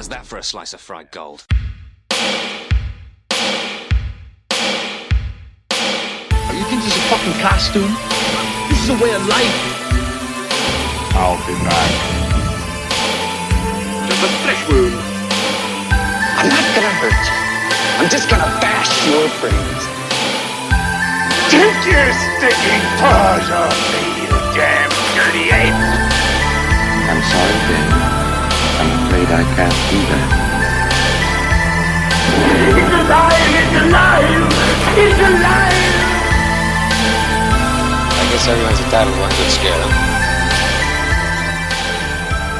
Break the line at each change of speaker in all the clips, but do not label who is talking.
How's that for a slice of fried gold?
You think this is a fucking costume? This is a way of life.
I'll be back.
Just a flesh wound. I'm not gonna hurt you. I'm just gonna bash your brains.
Take your sticking paws off me, you damn dirty ape!
I'm sorry, Ben. I'm afraid I can't do that.
It's alive! It's alive! It's alive!
I guess everyone's entitled to one good scare, huh?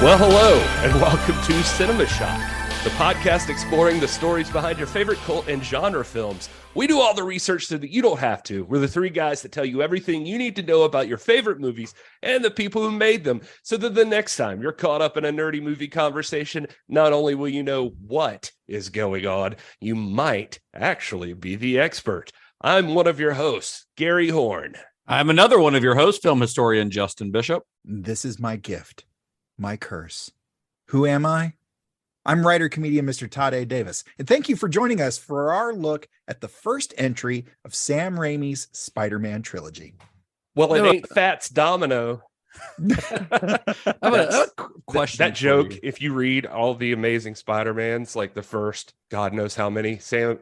Well, hello, and welcome to Cinema Shock, the podcast exploring the stories behind your favorite cult and genre films. We do all the research so that you don't have to. We're the three guys that tell you everything you need to know about your favorite movies and the people who made them, so that the next time you're caught up in a nerdy movie conversation, not only will you know what is going on, you might actually be the expert. I'm one of your hosts, Gary Horne.
I'm another one of your hosts, film historian Justin Bishop.
This is my gift, my curse. Who am I? I'm writer-comedian Mr. Todd A. Davis, and thank you for joining us for our look at the first entry of Sam Raimi's Spider-Man trilogy.
Well, it ain't Fats Domino.
I have a question.
That joke, if you read all the Amazing Spider-Mans, like the first, God knows how many, Stan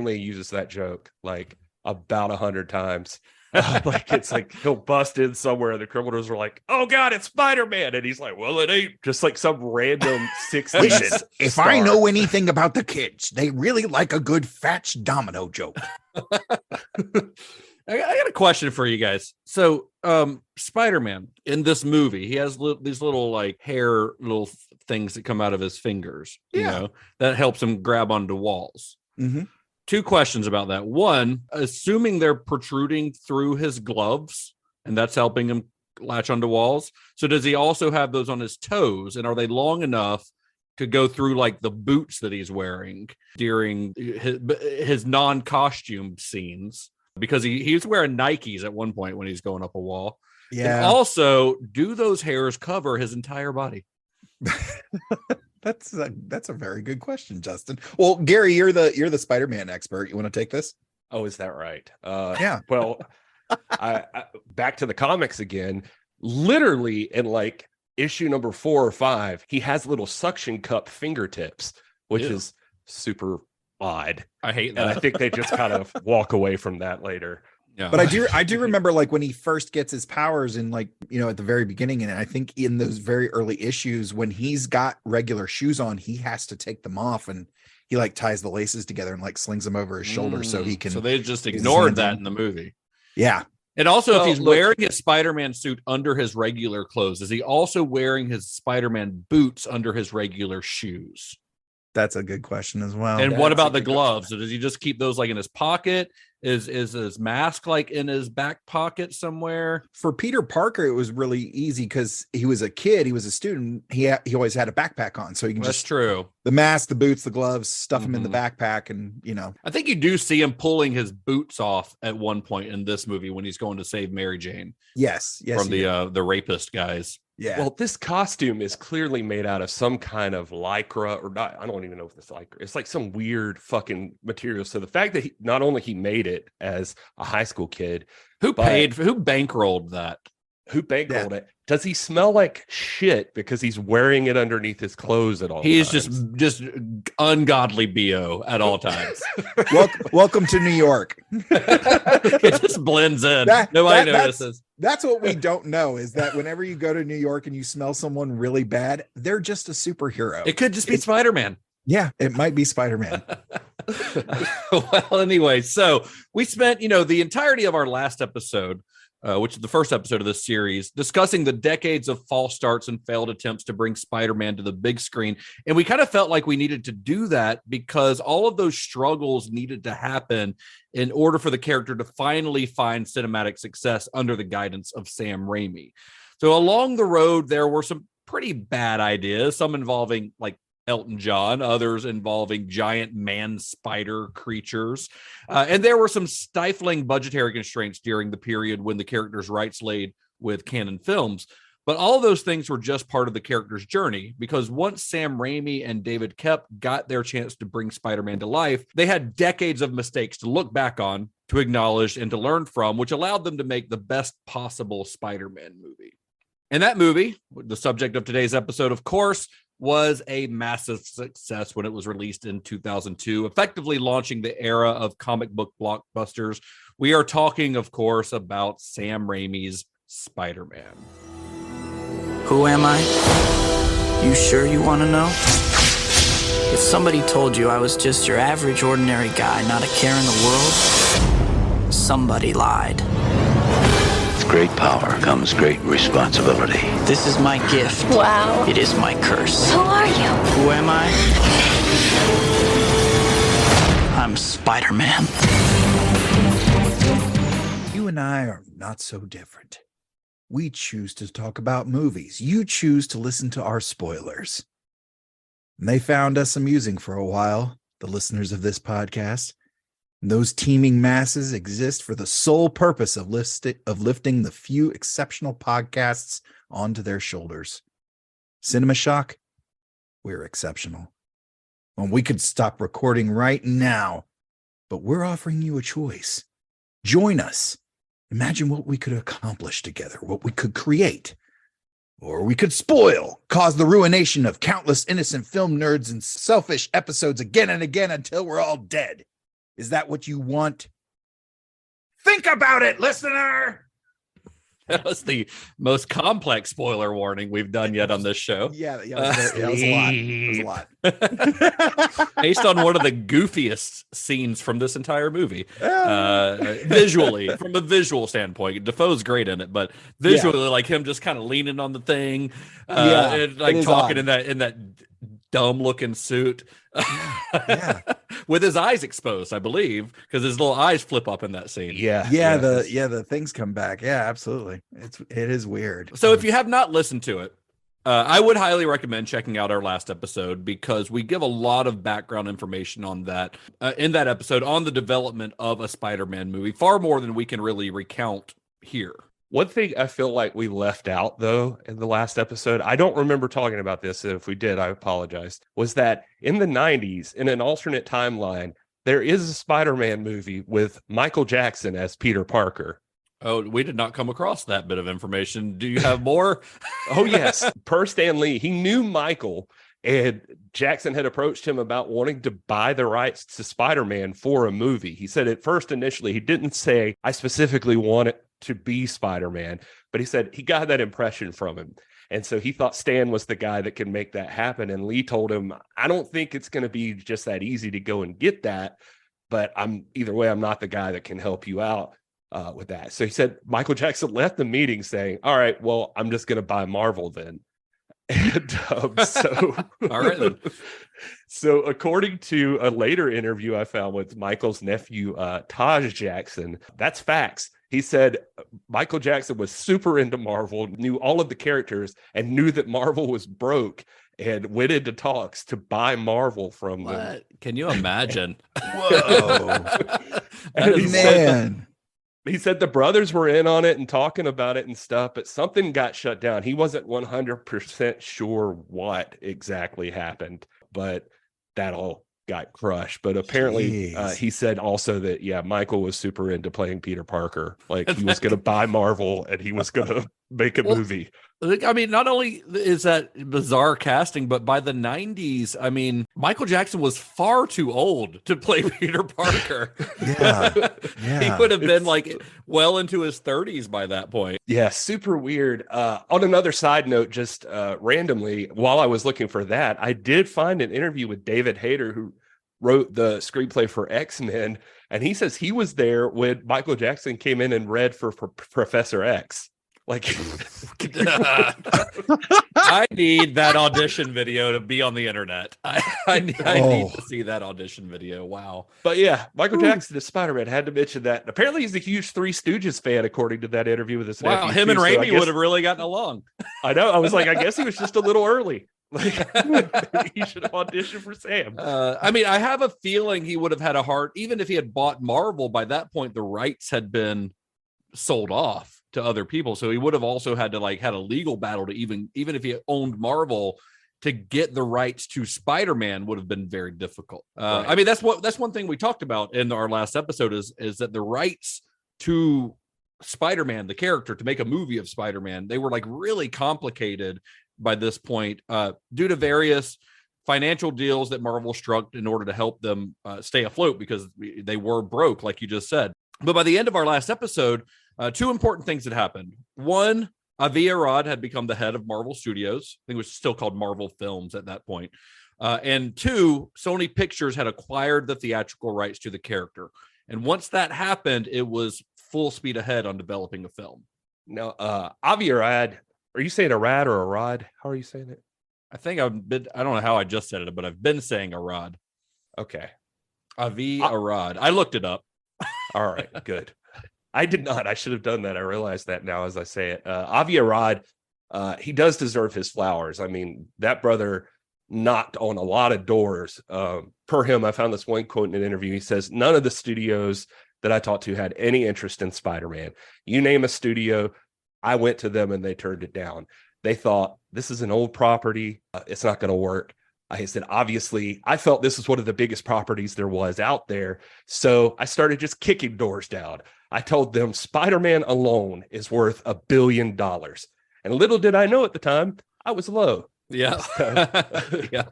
Lee uses that joke like about 100 times. Like it's like he'll bust in somewhere and the criminals are like, oh God, it's Spider-Man, and he's like, well, it ain't, just like some random 60s
Listen, if
star.
I know anything about the kids, they really like a good Fats Domino joke.
I got a question for you guys. So, Spider-Man in this movie, he has these little like hair little things that come out of his fingers, you know, that helps him grab onto walls.
Mm-hmm.
Two questions about that. One, assuming they're protruding through his gloves and that's helping him latch onto walls. So does he also have those on his toes, and are they long enough to go through like the boots that he's wearing during his non-costume scenes? Because he's wearing Nikes at one point when he's going up a wall.
Yeah.
And also, do those hairs cover his entire body?
That's a very good question, Justin. Well, Gary, you're the Spider-Man expert. You want to take this?
Oh, is that right?
Yeah.
Well, I back to the comics again. Literally in like issue number 4 or 5, he has little suction cup fingertips, which is super odd.
I hate that.
And I think they just kind of walk away from that later.
Yeah.
But I do remember like when he first gets his powers and like, you know, at the very beginning, and I think in those very early issues when he's got regular shoes on, he has to take them off, and he like ties the laces together and like slings them over his shoulder so he can.
So they just ignored that in the movie.
Yeah.
And also, if he's wearing his Spider-Man suit under his regular clothes, is he also wearing his Spider-Man boots under his regular shoes?
That's a good question as well.
And what about the gloves? So does he just keep those like in his pocket? Is his mask like in his back pocket somewhere?
For Peter Parker, it was really easy because he was a kid, he was a student. He always had a backpack on, so you can
That's
just
true.
The mask, the boots, the gloves, stuff them in the backpack, and you know.
I think you do see him pulling his boots off at one point in this movie when he's going to save Mary Jane.
Yes,
from the rapist guys.
Yeah.
Well, this costume is clearly made out of some kind of lycra, or not. I don't even know if it's lycra. It's like some weird fucking material. So the fact that not only he made it as a high school kid,
who bankrolled that?
Who bankrolled it? Does he smell like shit because he's wearing it underneeth his clothes at all
He's
times?
just ungodly BO at all times.
Welcome to New York.
It just blends in. Nobody notices.
That's what we don't know, is that whenever you go to New York and you smell someone really bad, they're just a superhero.
It could just be Spider-Man.
Yeah, it might be Spider-Man.
Well, anyway, so we spent, the entirety of our last episode, which is the first episode of this series, discussing the decades of false starts and failed attempts to bring Spider-Man to the big screen. And we kind of felt like we needed to do that because all of those struggles needed to happen in order for the character to finally find cinematic success under the guidance of Sam Raimi. So along the road, there were some pretty bad ideas, some involving like Elton John, others involving giant man spider creatures. And there were some stifling budgetary constraints during the period when the character's rights laid with Canon Films. But all those things were just part of the character's journey, because once Sam Raimi and David Koepp got their chance to bring Spider-Man to life, they had decades of mistakes to look back on, to acknowledge, and to learn from, which allowed them to make the best possible Spider-Man movie. And that movie, the subject of today's episode, of course, was a massive success when it was released in 2002, effectively launching the era of comic book blockbusters. We are talking, of course, about Sam Raimi's Spider-Man.
Who am I? You sure you want to know? If somebody told you I was just your average, ordinary guy, not a care in the world, somebody lied.
With great power comes great responsibility.
This is my gift.
Wow.
It is my curse.
Who are you?
Who am I? I'm Spider-Man.
You and I are not so different. We choose to talk about movies. You choose to listen to our spoilers. And they found us amusing for a while, the listeners of this podcast. And those teeming masses exist for the sole purpose of lifting the few exceptional podcasts onto their shoulders. Cinema Shock, we're exceptional. Well, we could stop recording right now, but we're offering you a choice. Join us. Imagine what we could accomplish together, what we could create. Or we could spoil, cause the ruination of countless innocent film nerds and selfish episodes again and again until we're all dead. Is that what you want? Think about it, listener!
That was the most complex spoiler warning we've done yet on this show.
Yeah, it was a lot. It was a lot.
Based on one of the goofiest scenes from this entire movie. Visually, from a visual standpoint. Defoe's great in it, but visually, like him just kind of leaning on the thing, and like talking in that dumb looking suit. With his eyes exposed, I believe, because his little eyes flip up in that scene.
The things come back. Yeah, absolutely. It is weird.
So if you have not listened to it, I would highly recommend checking out our last episode, because we give a lot of background information on that in that episode on the development of a Spider-Man movie, far more than we can really recount here.
One thing I feel like we left out, though, in the last episode, I don't remember talking about this, and if we did, I apologize, was that in the 90s, in an alternate timeline, there is a Spider-Man movie with Michael Jackson as Peter Parker.
Oh, we did not come across that bit of information. Do you have more?
Oh, yes. Per Stan Lee, he knew Michael, and Jackson had approached him about wanting to buy the rights to Spider-Man for a movie. He said at first, initially, he didn't say, I specifically want it to be Spider-Man, but he said he got that impression from him. And so he thought Stan was the guy that could make that happen. And Lee told him, I don't think it's going to be just that easy to go and get that, but I'm not the guy that can help you out with that. So he said Michael Jackson left the meeting saying, all right, well, I'm just going to buy Marvel then. And so
all right then.
So according to a later interview I found with Michael's nephew, Todd Jackson, that's facts. He said Michael Jackson was super into Marvel, knew all of the characters, and knew that Marvel was broke, and went into talks to buy Marvel from them.
Can you imagine?
Whoa. Man.
He said the brothers were in on it and talking about it and stuff, but something got shut down. He wasn't 100% sure what exactly happened, but that all got crushed. But apparently he said also that, Michael was super into playing Peter Parker. Like he was going to buy Marvel and he was going to make a movie.
I mean, not only is that bizarre casting, but by the 90s, I mean, Michael Jackson was far too old to play Peter Parker. He would have been like well into his 30s by that point.
Yeah, super weird. On another side note, just randomly, while I was looking for that, I did find an interview with David Hayter, who wrote the screenplay for X-Men, and he says he was there when Michael Jackson came in and read for Professor X. Like,
I need that audition video to be on the internet. I need to see that audition video. Wow.
But yeah, Michael Jackson is Spider-Man. Had to mention that. Apparently, he's a huge Three Stooges fan, according to that interview with his nephew.
Wow, him and Raimi would have really gotten along.
I know. I was like, I guess he was just a little early. Like, he should have auditioned for Sam.
I mean, I have a feeling he would have had a heart, even if he had bought Marvel. By that point, the rights had been sold off. to other people. So he would have also had to had a legal battle to even if he owned Marvel, to get the rights to Spider-Man would have been very difficult.
Right.
I mean, that's one thing we talked about in our last episode is that the rights to Spider-Man, the character, to make a movie of Spider-Man, they were really complicated by this point, due to various financial deals that Marvel struck in order to help them stay afloat, because they were broke, like you just said. But by the end of our last episode, two important things had happened. One, Avi Arad had become the head of Marvel Studios. I think it was still called Marvel Films at that point. And two, Sony Pictures had acquired the theatrical rights to the character. And once that happened, it was full speed ahead on developing a film.
Now, Avi Arad, are you saying Arad or Arad? How are you saying it?
I think I don't know how I just said it, but I've been saying Arad.
Okay.
Avi Arad. I looked it up.
All right, good. I did not. I should have done that. I realize that now as I say it. Avi Arad, he does deserve his flowers. I mean, that brother knocked on a lot of doors. Per him, I found this one quote in an interview. He says, none of the studios that I talked to had any interest in Spider-Man. You name a studio, I went to them and they turned it down. They thought, this is an old property. It's not going to work. I said, obviously, I felt this was one of the biggest properties there was out there. So I started just kicking doors down. I told them Spider-Man alone is worth $1 billion. And little did I know at the time, I was low.
Yeah.
Yeah.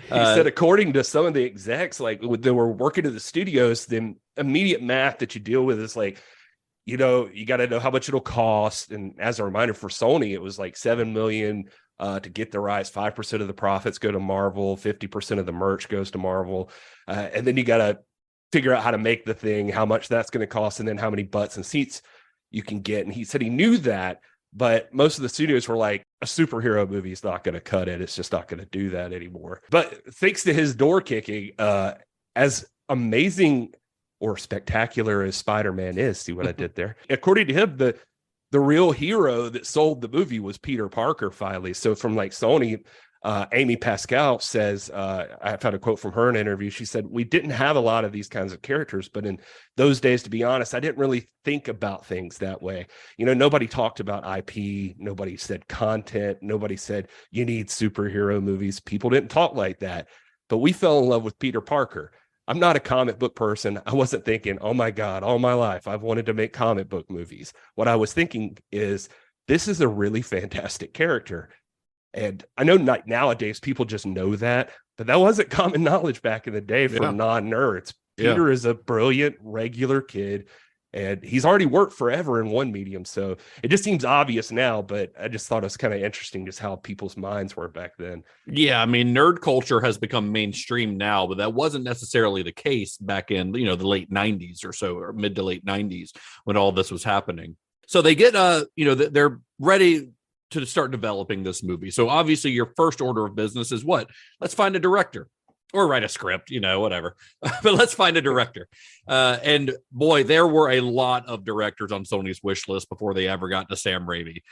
He said, according to some of the execs, they were working at the studios, the immediate math that you deal with is you got to know how much it'll cost. And as a reminder for Sony, it was $7 million to get the rights. 5% of the profits go to Marvel, 50% of the merch goes to Marvel. And then you got to figure out how to make the thing, how much that's going to cost, and then how many butts and seats you can get. And he said he knew that, but most of the studios were like, a superhero movie is not going to cut it. It's just not going to do that anymore. But thanks to his door kicking, as amazing or spectacular as Spider-Man is, see what I did there? According to him, the real hero that sold the movie was Peter Parker finally. So from Sony, Amy Pascal says, I found a quote from her in an interview. She said, we didn't have a lot of these kinds of characters, but in those days, to be honest, I didn't really think about things that way. Nobody talked about IP. Nobody said content. Nobody said you need superhero movies. People didn't talk like that, but we fell in love with Peter Parker. I'm not a comic book person. I wasn't thinking, oh my God, all my life, I've wanted to make comic book movies. What I was thinking is, this is a really fantastic character. And I know nowadays people just know that, but that wasn't common knowledge back in the day for non-nerds. Peter is a brilliant, regular kid, and he's already worked forever in one medium. So it just seems obvious now, but I just thought it was kind of interesting just how people's minds were back then.
Yeah, I mean, nerd culture has become mainstream now, but that wasn't necessarily the case back in, the late 90s or so, or mid to late 90s when all this was happening. So they get, they're ready to start developing this movie. So obviously your first order of business is what? Let's find a director or write a script, whatever, but let's find a director. And boy, there were a lot of directors on Sony's wish list before they ever got to Sam Raimi.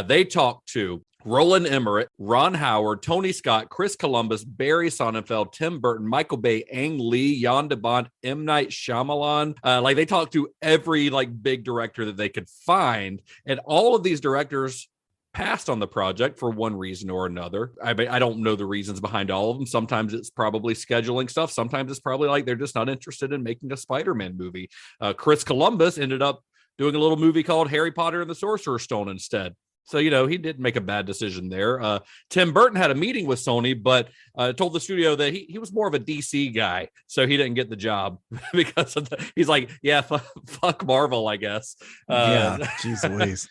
They talked to Roland Emmerich, Ron Howard, Tony Scott, Chris Columbus, Barry Sonnenfeld, Tim Burton, Michael Bay, Ang Lee, Jan de Bont, M. Night Shyamalan. They talked to every big director that they could find. And all of these directors passed on the project for one reason or another. I don't know the reasons behind all of them. Sometimes it's probably scheduling stuff. Sometimes it's probably they're just not interested in making a Spider-Man movie. Chris Columbus ended up doing a little movie called Harry Potter and the Sorcerer's Stone instead. So, he didn't make a bad decision there. Tim Burton had a meeting with Sony, but told the studio that he was more of a DC guy. So he didn't get the job because of he's like, yeah, fuck Marvel, I guess.
Jeez Louise.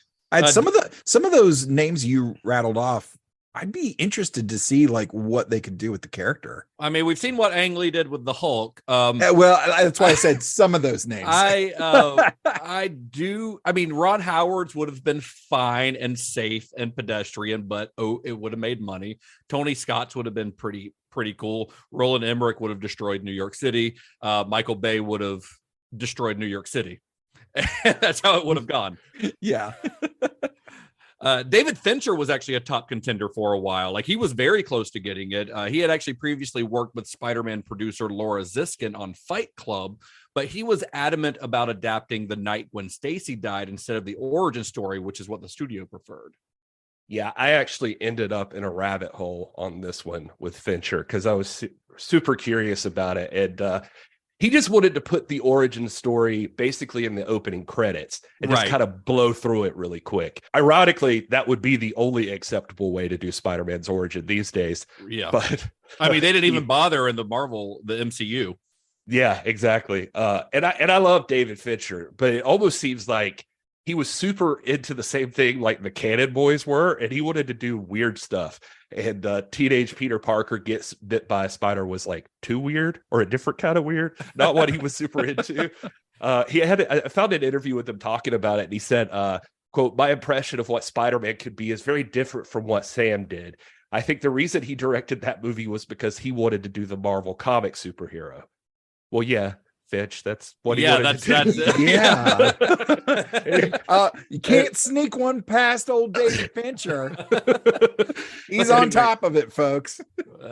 Some of those names you rattled off, I'd be interested to see what they could do with the character.
I mean, we've seen what Ang Lee did with the Hulk.
That's why I said some of those names.
I do. I mean, Ron Howard's would have been fine and safe and pedestrian, but it would have made money. Tony Scott's would have been pretty cool. Roland Emmerich would have destroyed New York City. Michael Bay would have destroyed New York City. That's how it would have gone.
Yeah.
David Fincher was actually a top contender for a while. Like, he was very close to getting it. He had actually previously worked with Spider-Man producer Laura Ziskin on Fight Club, but he was adamant about adapting the night when Stacy died instead of the origin story, which is what the studio preferred.
Yeah, I actually ended up in a rabbit hole on this one with Fincher because I was super curious about it. And he just wanted to put the origin story basically in the opening credits and just kind of blow through it really quick. Ironically, that would be the only acceptable way to do Spider-Man's origin these days.
Yeah.
But
I mean, they didn't even bother in the MCU.
Yeah, exactly. And I love David Fincher, but it almost seems like he was super into the same thing like the Cannon Boys were, and he wanted to do weird stuff. And teenage Peter Parker gets bit by a spider was like too weird, or a different kind of weird, not what he was super into. I found an interview with him talking about it, and he said, quote, "My impression of what Spider-Man could be is very different from what Sam did. I think the reason he directed that movie was because he wanted to do the Marvel comic superhero." Well, yeah, Fitch, that's what he wanted to do.
Yeah. You can't sneak one past old David Fincher. He's on top of it, folks.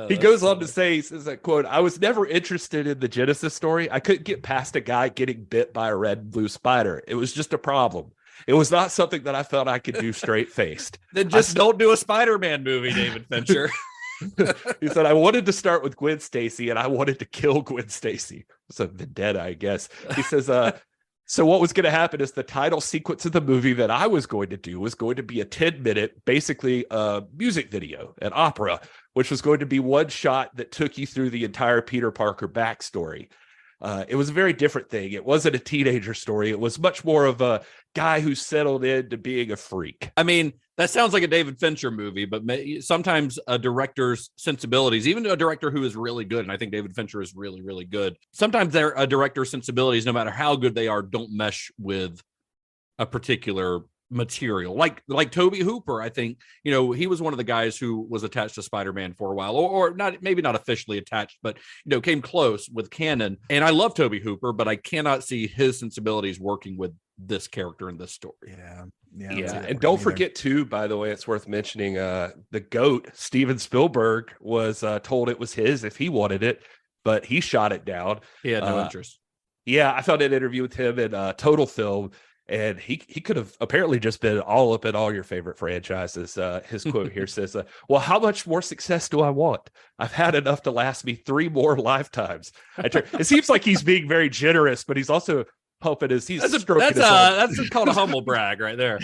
He goes on to say, he says that, quote, "I was never interested in the Genesis story. I couldn't get past a guy getting bit by a red and blue spider. It was just a problem. It was not something that I felt I could do straight faced."
Then just don't do a Spider-Man movie, David Fincher.
He said, "I wanted to start with Gwen Stacy, and I wanted to kill Gwen Stacy." It's a vendetta, I guess. He says, "So what was going to happen is the title sequence of the movie that I was going to do was going to be a 10-minute, basically music video, an opera, which was going to be one shot that took you through the entire Peter Parker backstory. It was a very different thing. It wasn't a teenager story. It was much more of a guy who settled into being a freak."
I mean, that sounds like a David Fincher movie, but sometimes a director's sensibilities, even a director who is really good, and I think David Fincher is really, really good, sometimes a director's sensibilities, no matter how good they are, don't mesh with a particular material. Like Toby Hooper, I think, he was one of the guys who was attached to Spider-Man for a while, or not, maybe not officially attached, but came close with canon. And I love Toby Hooper, but I cannot see his sensibilities working with this character in this story.
Yeah. And don't forget too, by the way, it's worth mentioning, the GOAT, Steven Spielberg, was told it was his if he wanted it, but he shot it down.
He had no interest.
Yeah, I found an interview with him in Total Film, and he could have apparently just been all up in all your favorite franchises. His quote here says, "Well, how much more success do I want? I've had enough to last me 3 more lifetimes." It seems like he's being very generous, but he's also pumping his. That's
called a humble brag right there.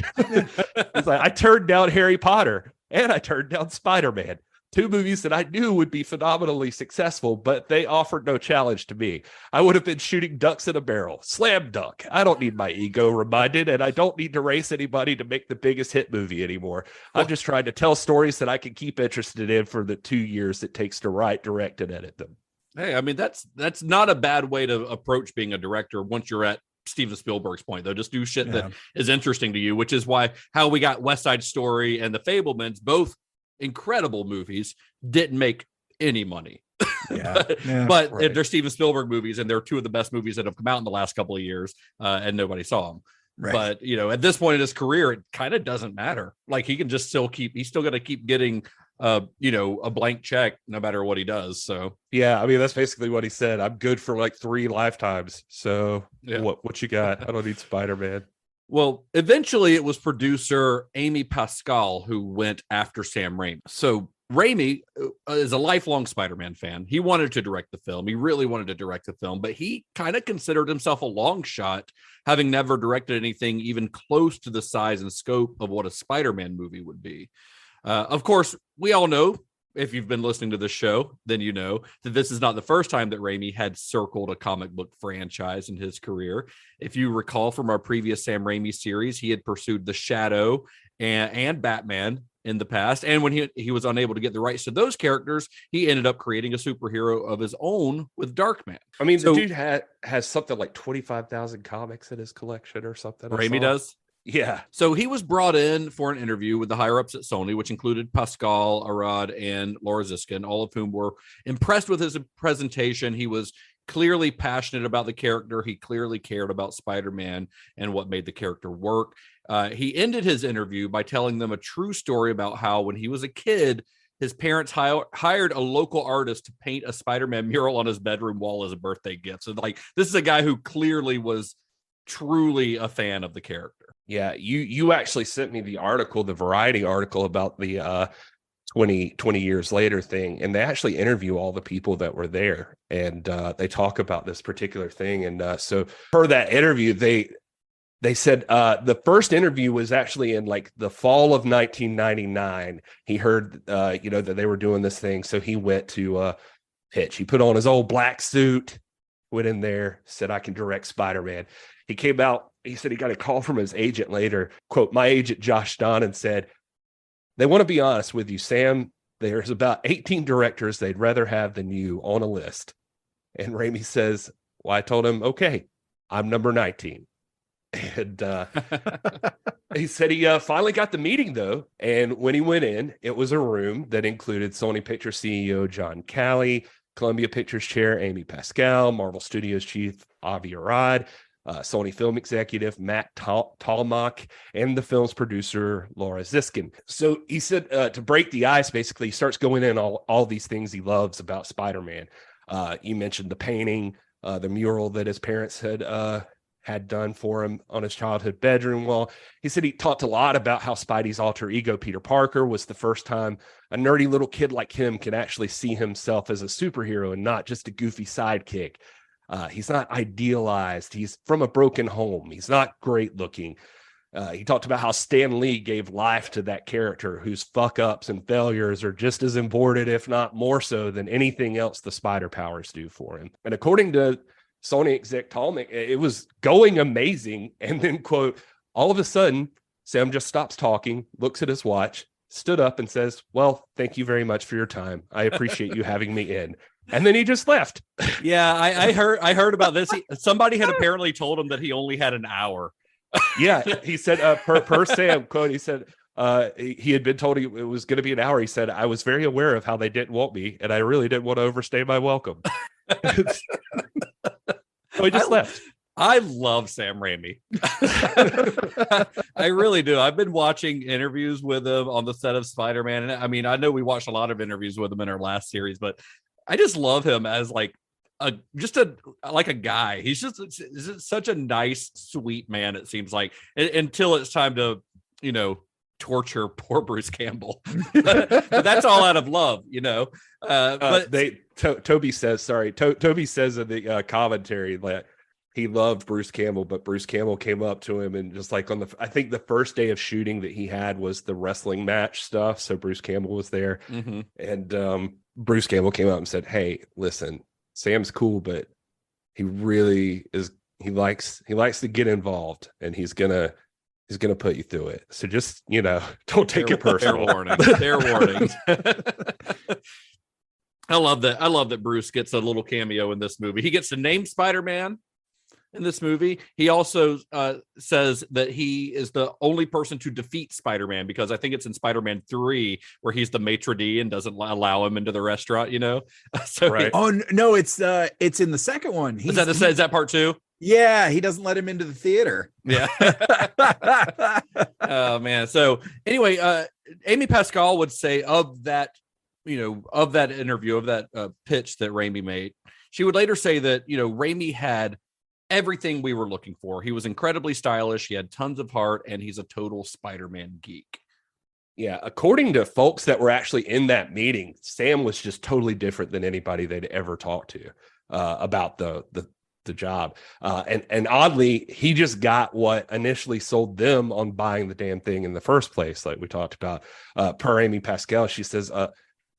He's like, "I turned down Harry Potter and I turned down Spider-Man. 2 movies that I knew would be phenomenally successful, but they offered no challenge to me. I would have been shooting ducks in a barrel. Slam dunk. I don't need my ego reminded, and I don't need to race anybody to make the biggest hit movie anymore. I'm just trying to tell stories that I can keep interested in for the 2 years it takes to write, direct, and edit them."
Hey, I mean, that's not a bad way to approach being a director once you're at Steven Spielberg's point, though. Just do shit that is interesting to you, which is how we got West Side Story and The Fabelmans, both incredible movies, didn't make any money. But they're Steven Spielberg movies, and they're 2 of the best movies that have come out in the last couple of years, and nobody saw them. Right. But at this point in his career, it kind of doesn't matter. Like, he can just he's still going to keep getting a blank check no matter what he does. So
yeah, I mean, that's basically what he said. "I'm good for like 3 lifetimes. So what you got? I don't need Spider-Man."
Well, eventually it was producer Amy Pascal who went after Sam Raimi. So Raimi is a lifelong Spider-Man fan. He wanted to direct the film. He really wanted to direct the film, but he kind of considered himself a long shot, having never directed anything even close to the size and scope of what a Spider-Man movie would be. Of course, we all know, if you've been listening to this show, then you know that this is not the first time that Raimi had circled a comic book franchise in his career. If you recall from our previous Sam Raimi series, he had pursued The Shadow and Batman in the past. And when he was unable to get the rights to those characters, he ended up creating a superhero of his own with Darkman.
I mean, the dude has something like 25,000 comics in his collection or something.
Raimi does?
Yeah.
So he was brought in for an interview with the higher ups at Sony, which included Pascal, Arad, and Laura Ziskin, all of whom were impressed with his presentation. He was clearly passionate about the character. He clearly cared about Spider-Man and what made the character work. He ended his interview by telling them a true story about how when he was a kid, his parents hired a local artist to paint a Spider-Man mural on his bedroom wall as a birthday gift. So like, this is a guy who clearly was truly a fan of the character.
Yeah, you actually sent me the article, the Variety article about the 20 years later thing, and they actually interview all the people that were there, and they talk about this particular thing. And so per that interview, they said the first interview was actually in like the fall of 1999. He heard that they were doing this thing, so he went to pitch. He put on his old black suit, went in there, said, "I can direct Spider-Man." He came out, he said he got a call from his agent later, quote, "My agent Josh Donnan said, they want to be honest with you, Sam, there's about 18 directors they'd rather have than you on a list." And Raimi says, "Well, I told him, okay, I'm number 19. And he said he finally got the meeting, though. And when he went in, it was a room that included Sony Pictures CEO John Calley, Columbia Pictures chair Amy Pascal, Marvel Studios chief Avi Arad, Sony film executive Matt Tolmach, and the film's producer Laura Ziskin. So he said to break the ice, basically, he starts going in all these things he loves about Spider-Man. You mentioned the painting, the mural that his parents had done for him on his childhood bedroom wall. He said he talked a lot about how Spidey's alter ego, Peter Parker, was the first time a nerdy little kid like him could actually see himself as a superhero and not just a goofy sidekick. He's not idealized. He's from a broken home. He's not great looking. He talked about how Stan Lee gave life to that character whose fuck ups and failures are just as important, if not more so, than anything else the spider powers do for him. And according to Sony exec Tolmach, it was going amazing. And then, quote, all of a sudden, Sam just stops talking, looks at his watch, stood up and says, "Well, thank you very much for your time. I appreciate you having me in." And then he just left.
Yeah, I heard about this. Somebody had apparently told him that he only had an hour.
Yeah, he said, per Sam, quote, he said, he had been told it was going to be an hour. He said, "I was very aware of how they didn't want me, and I really didn't want to overstay my welcome." So he just left.
I love Sam Raimi. I really do. I've been watching interviews with him on the set of Spider-Man. And I mean, I know we watched a lot of interviews with him in our last series, but I just love him as like a guy. He's just such a nice, sweet man, it seems like, until it's time to, torture poor Bruce Campbell. But that's all out of love, But
Toby says in the commentary that he loved Bruce Campbell, but Bruce Campbell came up to him and just like I think the first day of shooting that he had was the wrestling match stuff. So Bruce Campbell was there, and Bruce Campbell came up and said, "Hey, listen, Sam's cool, but he really is. He likes to get involved, and he's gonna put you through it. So just don't take it personal."
Fair warning. I love that Bruce gets a little cameo in this movie. He gets to name Spider-Man in this movie. He also says that he is the only person to defeat Spider-Man, because I think it's in Spider-Man 3 where he's the maitre d' and doesn't allow him into the restaurant, So
right.
No, it's in the second one.
Is that part 2?
Yeah, he doesn't let him into the theater.
Yeah. Oh man. So anyway, Amy Pascal would say of that interview, of that pitch that Raimi made, she would later say that, Raimi had everything we were looking for. He was incredibly stylish. He had tons of heart, and he's a total Spider-Man geek.
Yeah. According to folks that were actually in that meeting, Sam was just totally different than anybody they'd ever talked to about the job. And oddly, he just got what initially sold them on buying the damn thing in the first place. Like we talked about, per Amy Pascal, she says,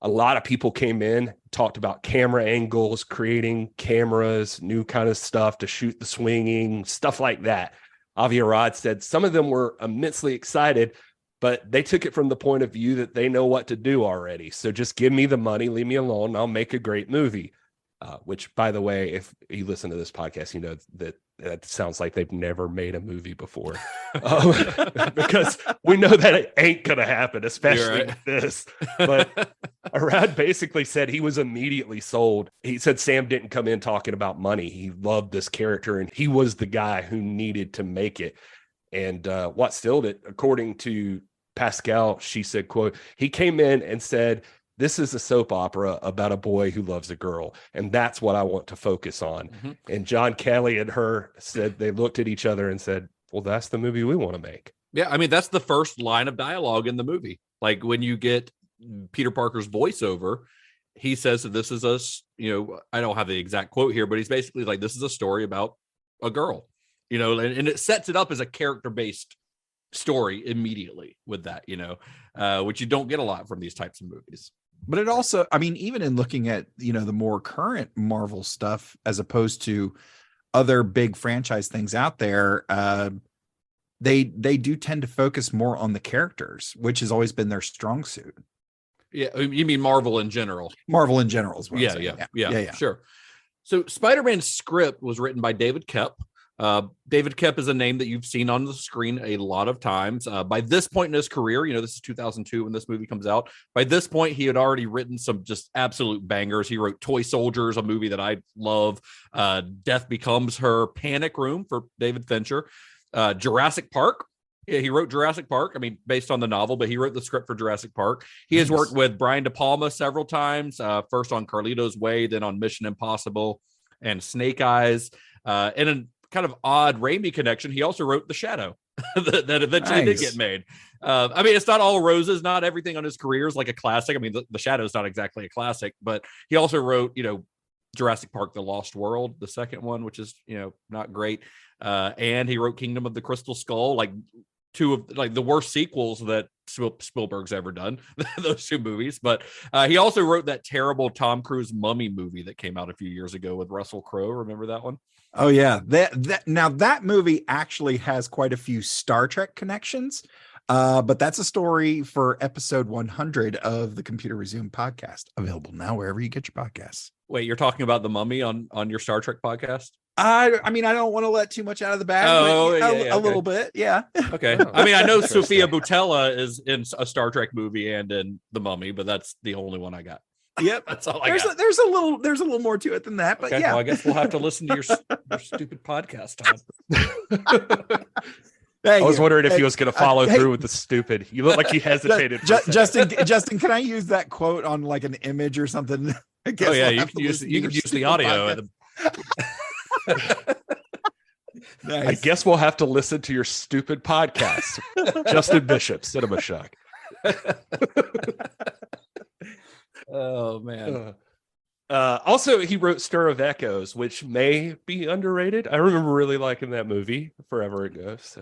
a lot of people came in, talked about camera angles, creating cameras, new kind of stuff to shoot the swinging, stuff like that. Avi Arad said some of them were immensely excited, but they took it from the point of view that they know what to do already. So just give me the money, leave me alone, and I'll make a great movie. Which, by the way, if you listen to this podcast, you know that sounds like they've never made a movie before, because we know that it ain't gonna happen, especially with this. But Arad basically said he was immediately sold. He said Sam didn't come in talking about money. He loved this character, and he was the guy who needed to make it. And what stilled it, according to Pascal, she said, quote, he came in and said, this is a soap opera about a boy who loves a girl, and that's what I want to focus on. And John Kelly and her said, they looked at each other and said, well, that's the movie we want to make.
Yeah, I mean, that's the first line of dialogue in the movie. Like when you get Peter Parker's voiceover, he says that this is I don't have the exact quote here, but he's basically like, this is a story about a girl, and it sets it up as a character-based story immediately with that, which you don't get a lot from these types of movies.
But it also, I mean, even in looking at, the more current Marvel stuff, as opposed to other big franchise things out there, they do tend to focus more on the characters, which has always been their strong suit.
Yeah. You mean Marvel in general?
Marvel in general is what I'm saying.
Yeah, sure. So Spider-Man's script was written by David Koepp. David Koepp is a name that you've seen on the screen a lot of times. By this point in his career, this is 2002 when this movie comes out. By this point, he had already written some just absolute bangers. He wrote Toy Soldiers, a movie that I love. Death Becomes Her, Panic Room for David Fincher, Jurassic Park. Yeah, he wrote Jurassic Park. I mean, based on the novel, but he wrote the script for Jurassic Park. He has worked with Brian De Palma several times, first on Carlito's Way, then on Mission Impossible and Snake Eyes. And a kind of odd Raimi connection, he also wrote The Shadow that eventually did get made. I mean, it's not all roses. Not everything on his career is like a classic. I mean, the Shadow is not exactly a classic, but he also wrote, Jurassic Park, The Lost World, the second one, which is, not great. And he wrote Kingdom of the Crystal Skull, like two of like the worst sequels that Spielberg's ever done, those two movies. But he also wrote that terrible Tom Cruise Mummy movie that came out a few years ago with Russell Crowe. Remember that one?
Oh yeah. That movie actually has quite a few Star Trek connections. But that's a story for episode 100 of the Computer Resume podcast, available now wherever you get your podcasts.
Wait, you're talking about the Mummy on your Star Trek podcast?
I mean, I don't want to let too much out of the bag. A little bit. Yeah.
Okay. I mean, I know Sophia Boutella is in a Star Trek movie and in The Mummy, but that's the only one I got.
Yep.
That's all I got.
There's a little more to it than that, but yeah.
Well, I guess we'll have to listen to your stupid podcast, Todd.
I was wondering if he was going to follow through with the stupid. You look like he hesitated.
Justin, can I use that quote on like an image or something?
You can use the audio.
Nice. I guess we'll have to listen to your stupid podcast. Justin Bishop, Cinema Shock.
Oh man.
Also, he wrote Stir of Echoes, which may be underrated. I remember really liking that movie forever ago. So.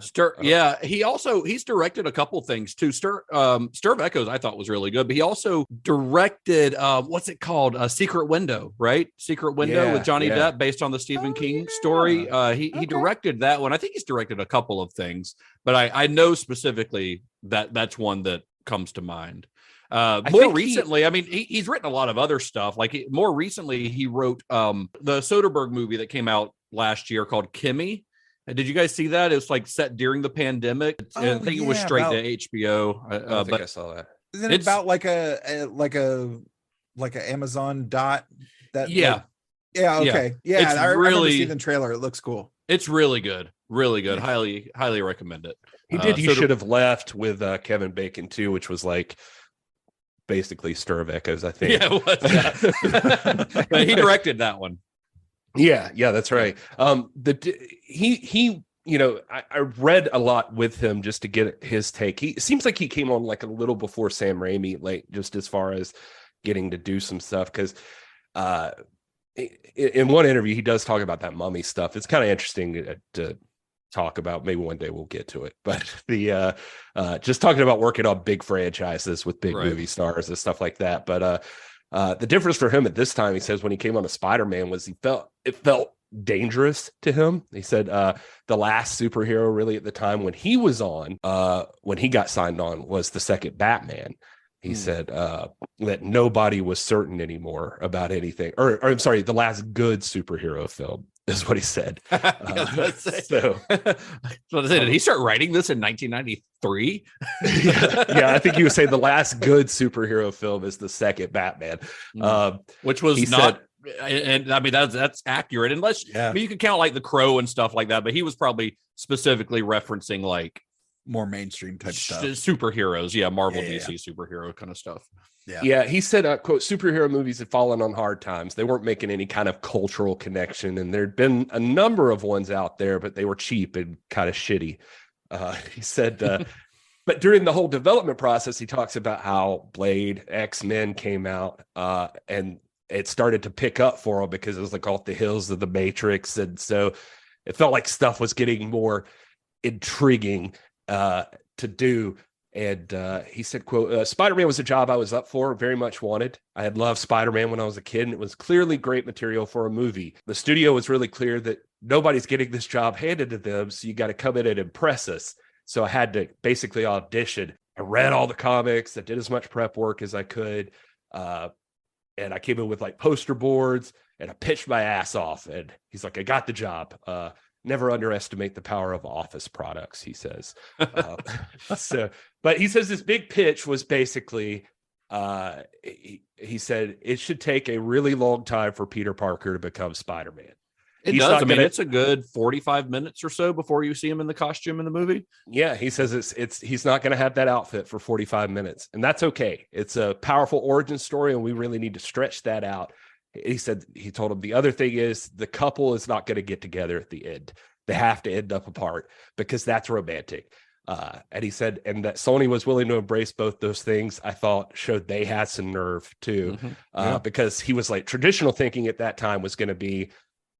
He's directed a couple things too. Stir of Echoes I thought was really good, but he also directed what's it called? Secret Window, right? Secret Window with Johnny Depp, based on the Stephen King story. He directed that one. I think he's directed a couple of things, but I know specifically that's one that comes to mind. More recently, he's written a lot of other stuff. More recently, he wrote the Soderbergh movie that came out last year called Kimmy. Did you guys see that? It was like set during the pandemic. I think it was straight to HBO.
I don't think I saw that.
Isn't it about like a Amazon dot? Okay. Yeah, I remember seeing the trailer. It looks cool.
It's really good. Really good. Highly recommend it.
He should have left with Kevin Bacon too, which was like basically Stir of Echoes, I think.
Yeah, it was. But he directed that one.
Yeah, that's right. I read a lot with him just to get his take. It seems like he came on like a little before Sam Raimi, like just as far as getting to do some stuff, because in one interview he does talk about that Mummy stuff. It's kind of interesting to talk about. Maybe one day we'll get to it, but the just talking about working on big franchises with big movie stars and stuff like that. But the difference for him at this time, he says, when he came on to Spider-Man, was it felt dangerous to him. He said the last superhero really at the time when he was on, when he got signed on, was the second Batman. He said that nobody was certain anymore about anything, or I'm sorry, the last good superhero film is what he said.
Did he start writing this in 1993?
Yeah, I think he was saying the last good superhero film is the second Batman,
which was not And I mean, that's accurate, unless I mean, you can count like The Crow and stuff like that, but he was probably specifically referencing like
more mainstream type stuff,
superheroes. Yeah. Marvel, DC superhero kind of stuff.
Yeah. He said, quote, superhero movies had fallen on hard times. They weren't making any kind of cultural connection. And there'd been a number of ones out there, but they were cheap and kind of shitty. He said, but during the whole development process, he talks about how Blade, X-Men came out and it started to pick up for him because it was like off the hills of the Matrix. And so it felt like stuff was getting more intriguing to do. And he said, quote, Spider-Man was a job I was up for, very much wanted. I had loved Spider-Man when I was a kid, and it was clearly great material for a movie. The studio was really clear that nobody's getting this job handed to them, so you got to come in and impress us. So I had to basically audition. I read all the comics. I did as much prep work as I could. And I came in with like poster boards, and I pitched my ass off. And he's like, I got the job. Never underestimate the power of office products, he says. But he says this big pitch was basically, he said it should take a really long time for Peter Parker to become Spider-Man.
It does. I mean, it's a good 45 minutes or so before you see him in the costume in the movie. Yeah,
he says he's not going to have that outfit for 45 minutes, and that's okay. It's a powerful origin story, and we really need to stretch that out. He said, he told him the other thing is the couple is not going to get together at the end. They have to end up apart because that's romantic. And he said, and that Sony was willing to embrace both those things, I thought showed they had some nerve too, because he was like, traditional thinking at that time was going to be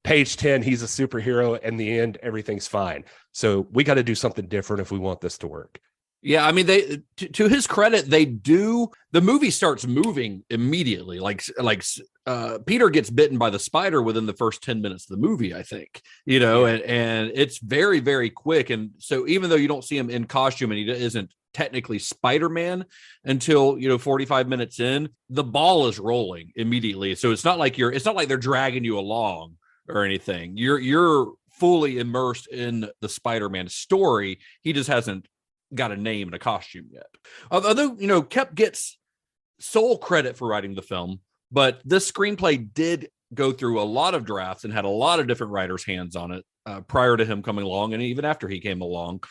page 10, he's a superhero, and the end, everything's fine. So we got to do something different if we want this to work.
Yeah, I mean, they to his credit, they do. The movie starts moving immediately. Like Peter gets bitten by the spider within the first 10 minutes of the movie, I think. And it's very, very quick. And so even though you don't see him in costume and he isn't technically Spider-Man until 45 minutes in, the ball is rolling immediately. So it's not like they're dragging you along or anything. You're fully immersed in the Spider-Man story. He just hasn't got a name and a costume yet. Although, Kep gets sole credit for writing the film, but this screenplay did go through a lot of drafts and had a lot of different writers' hands on it prior to him coming along, and even after he came along.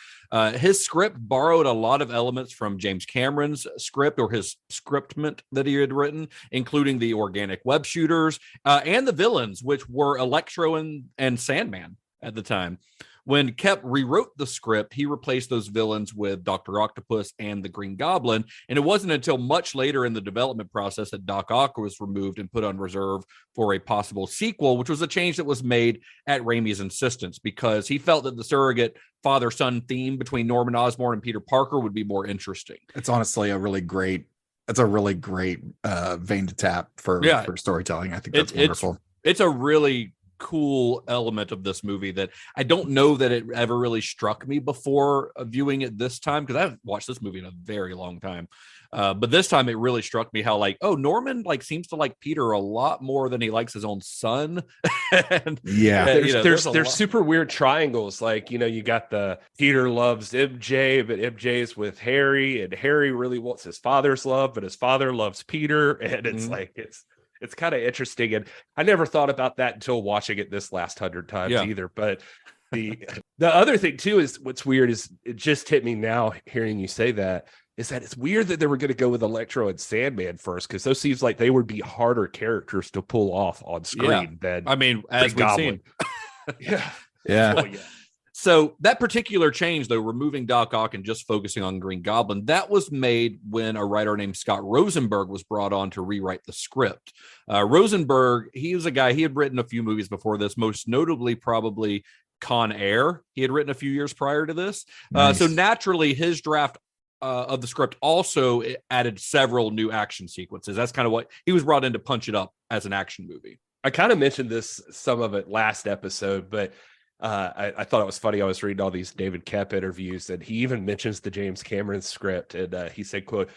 His script borrowed a lot of elements from James Cameron's script, or his scriptment that he had written, including the organic web shooters and the villains, which were Electro and Sandman at the time. When Kep rewrote the script, he replaced those villains with Dr. Octopus and the Green Goblin. And it wasn't until much later in the development process that Doc Ock was removed and put on reserve for a possible sequel, which was a change that was made at Raimi's insistence, because he felt that the surrogate father-son theme between Norman Osborn and Peter Parker would be more interesting.
It's honestly a really great vein to tap for storytelling. I think that's wonderful.
It's a really cool element of this movie that I don't know that it ever really struck me before viewing it this time, because I haven't watched this movie in a very long time. But this time it really struck me how Norman seems to like Peter a lot more than he likes his own son.
There's super weird triangles. You got the Peter loves MJ, but MJ's with Harry, and Harry really wants his father's love, but his father loves Peter. And it's kind of interesting. And I never thought about that until watching it this last 100 times either. But the other thing too is what's weird is it just hit me now hearing you say that, is that it's weird that they were going to go with Electro and Sandman first, because those seems like they would be harder characters to pull off on screen than,
as we've seen.
Yeah.
So that particular change, though, removing Doc Ock and just focusing on Green Goblin, that was made when a writer named Scott Rosenberg was brought on to rewrite the script. Rosenberg, he was a guy, he had written a few movies before this, most notably probably Con Air. He had written a few years prior to this. Nice. So naturally, his draft of the script also added several new action sequences. That's kind of what he was brought in to punch it up as an action movie.
I kind of mentioned some of it last episode, but I thought it was funny. I was reading all these David Kep interviews, and he even mentions the James Cameron script. And he said, quote,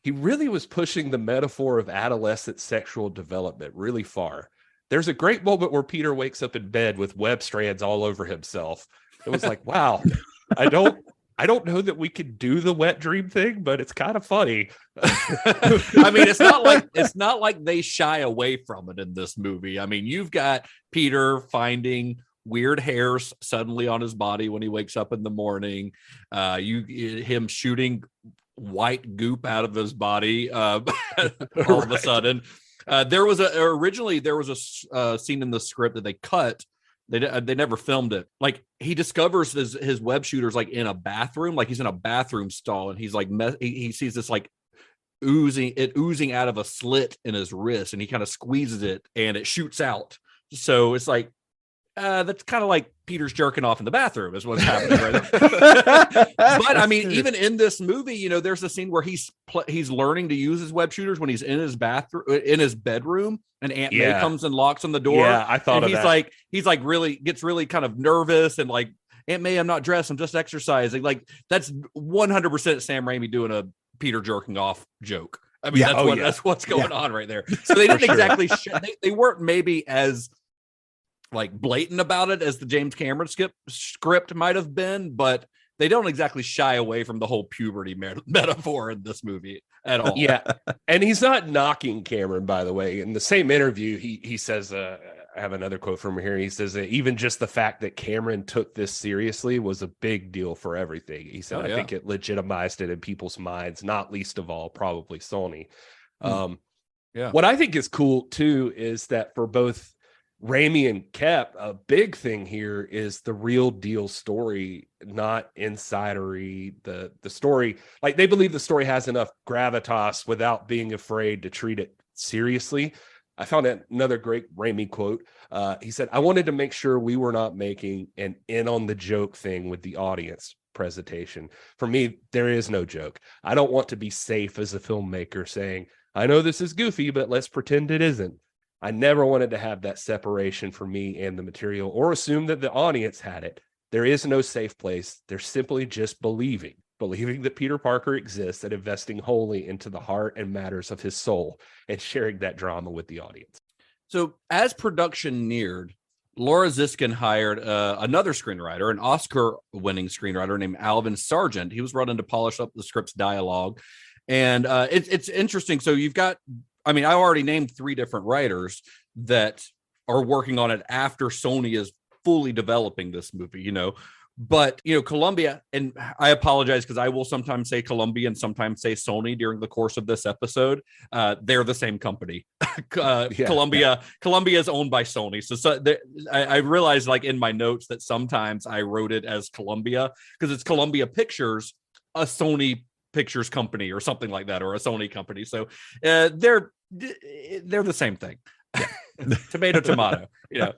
he really was pushing the metaphor of adolescent sexual development really far. There's a great moment where Peter wakes up in bed with web strands all over himself. It was like, wow, I don't I don't know that we could do the wet dream thing, but it's kind of funny.
I mean, it's not like they shy away from it in this movie. I mean, you've got Peter finding weird hairs suddenly on his body when he wakes up in the morning. Him shooting white goop out of his body all of a sudden. Originally there was a scene in the script that they cut. They never filmed it. Like, he discovers his web shooters like in a bathroom, like he's in a bathroom stall, and he's like he sees this like oozing out of a slit in his wrist, and he kind of squeezes it and it shoots out. So it's like that's kind of like Peter's jerking off in the bathroom is what's happening right there. But I mean, even in this movie, there's a scene where he's learning to use his web shooters when he's in his bedroom, and Aunt May comes and locks on the door.
Yeah, I thought of that.
He's like gets really kind of nervous and like, Aunt May, I'm not dressed, I'm just exercising. Like, that's 100% Sam Raimi doing a Peter jerking off joke. I mean, that's what's going on right there. So they didn't exactly they weren't maybe as like blatant about it as the James Cameron script might have been, but they don't exactly shy away from the whole puberty metaphor in this movie at all.
Yeah. And he's not knocking Cameron, by the way. In the same interview, he says, I have another quote from here. He says that even just the fact that Cameron took this seriously was a big deal for everything. He said, I think it legitimized it in people's minds, not least of all, probably Sony. What I think is cool too, is that for both Raimi and Kep, a big thing here is the real deal story, not insidery. The story, like, they believe the story has enough gravitas without being afraid to treat it seriously. I found another great Raimi quote. He said, I wanted to make sure we were not making an in on the joke thing with the audience presentation. For me, there is no joke. I don't want to be safe as a filmmaker saying, I know this is goofy, but let's pretend it isn't. I never wanted to have that separation for me and the material, or assume that the audience had it. There is no safe place. They're simply just believing that Peter Parker exists, and investing wholly into the heart and matters of his soul, and sharing that drama with the audience.
So as production neared, Laura Ziskin hired another screenwriter, an Oscar-winning screenwriter named Alvin Sargent. He was brought in to polish up the script's dialogue. And it's interesting. So you've got, I mean, I already named 3 different writers that are working on it after Sony is fully developing this movie, But, Columbia, and I apologize because I will sometimes say Columbia and sometimes say Sony during the course of this episode. They're the same company. Columbia is owned by Sony. So I realized, like, in my notes that sometimes I wrote it as Columbia because it's Columbia Pictures, a Sony Pictures company or something like that, or a Sony company. So they're the same thing. Tomato.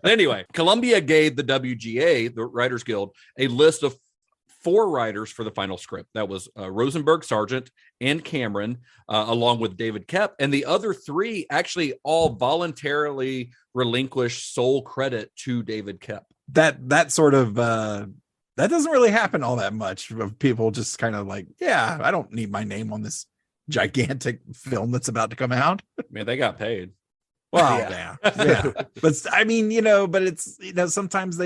Anyway, Columbia gave the WGA, the Writers Guild, a list of 4 writers for the final script. That was Rosenberg, Sargent, and Cameron, along with David Kep, and the other 3 actually all voluntarily relinquished sole credit to David Kep.
That sort of that doesn't really happen all that much, of people just kind of like, I don't need my name on this gigantic film that's about to come out.
Man, they got paid.
Well, yeah. But I mean, but it's, sometimes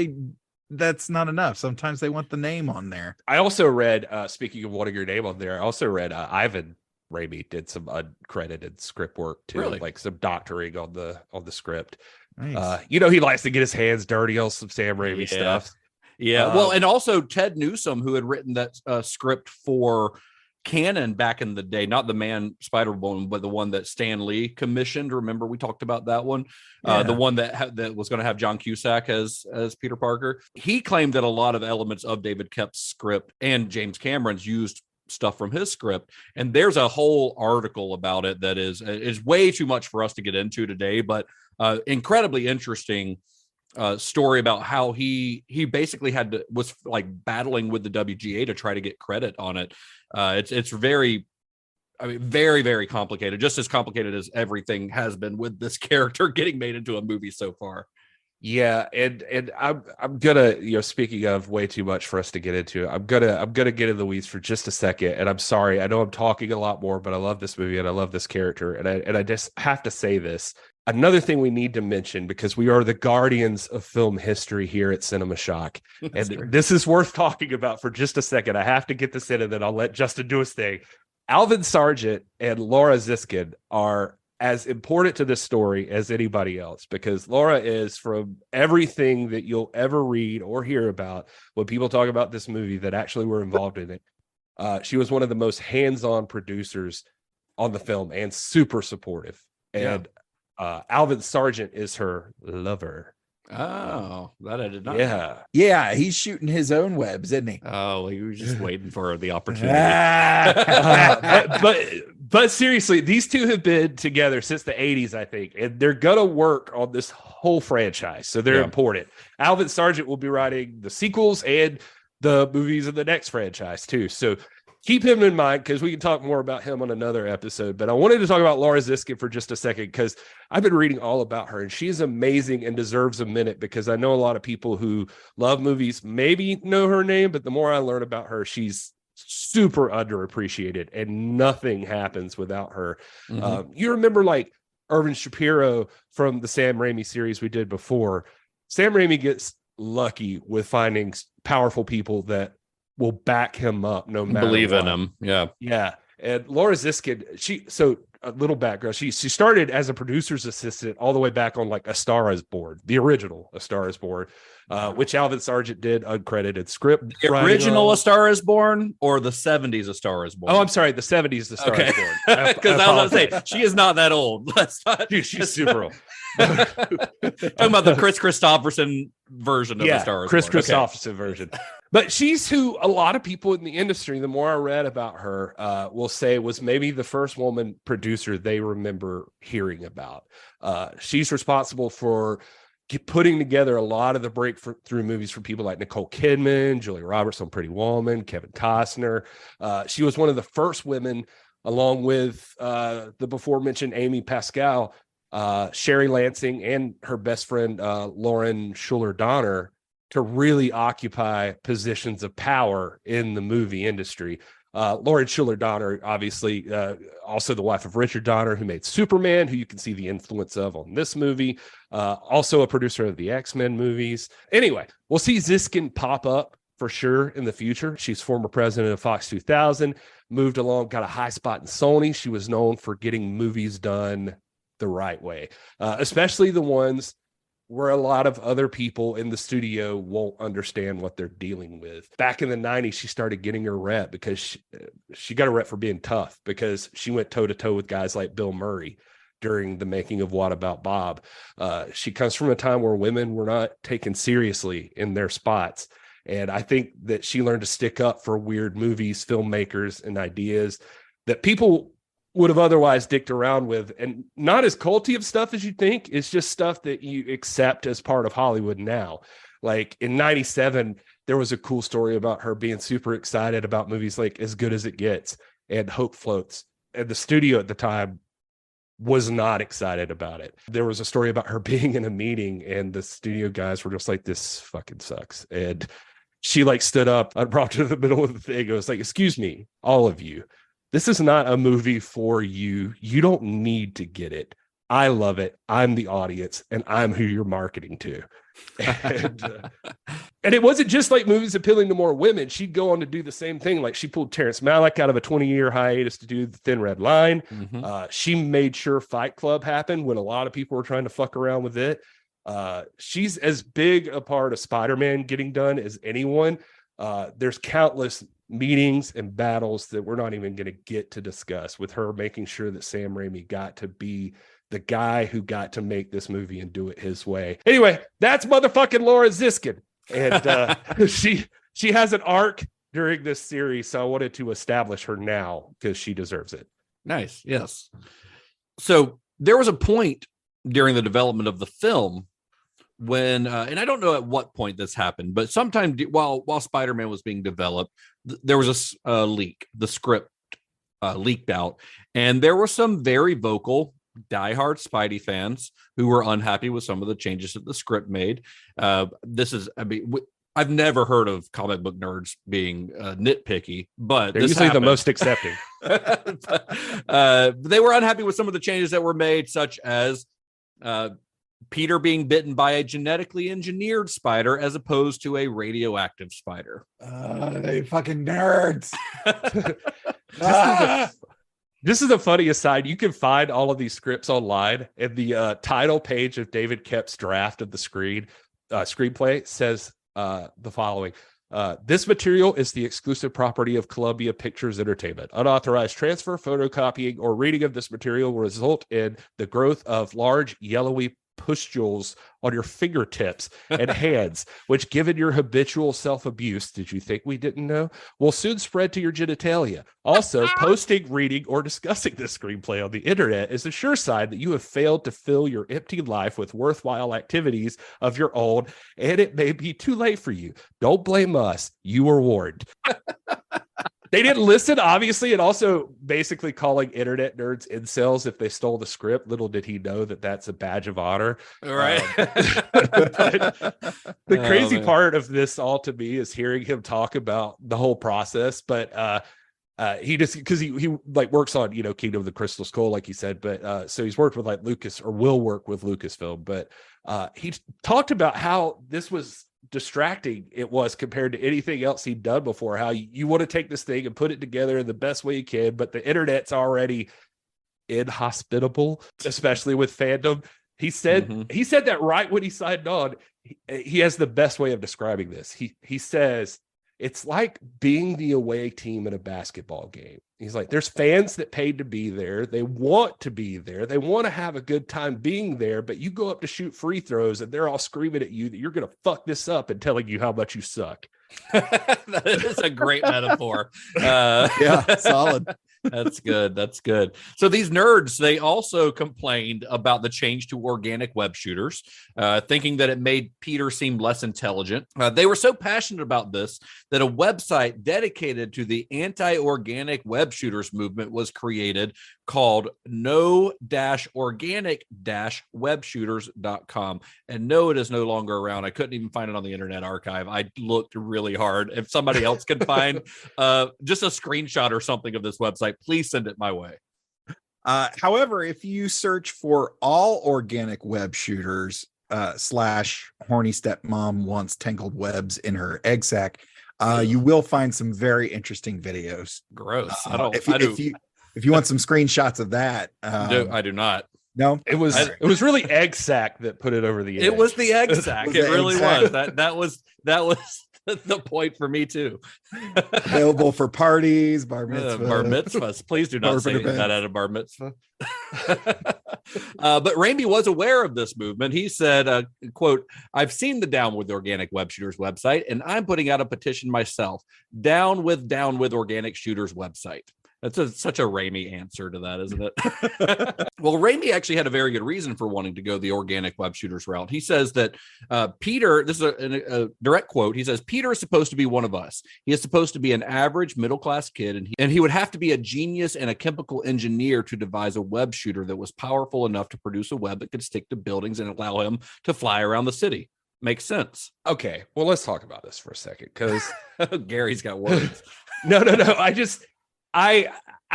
that's not enough. Sometimes they want the name on there.
I also read, speaking of wanting your name on there, I also read Ivan Raimi did some uncredited script work too,
really?
Like some doctoring on the script.
Nice.
He likes to get his hands dirty on some Sam Raimi stuff.
Yeah. Well, and also Ted Newsom, who had written that script for Canon back in the day, not the Man Spider-Woman, but the one that Stan Lee commissioned. Remember, we talked about that one, the one that was going to have John Cusack as Peter Parker. He claimed that a lot of elements of David Kep's script and James Cameron's used stuff from his script, and there's a whole article about it that is way too much for us to get into today, but incredibly interesting story about how he basically was like battling with the WGA to try to get credit on it. It's very, very, very complicated, just as complicated as everything has been with this character getting made into a movie so far.
Yeah, and I'm gonna, speaking of way too much for us to get into, I'm gonna get in the weeds for just a second. And I'm sorry, I know I'm talking a lot more, but I love this movie and I love this character, and I just have to say this. another thing we need to mention, because we are the guardians of film history here at Cinema Shock, and this is worth talking about for just a second. I have to get this in, and then I'll let Justin do his thing. Alvin Sargent and Laura Ziskin are as important to this story as anybody else, because Laura is, from everything that you'll ever read or hear about when people talk about this movie that actually were involved in it, she was one of the most hands-on producers on the film and super supportive. And Alvin Sargent is her lover.
Oh, that I did not.
Yeah, he's shooting his own webs, isn't he?
Oh, he was just waiting for the opportunity.
But seriously, these two have been together since the 80s, I think, and they're gonna work on this whole franchise, so they're important. Alvin Sargent will be writing the sequels and the movies of the next franchise too, so keep him in mind, because we can talk more about him on another episode. But I wanted to talk about Laura Ziskin for just a second, because I've been reading all about her, and she's amazing and deserves a minute, because I know a lot of people who love movies maybe know her name, but the more I learn about her, she's super underappreciated, and nothing happens without her. You remember like Irvin Shapiro from the Sam Raimi series we did before. Sam Raimi gets lucky with finding powerful people that will back him up no matter
believe
what.
in him. Yeah.
And Laura Ziskin, so a little background. She started as a producer's assistant all the way back on like A Star Is Born, the original A Star Is Born, which Alvin Sargent did, uncredited script.
The original A Star Is Born or the 70s A Star Is Born?
Oh, I'm sorry, the 70s A Star Is Born.
Because I was going to say, she is not that old.
Dude, she's super old.
Talking about the Chris Christopherson version of A Star Is
Chris
Born.
Christopherson version. But she's who a lot of people in the industry, the more I read about her, will say was maybe the first woman producer they remember hearing about. She's responsible for putting together a lot of the breakthrough movies for people like Nicole Kidman, Julia Roberts on Pretty Woman, Kevin Costner. She was one of the first women, along with the before mentioned Amy Pascal, Sherry Lansing, and her best friend Lauren Schuler Donner, to really occupy positions of power in the movie industry. Lauren Schuler Donner, obviously, also the wife of Richard Donner, who made Superman, who you can see the influence of on this movie. Also a producer of the X-Men movies. Anyway, we'll see Ziskin pop up for sure in the future. She's former president of Fox 2000, moved along, got a high spot in Sony. She was known for getting movies done the right way, especially the ones where a lot of other people in the studio won't understand what they're dealing with. Back in the 90s, she started getting her rep because she got a rep for being tough, because she went toe-to-toe with guys like Bill Murray during the making of What About Bob. She comes from a time where women were not taken seriously in their spots. And I think that she learned to stick up for weird movies, filmmakers, and ideas that people would have otherwise dicked around with, and not as culty of stuff as you think. It's just stuff that you accept as part of Hollywood now. Like in 97, there was a cool story about her being super excited about movies like As Good as It Gets and Hope Floats. And the studio at the time was not excited about it. There was a story about her being in a meeting and the studio guys were just like, this fucking sucks. And she like stood up, I brought to the middle of the thing. It was like, excuse me, all of you. This is not a movie for you. You don't need to get it. I love it. I'm the audience, and I'm who you're marketing to. And it wasn't just like movies appealing to more women. She'd go on to do the same thing. Like she pulled Terrence Malick out of a 20-year hiatus to do The Thin Red Line. She made sure Fight Club happened when a lot of people were trying to fuck around with it. She's as big a part of Spider-Man getting done as anyone. There's countless meetings and battles that we're not even going to get to discuss, with her making sure that Sam Raimi got to be the guy who got to make this movie and do it his way. Anyway, that's motherfucking Laura Ziskin. And she has an arc during this series, so I wanted to establish her now because she deserves it.
Nice. Yes. So there was a point during the development of the film when, and I don't know at what point this happened, but sometime while Spider-Man was being developed, there was a leak. The script leaked out, and there were some very vocal diehard Spidey fans who were unhappy with some of the changes that the script made. I've never heard of comic book nerds being nitpicky, but
they're usually the most accepting.
They were unhappy with some of the changes that were made, such as Peter being bitten by a genetically engineered spider as opposed to a radioactive spider.
They fucking nerds.
This is a funny aside. You can find all of these scripts online, and the title page of David Koepp's draft of the screenplay says the following. This material is the exclusive property of Columbia Pictures Entertainment. Unauthorized transfer, photocopying, or reading of this material will result in the growth of large yellowy pustules on your fingertips and hands, which, given your habitual self-abuse, did you think we didn't know, will soon spread to your genitalia. Also, posting, reading, or discussing this screenplay on the internet is a sure sign that you have failed to fill your empty life with worthwhile activities of your own, and it may be too late for you. Don't blame us. You were warned. They didn't listen, obviously, and also basically calling internet nerds incels if they stole the script. Little did he know that that's a badge of honor.
Right.
The crazy part of this all to me is hearing him talk about the whole process. But he just, because he like works on, Kingdom of the Crystal Skull, like he said. But so he's worked with like Lucas, or will work with Lucasfilm. But he talked about how this was distracting it was compared to anything else he'd done before, how you want to take this thing and put it together in the best way you can, but the internet's already inhospitable, especially with fandom. He said he said that right when he signed on. He has the best way of describing this. He says it's like being the away team in a basketball game. He's like, there's fans that paid to be there. They want to be there. They want to have a good time being there, but you go up to shoot free throws and they're all screaming at you that you're going to fuck this up and telling you how much you suck.
That is a great metaphor.
Yeah, solid.
That's good. That's good. So these nerds, they also complained about the change to organic web shooters, thinking that it made Peter seem less intelligent. They were so passionate about this that a website dedicated to the anti-organic web shooters movement was created called no-organic-webshooters.com. And no, it is no longer around. I couldn't even find it on the Internet Archive. I looked really hard. If somebody else can find just a screenshot or something of this website, please send it my way.
However, if you search for all organic web shooters / horny stepmom wants tangled webs in her egg sack, you will find some very interesting videos.
Gross.
If you want some screenshots of that,
I do not.
No,
it was really egg sack that put it over the edge.
It was the egg sack. It really was. That was the point for me too.
Available for parties, bar
mitzvahs. Please do not say that at a bar mitzvah. But Raimi was aware of this movement. He said, quote, "I've seen the Down with Organic Web Shooters website, and I'm putting out a petition myself. Down with Organic Shooters website." That's such a Raimi answer to that, isn't it? Well, Raimi actually had a very good reason for wanting to go the organic web shooters route. He says that Peter, this is a direct quote, he says, Peter is supposed to be one of us. He is supposed to be an average middle-class kid, and he would have to be a genius and a chemical engineer to devise a web shooter that was powerful enough to produce a web that could stick to buildings and allow him to fly around the city. Makes sense.
Okay, well, let's talk about this for a second, because
Gary's got words.
No. I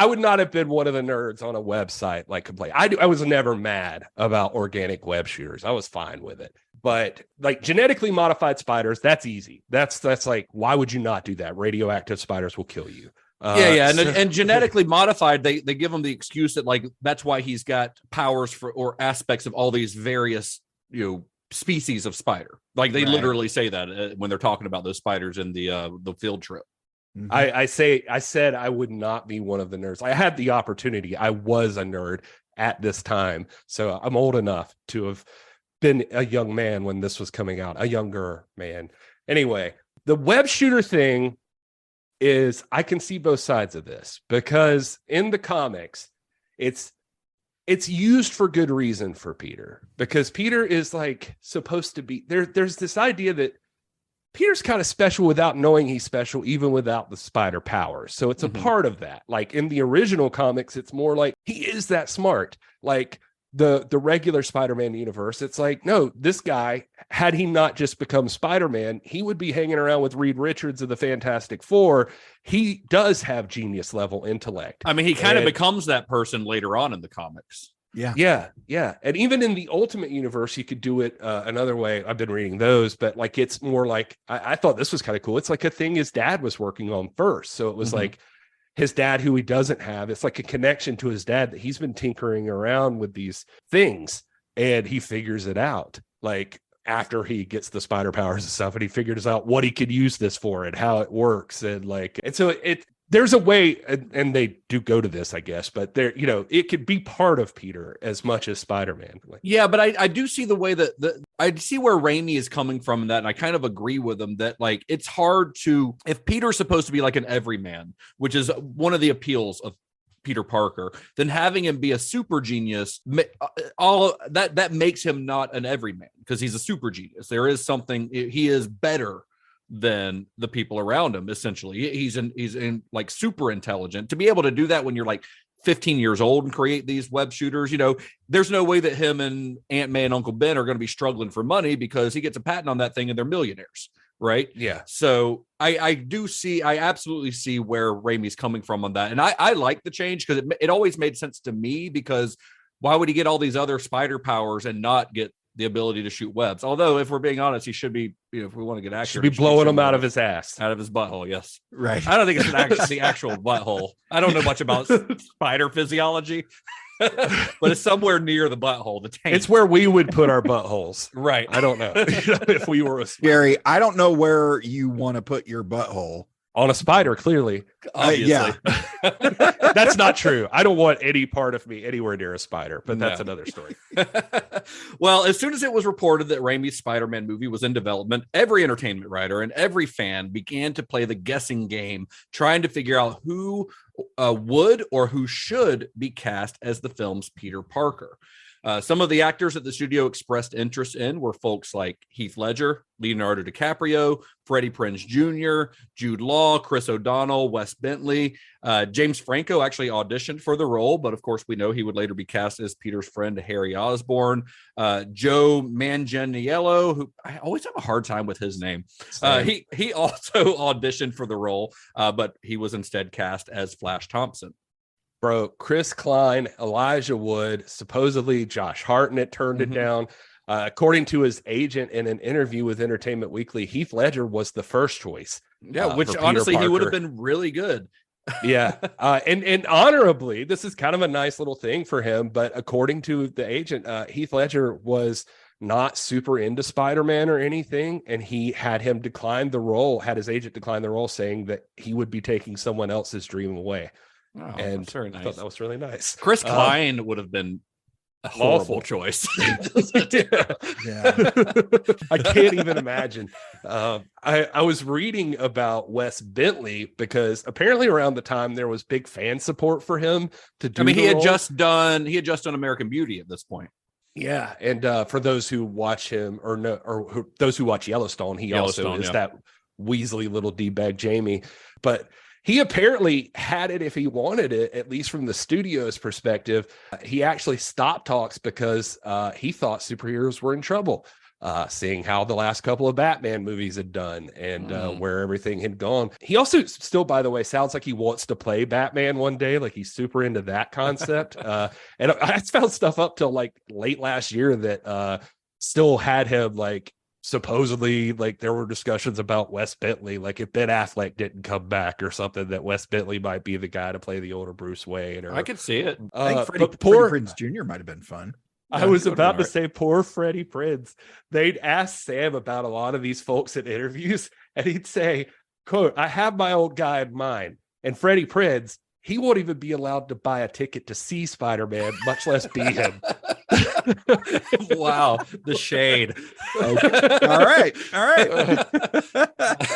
would not have been one of the nerds on a website like complain. I was never mad about organic web shooters. I was fine with it. But like genetically modified spiders, that's easy. That's like, why would you not do that? Radioactive spiders will kill you.
And genetically modified, they give him the excuse that like that's why he's got powers for or aspects of all these various species of spider. Like they literally say that when they're talking about those spiders in the field trip.
I said I would not be one of the nerds. I had the opportunity. I was a nerd at this time. So I'm old enough to have been a young man when this was coming out, a younger man. Anyway, the web shooter thing is, I can see both sides of this, because in the comics, it's used for good reason for Peter, because Peter is like supposed to be there. There's this idea that Peter's kind of special without knowing he's special, even without the spider powers. So it's a part of that. Like in the original comics, it's more like he is that smart. Like the regular Spider-Man universe, it's like, no, this guy, had he not just become Spider-Man, he would be hanging around with Reed Richards of the Fantastic Four. He does have genius level intellect.
I mean, he kind of becomes that person later on in the comics.
Yeah. And even in the Ultimate Universe, you could do it another way. I've been reading those, but like it's more like I thought this was kind of cool. It's like a thing his dad was working on first. So it was like his dad, who he doesn't have. It's like a connection to his dad that he's been tinkering around with these things, and he figures it out. Like after he gets the spider powers and stuff, and he figures out what he could use this for and how it works. And so there's a way, and they do go to this, I guess, but there, it could be part of Peter as much as Spider-Man.
Yeah, but I do see the way that I see where Raimi is coming from in that, and I kind of agree with him that like it's hard to, if Peter's supposed to be like an everyman, which is one of the appeals of Peter Parker, then having him be a super genius, all that makes him not an everyman because he's a super genius. There is something, he is better than the people around him. Essentially, he's like super intelligent. To be able to do that when you're like 15 years old and create these web shooters, there's no way that him and Aunt May and Uncle Ben are going to be struggling for money because he gets a patent on that thing and they're millionaires, right?
Yeah.
So I absolutely see where Raimi's coming from on that, and I like the change because it always made sense to me, because why would he get all these other spider powers and not get the ability to shoot webs? Although, if we're being honest, he should be, if we want to get accurate,
should be blowing them out of his ass,
out of his butthole. Yes,
right.
I don't think it's the actual butthole. I don't know much about spider physiology, but it's somewhere near the butthole. The tank.
It's where we would put our buttholes.
Right.
I don't know if we were a spider.
Gary, I don't know where you want to put your butthole.
On a spider, clearly.
Obviously.
Yeah.
That's not true. I don't want any part of me anywhere near a spider, but that's another story.
Well, as soon as it was reported that Raimi's Spider-Man movie was in development, every entertainment writer and every fan began to play the guessing game, trying to figure out who would or who should be cast as the film's Peter Parker. Some of the actors that the studio expressed interest in were folks like Heath Ledger, Leonardo DiCaprio, Freddie Prinze Jr., Jude Law, Chris O'Donnell, Wes Bentley. James Franco actually auditioned for the role, but of course we know he would later be cast as Peter's friend Harry Osborn. Joe Manganiello, who I always have a hard time with his name. He also auditioned for the role, but he was instead cast as Flash Thompson.
Bro, Chris Klein, Elijah Wood, supposedly Josh Hartnett turned it down. According to his agent in an interview with Entertainment Weekly, Heath Ledger was the first choice.
Yeah, which honestly he would have been really good.
Yeah. And honorably, this is kind of a nice little thing for him. But according to the agent, Heath Ledger was not super into Spider-Man or anything. And he had him decline the role, had his agent decline the role, saying that he would be taking someone else's dream away.
Oh,
and
that's very nice.
I thought that was really nice.
Chris Klein would have been a horrible choice.
Yeah. I can't even imagine. I was reading about Wes Bentley because apparently around the time there was big fan support for him to do.
He had just done American Beauty at this point.
Yeah, and for those who watch him those who watch Yellowstone, he also is that Weasley little D-bag Jamie, but he apparently had it if he wanted it, at least from the studio's perspective. He actually stopped talks because he thought superheroes were in trouble, seeing how the last couple of Batman movies had done and where everything had gone. He also still, by the way, sounds like he wants to play Batman one day. Like he's super into that concept. And I found stuff up till like late last year that still had him like, supposedly, like there were discussions about Wes Bentley, like if Ben Affleck didn't come back or something, that Wes Bentley might be the guy to play the older Bruce Wayne. Or
I could see it.
I think Freddie Prinze Jr. might have been fun.
I was about to say poor Freddie Prinze. They'd ask Sam about a lot of these folks in interviews, and he'd say, quote, "I have my old guy in mind." And Freddie Prinze, he won't even be allowed to buy a ticket to see Spider-Man, much less be him.
Wow, the shade.
Okay. All right.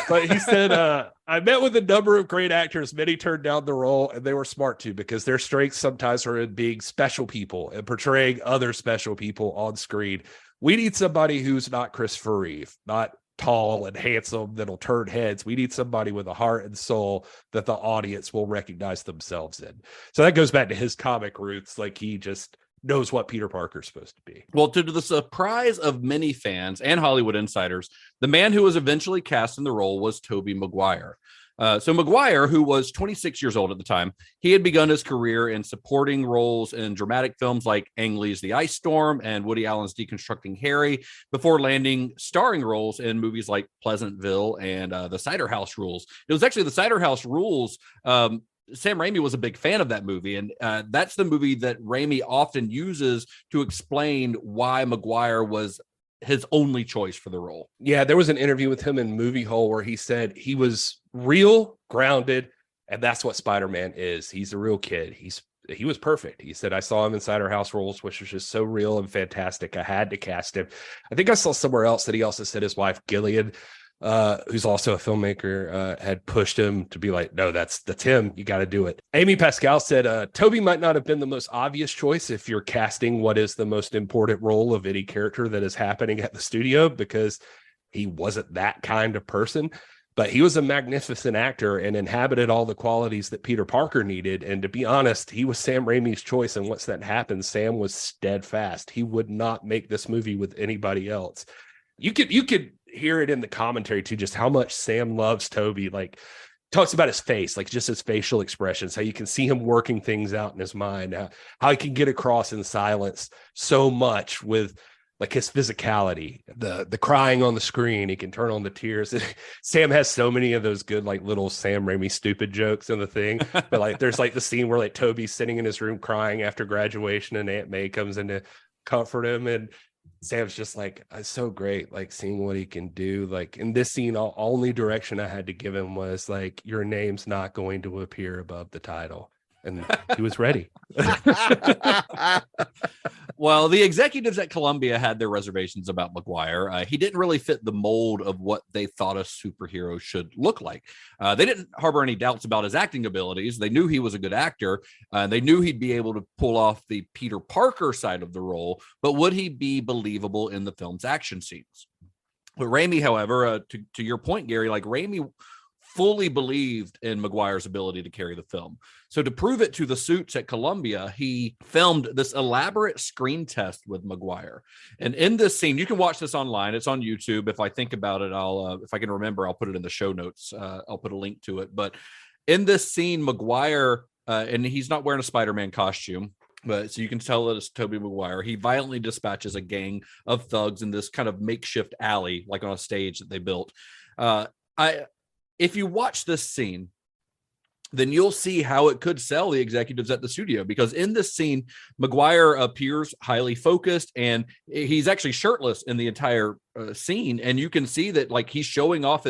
But he said, I met with a number of great actors. Many turned down the role, and they were smart too, because their strengths sometimes are in being special people and portraying other special people on screen. We need somebody who's not Christopher Reeve, not tall and handsome that'll turn heads. We need somebody with a heart and soul that the audience will recognize themselves in. So that goes back to his comic roots. Like he just knows what Peter Parker's supposed to be.
Well, to the surprise of many fans and Hollywood insiders, the man who was eventually cast in the role was Tobey Maguire. So Maguire, who was 26 years old at the time, he had begun his career in supporting roles in dramatic films like Ang Lee's The Ice Storm and Woody Allen's Deconstructing Harry, before landing starring roles in movies like Pleasantville and The Cider House Rules. It was actually The Cider House Rules. Sam Raimi was a big fan of that movie, and that's the movie that Raimi often uses to explain why Maguire was his only choice for the role.
Yeah, there was an interview with him in Movie Hole where he said he was real, grounded, and that's what Spider-Man is. He's a real kid. He was perfect. He said, I saw him in Cider House Rules, which was just so real and fantastic. I had to cast him. I think I saw somewhere else that he also said his wife, Gilead, who's also a filmmaker, had pushed him to be like, no, that's him. You got to do it. Amy Pascal said, Tobey might not have been the most obvious choice if you're casting what is the most important role of any character that is happening at the studio, because he wasn't that kind of person. But he was a magnificent actor and inhabited all the qualities that Peter Parker needed. And to be honest, he was Sam Raimi's choice. And once that happened, Sam was steadfast. He would not make this movie with anybody else. You could hear it in the commentary too, just how much Sam loves Tobey. Like, talks about his face, like just his facial expressions, how you can see him working things out in his mind, how he can get across in silence so much with like his physicality, the crying on the screen. He can turn on the tears. Sam has so many of those good, like little Sam Raimi stupid jokes in the thing. But like, there's like the scene where like Toby's sitting in his room crying after graduation and Aunt May comes in to comfort him. And Sam's just like, it's so great, like seeing what he can do. Like in this scene, only direction I had to give him was like, your name's not going to appear above the title. And he was ready.
Well, the executives at Columbia had their reservations about Maguire. He didn't really fit the mold of what they thought a superhero should look like. They didn't harbor any doubts about his acting abilities. They knew he was a good actor. They knew he'd be able to pull off the Peter Parker side of the role, but would he be believable in the film's action scenes? But Raimi, however, to your point, Gary, like Raimi fully believed in Maguire's ability to carry the film. So to prove it to the suits at Columbia, he filmed this elaborate screen test with Maguire. And in this scene, you can watch this online. It's on YouTube. If I think about it, if I can remember, I'll put it in the show notes. I'll put a link to it. But in this scene, Maguire, and he's not wearing a Spider-Man costume, but so you can tell that it's Tobey Maguire. He violently dispatches a gang of thugs in this kind of makeshift alley, like on a stage that they built. If you watch this scene, then you'll see how it could sell the executives at the studio, because in this scene, Maguire appears highly focused and he's actually shirtless in the entire scene. And you can see that like he's showing off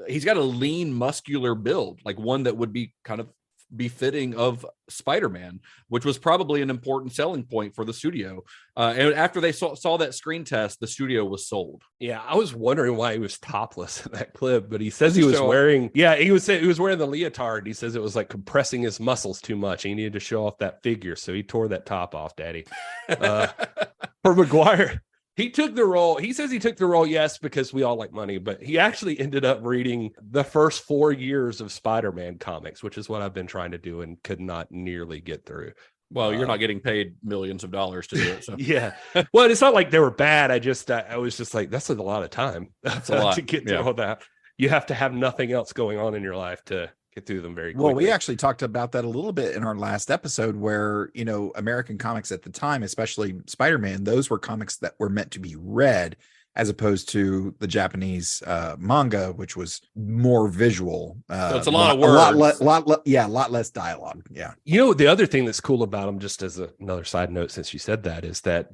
he's got a lean, muscular build, like one that would be kind of befitting of Spider-Man, which was probably an important selling point for the studio. And after they saw that screen test, the studio was sold.
Yeah, I was wondering why he was topless in that clip, but he says he was wearing. Yeah, he was wearing the leotard. He says it was like compressing his muscles too much. He needed to show off that figure, so he tore that top off, Daddy. For Maguire, he took the role. He says he took the role, yes, because we all like money, but he actually ended up reading the first 4 years of Spider-Man comics, which is what I've been trying to do and could not nearly get through.
Well, you're not getting paid millions of dollars to do it. So.
Yeah. Well, it's not like they were bad. I was just like, that's a lot of time.
That's a lot
to get through all that. You have to have nothing else going on in your life to get through them very quickly.
Well, we actually talked about that a little bit in our last episode where, American comics at the time, especially Spider-Man, those were comics that were meant to be read as opposed to the Japanese manga, which was more visual.
So it's a lot of words.
A lot less dialogue. Yeah.
The other thing that's cool about them, just as another side note, since you said that, is that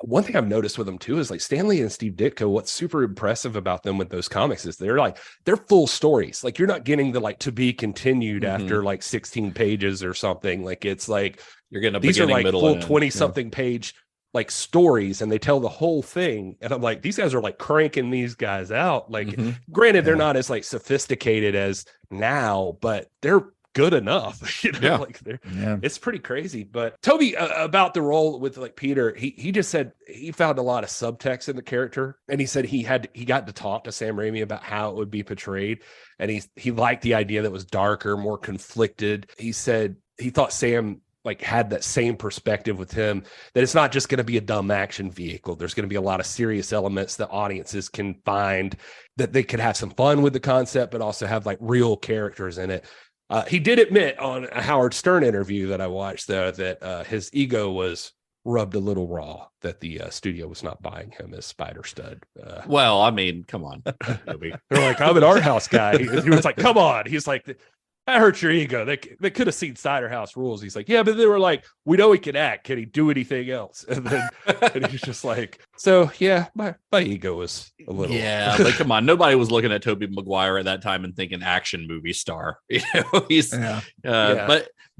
one thing I've noticed with them too is like Stanley and Steve Ditko, what's super impressive about them with those comics is they're full stories. Like you're not getting the like to be continued after like 16 pages or something. Like it's like
you're getting
these are like full 20 something page like stories, and they tell the whole thing. And I'm like, these guys are like cranking these guys out. Like granted, they're not as like sophisticated as now, but they're good enough, it's pretty crazy. But Tobey, about the role with like Peter, he just said he found a lot of subtext in the character, and he said he got to talk to Sam Raimi about how it would be portrayed, and he liked the idea that was darker, more conflicted. He said he thought Sam like had that same perspective with him, that it's not just going to be a dumb action vehicle. There's going to be a lot of serious elements that audiences can find, that they could have some fun with the concept, but also have like real characters in it. He did admit on a Howard Stern interview that I watched, though, that his ego was rubbed a little raw, that the studio was not buying him as Spider Stud.
Well, I mean, come on.
They're like, I'm an art house guy. He was like, come on. He's like, that hurts your ego. They could have seen Cider House Rules. He's like, yeah, but they were like, we know he can act. Can he do anything else? And then and he's just like, so yeah, my ego was a little.
Yeah, but come on, nobody was looking at Tobey Maguire at that time and thinking action movie star. You know, he's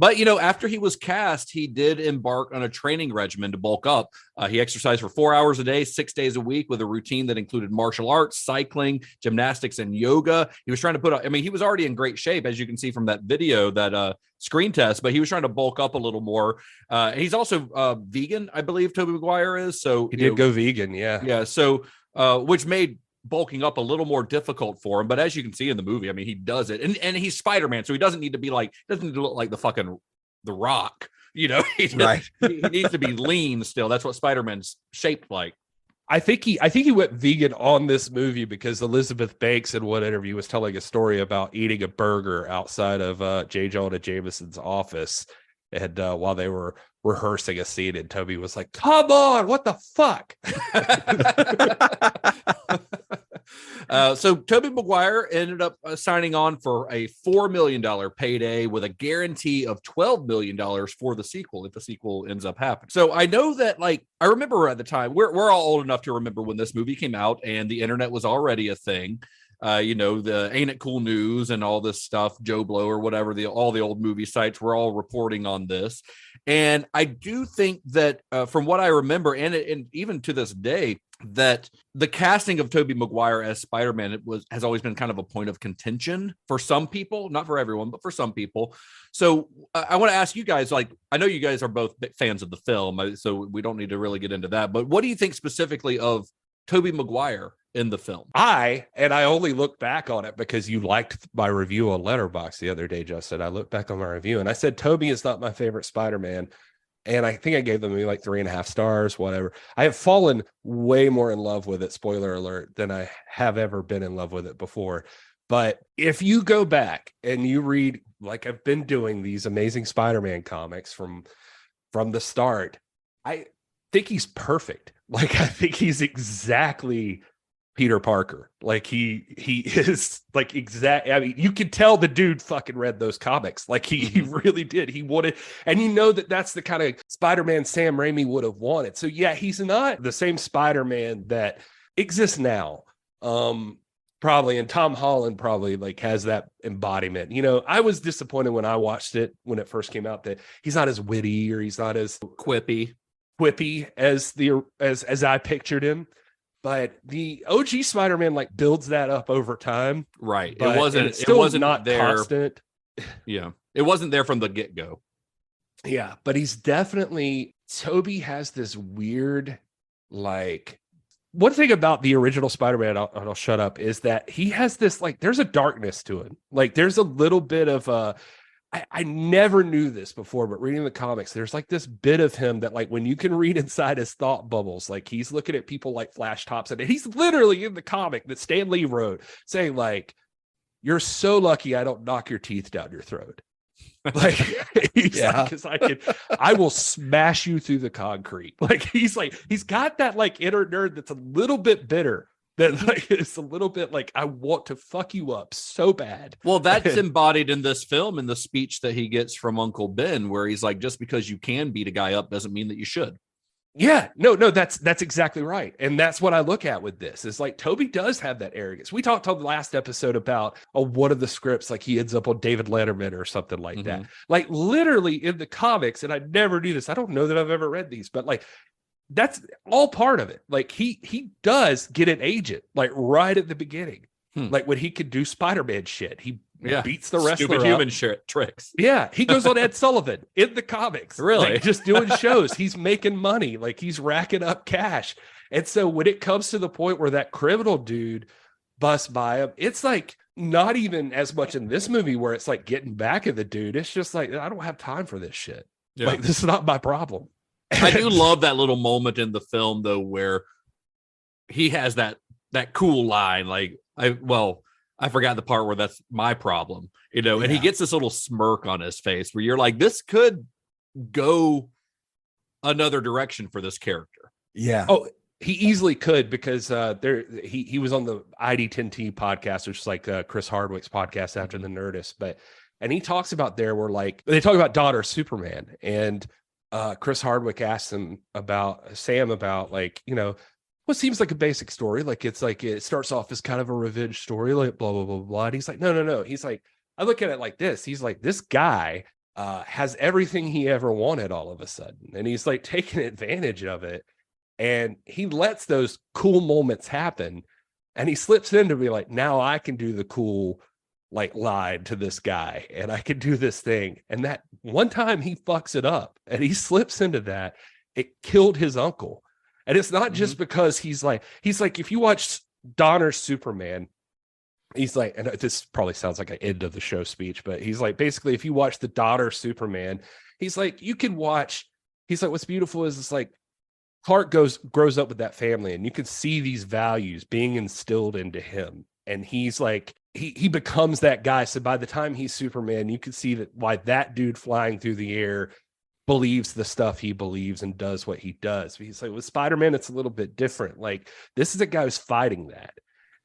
But you know, after he was cast, he did embark on a training regimen to bulk up. He exercised for 4 hours a day, 6 days a week, with a routine that included martial arts, cycling, gymnastics, and yoga. He was trying to I mean, he was already in great shape, as you can see from that video, that screen test, but he was trying to bulk up a little more. He's also vegan, I believe Tobey Maguire is. So
he did go vegan, yeah.
Yeah, so which made bulking up a little more difficult for him, but as you can see in the movie, I mean, he does it, and he's Spider-Man, so he doesn't need to be like, doesn't need to look like the Rock, you know. He needs to be lean still. That's what Spider-Man's shaped like.
I think he went vegan on this movie because Elizabeth Banks in one interview was telling a story about eating a burger outside of J. Jonah Jameson's office, and while they were rehearsing a scene, and Toby was like, come on, what the fuck?
So Tobey Maguire ended up signing on for a $4 million payday with a guarantee of $12 million for the sequel, if the sequel ends up happening. So I know that, like, I remember at the time, we're all old enough to remember when this movie came out and the internet was already a thing. You know, the Ain't It Cool News and all this stuff, Joe Blow or whatever, all the old movie sites were all reporting on this. And I do think that from what I remember, and even to this day, that the casting of Tobey Maguire as Spider-Man has always been kind of a point of contention for some people, not for everyone, but for some people. So I want to ask you guys, like, I know you guys are both big fans of the film, so we don't need to really get into that, but what do you think specifically of Tobey Maguire in the film?
I only look back on it because you liked my review on Letterboxd the other day, Justin. I looked back on my review and I said Tobey is not my favorite Spider-Man, and I think I gave them maybe like 3.5 stars, whatever. I have fallen way more in love with it, spoiler alert, than I have ever been in love with it before. But if you go back and you read, like I've been doing, these Amazing Spider-Man comics from the start, I think he's perfect. Like, I think he's exactly Peter Parker. Like he is like exact. I mean, you could tell the dude fucking read those comics. Like he really did. He wanted, and you know that's the kind of Spider-Man Sam Raimi would have wanted. So yeah, he's not the same Spider-Man that exists now. Probably, and Tom Holland probably like has that embodiment. You know, I was disappointed when I watched it when it first came out that he's not as witty or he's not as quippy as I pictured him. But the OG Spider-Man like builds that up over time.
Right.
But
it wasn't
not
there.
Constant.
Yeah. It wasn't there from the get-go.
Yeah, but he's definitely, Tobey has this weird, like, one thing about the original Spider-Man, I'll shut up, is that he has this, like, there's a darkness to him. Like, there's a little bit of I never knew this before, but reading the comics, there's like this bit of him that, like, when you can read inside his thought bubbles, like he's looking at people like Flash Thompson, and he's literally in the comic that Stan Lee wrote saying, like, you're so lucky I don't knock your teeth down your throat. Like, he's like, 'cause I will smash you through the concrete. Like, he's got that like inner nerd that's a little bit bitter. That like it's a little bit like, I want to fuck you up so bad.
Well, that's embodied in this film in the speech that he gets from Uncle Ben, where he's like, just because you can beat a guy up doesn't mean that you should.
Yeah, no, that's exactly right. And that's what I look at with this. Is like Tobey does have that arrogance. We talked on the last episode about one of the scripts, like he ends up on David Letterman or something like that. Like literally in the comics, and I never knew this. I don't know that I've ever read these, but like that's all part of it. Like he does get an agent like right at the beginning. Like when he could do Spider-Man shit, he beats the wrestler
stupid human shit tricks.
Yeah, he goes on Ed Sullivan in the comics,
really,
like, just doing shows. He's making money, like he's racking up cash. And so when it comes to the point where that criminal dude busts by him, it's like not even as much in this movie where it's like getting back at the dude. It's just like, I don't have time for this shit.
Yeah.
Like, this is not my problem.
I do love that little moment in the film though, where he has that cool line. Like, I forgot the part where that's my problem, and he gets this little smirk on his face where you're like, this could go another direction for this character.
Yeah.
Oh, he easily could, because he was on the ID10T podcast, which is like Chris Hardwick's podcast after the Nerdist, and he talks about there where, like, they talk about Daughter Superman, and Chris Hardwick asked Sam about, like, what seems like a basic story, like it's like it starts off as kind of a revenge story, like blah blah blah blah. And he's like, no. He's like, I look at it like this. He's like, this guy has everything he ever wanted all of a sudden, and he's like taking advantage of it. And he lets those cool moments happen, and he slips in to be like, now I can do the cool, like, line to this guy, and I can do this thing. And that one time he fucks it up and he slips into that, it killed his uncle. And it's not just because he's like, if you watch Donner's Superman, he's like, and this probably sounds like an end of the show speech, but he's like, basically, if you watch the Daughter Superman, he's like, you can watch, he's like, what's beautiful is it's like, Clark grows up with that family, and you can see these values being instilled into him. And he's like, he becomes that guy. So by the time he's Superman, you can see that why that dude flying through the air believes the stuff he believes and does what he does. But he's like, with Spider-Man, it's a little bit different. Like, this is a guy who's fighting that.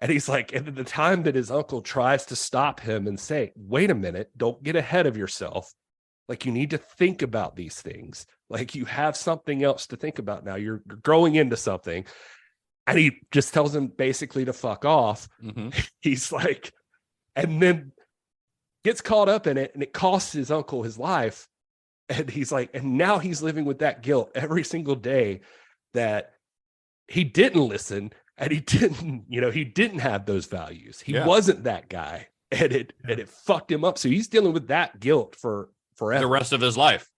And he's like, and at the time that his uncle tries to stop him and say, wait a minute, don't get ahead of yourself. Like, you need to think about these things. Like, you have something else to think about now. You're growing into something. And he just tells him basically to fuck off. He's like, and then gets caught up in it, and it costs his uncle his life. And he's like, and now he's living with that guilt every single day that he didn't listen, and he didn't have those values. He wasn't that guy, and it fucked him up. So he's dealing with that guilt for forever,
the rest of his life.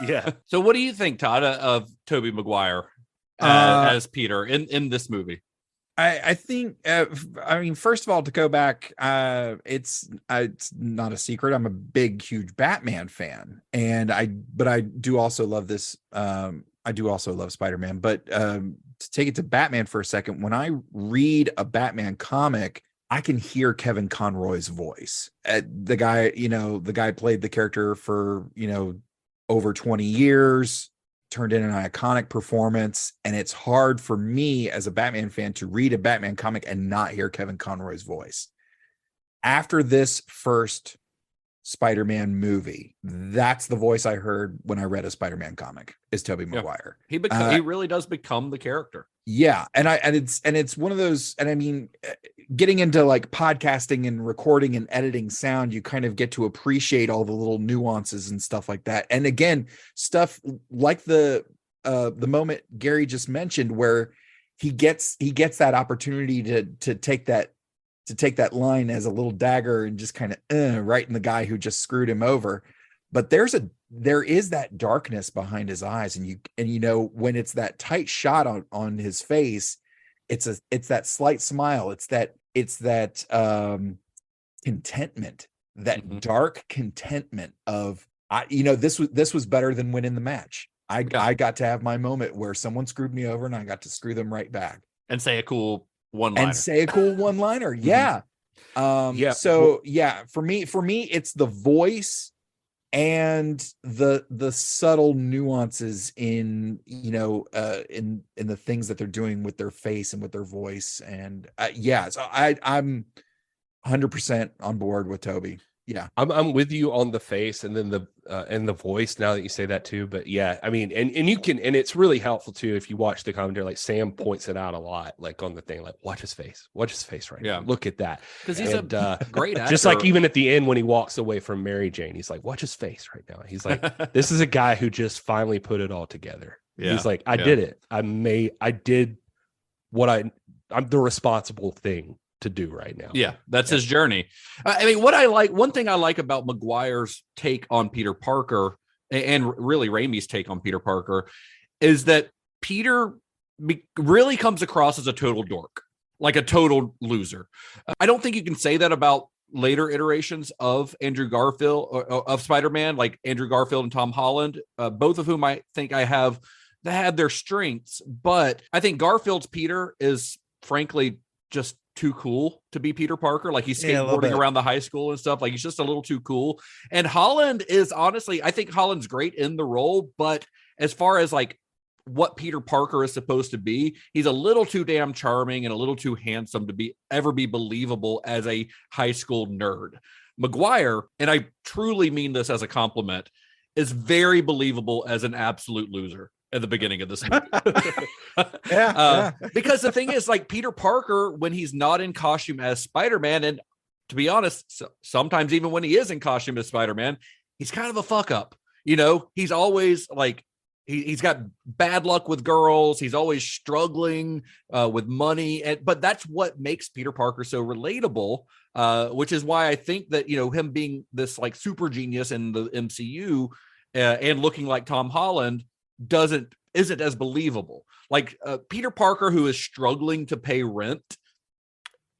Yeah.
So what do you think, Todd, of Tobey Maguire as Peter in this movie?
I think, I mean, first of all, to go back, it's not a secret. I'm a big, huge Batman fan, but I do also love this. I do also love Spider-Man, but to take it to Batman for a second, when I read a Batman comic, I can hear Kevin Conroy's voice. The guy played the character for, over 20 years, turned in an iconic performance. And it's hard for me as a Batman fan to read a Batman comic and not hear Kevin Conroy's voice. After this first Spider-Man movie, that's the voice I heard when I read a Spider-Man comic, is Tobey Maguire.
He really does become the character.
Yeah. And it's one of those, and I mean, getting into like podcasting and recording and editing sound, you kind of get to appreciate all the little nuances and stuff like that. And again, stuff like the moment Gary just mentioned, where he gets that opportunity to take that line as a little dagger and just kind of right in the guy who just screwed him over. But there is that darkness behind his eyes, and when it's that tight shot on his face, it's that slight smile, it's that contentment, that dark contentment of this was better than winning the match. I got to have my moment where someone screwed me over and I got to screw them right back
and say a cool one-liner.
Yeah. So yeah, for me it's the voice and the subtle nuances in the things that they're doing with their face and with their voice. And so I'm 100% on board with Tobey. Yeah,
I'm with you on the face and then the voice, now that you say that too. But yeah, I mean, and you can, and it's really helpful too if you watch the commentary. Like Sam points it out a lot, like on the thing, like watch his face right now. Look at that,
because he's a great actor.
Just like even at the end when he walks away from Mary Jane, he's like, watch his face right now. He's like, this is a guy who just finally put it all together. He's like, I did it. I did what I'm the responsible thing to do right now.
Yeah, that's his journey. I mean, one thing I like about Maguire's take on Peter Parker, and really Raimi's take on Peter Parker, is that Peter really comes across as a total dork, like a total loser. I don't think you can say that about later iterations of Andrew Garfield or of Spider-Man, like Andrew Garfield and Tom Holland, both of whom I think had their strengths, but I think Garfield's Peter is frankly just too cool to be Peter Parker. Like he's skateboarding around the high school and stuff. Like he's just a little too cool. And Holland is honestly, I think Holland's great in the role, but as far as like what Peter Parker is supposed to be, he's a little too damn charming and a little too handsome to ever be believable as a high school nerd. Maguire, and I truly mean this as a compliment, is very believable as an absolute loser at the beginning of this movie. Because the thing is, like, Peter Parker, when he's not in costume as Spider-Man, and to be honest, sometimes even when he is in costume as Spider-Man, he's kind of a fuck up. You know, he's always like, he's got bad luck with girls. He's always struggling with money. But that's what makes Peter Parker so relatable, which is why I think that, you know, him being this like super genius in the MCU and looking like Tom Holland isn't as believable. Like Peter Parker, who is struggling to pay rent,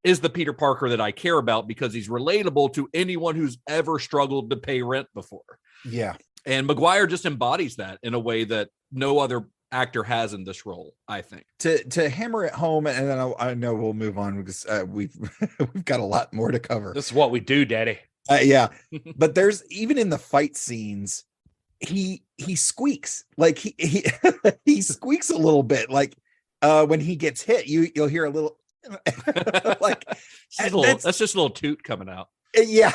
is the Peter Parker that I care about because he's relatable to anyone who's ever struggled to pay rent before.
Yeah.
And Maguire just embodies that in a way that no other actor has in this role, I think.
To hammer it home, and then I know we'll move on because we've got a lot more to cover.
This is what we do, Daddy.
Yeah. But there's, even in the fight scenes, he squeaks. Like he he squeaks a little bit. Like when he gets hit, you'll hear a little like
that's just a little toot coming out.
Yeah.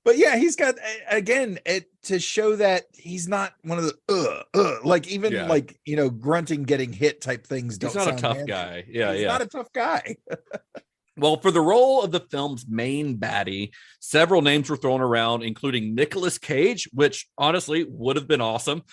But yeah, he's got, again, to show that he's not one of the like even like, you know, grunting, getting hit type things.
He's not a tough guy. Yeah,
he's not a tough guy.
Well, for the role of the film's main baddie, several names were thrown around, including Nicolas Cage, which honestly would have been awesome,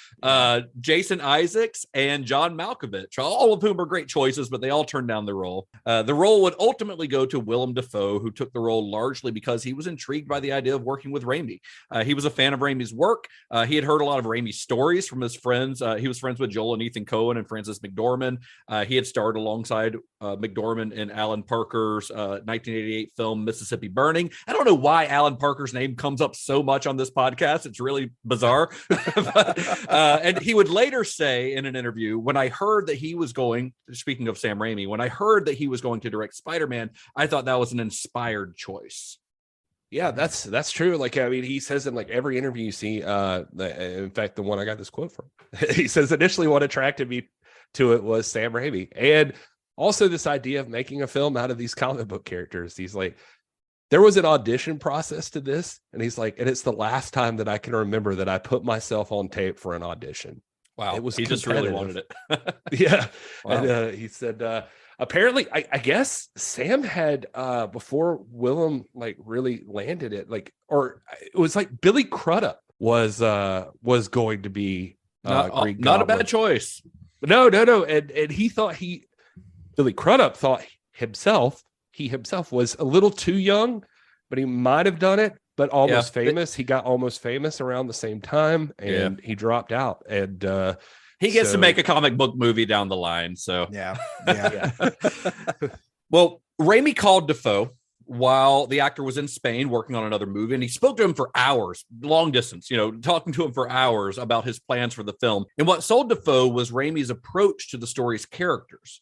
Jason Isaacs, and John Malkovich, all of whom are great choices, but they all turned down the role. The role would ultimately go to Willem Dafoe, who took the role largely because he was intrigued by the idea of working with Raimi. He was a fan of Raimi's work. He had heard a lot of Raimi's stories from his friends. He was friends with Joel and Ethan Coen and Frances McDormand. He had starred alongside McDormand in Alan Parker's 1988 film Mississippi Burning. I don't know why Alan Parker's name comes up so much on this podcast. It's really bizarre. And he would later say in an interview, when I heard that he was going, speaking of Sam Raimi, when I heard that he was going to direct Spider-Man, I thought that was an inspired choice.
Yeah, that's true. Like, I mean, he says in like every interview you see, in fact, the one I got this quote from, he says initially what attracted me to it was Sam Raimi. And also this idea of making a film out of these comic book characters. He's like, there was an audition process to this. And he's like, and it's the last time that I can remember that I put myself on tape for an audition.
Wow.
It was
he just really wanted it.
Yeah.
Wow.
And he said, apparently, I guess Sam had, before Willem like really landed it, like, or it was like Billy Crudup was going to be
not a bad choice.
No. And he thought Billy Crudup thought he himself was a little too young, but he might have done it, but almost famous. He got almost famous around the same time and he dropped out. And
he gets to make a comic book movie down the line. So
yeah.
Well, Raimi called Dafoe while the actor was in Spain working on another movie, and he spoke to him for hours, long distance, you know, talking to him for hours about his plans for the film. And what sold Dafoe was Raimi's approach to the story's characters.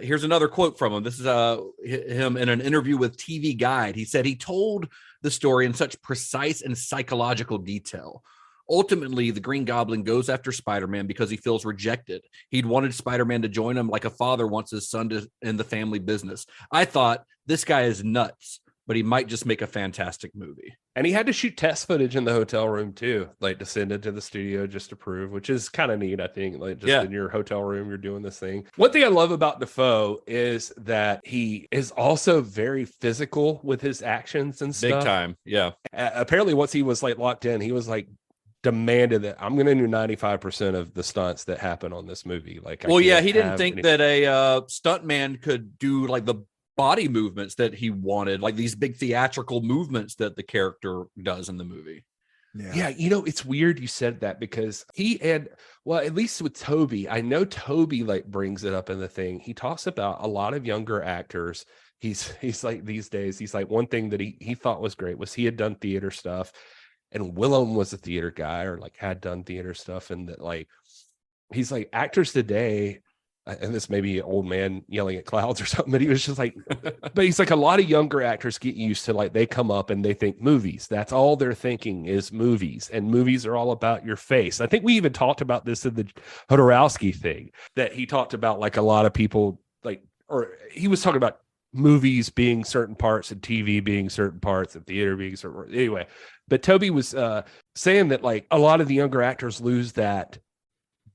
Here's another quote from him. This is him in an interview with TV Guide. He said he told the story in such precise and psychological detail. Ultimately, the Green Goblin goes after Spider-Man because he feels rejected. He'd wanted Spider-Man to join him like a father wants his son to in the family business. I thought, this guy is nuts, but he might just make a fantastic movie.
And he had to shoot test footage in the hotel room too, like to send it to the studio just to prove, which is kind of neat, I think. Like just in your hotel room, you're doing this thing. One thing I love about Dafoe is that he is also very physical with his actions and stuff.
Big time, yeah.
Apparently, once he was like locked in, he was like demanded that I'm going to do 95% of the stunts that happen on this movie. Like,
well, yeah, he didn't think that a stuntman could do like the body movements that he wanted, like these big theatrical movements that the character does in the movie.
Yeah, it's weird you said that because at least with Tobey, I know Tobey like brings it up in the thing. He talks about a lot of younger actors. He's like these days, he's like one thing that he thought was great was he had done theater stuff, and Willem was a theater guy or like had done theater stuff, and that like he's like actors today. And this may be an old man yelling at clouds or something, but he was just like, but he's like, a lot of younger actors get used to like, they come up and they think movies. That's all they're thinking is movies, and movies are all about your face. I think we even talked about this in the Hodorowski thing, that he talked about like a lot of people like, or he was talking about movies being certain parts and TV being certain parts and theater being certain. Anyway, but Tobey was saying that like a lot of the younger actors lose that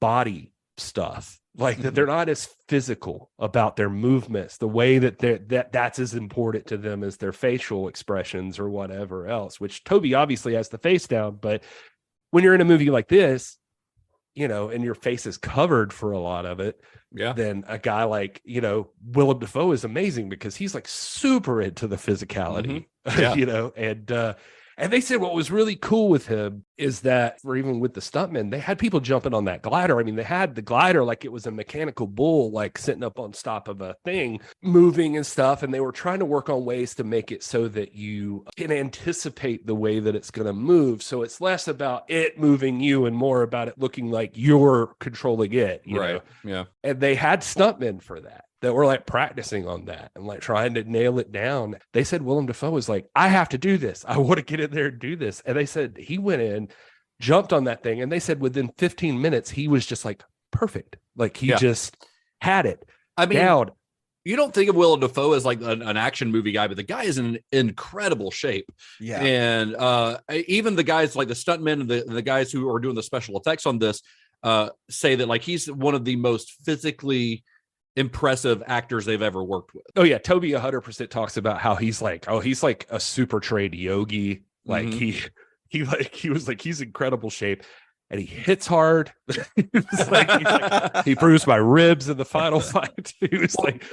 body stuff. Like that they're not as physical about their movements, the way that that's as important to them as their facial expressions or whatever else, which Tobey obviously has the face down. But when you're in a movie like this, and your face is covered for a lot of it, then a guy like, Willem Dafoe is amazing because he's like super into the physicality, and they said what was really cool with him is that, or even with the stuntmen, they had people jumping on that glider. I mean, they had the glider like it was a mechanical bull, like sitting up on top of a thing, moving and stuff. And they were trying to work on ways to make it so that you can anticipate the way that it's going to move. So it's less about it moving you and more about it looking like you're controlling it. You know?
Yeah.
And they had stuntmen for that were like practicing on that and like trying to nail it down. They said Willem Dafoe was like, I have to do this. I want to get in there and do this. And they said he went in, jumped on that thing. And they said within 15 minutes, he was just like perfect. Like he just had it down.
You don't think of Willem Dafoe as like an action movie guy, but the guy is in incredible shape.
Yeah.
And even the guys like the stuntmen and the guys who are doing the special effects on this say that like he's one of the most physically impressive actors they've ever worked with.
Oh yeah, Tobey 100% talks about how he's like a super trained yogi. Like he was like he's incredible shape, and he hits hard. He bruised my ribs in the final fight. He was like.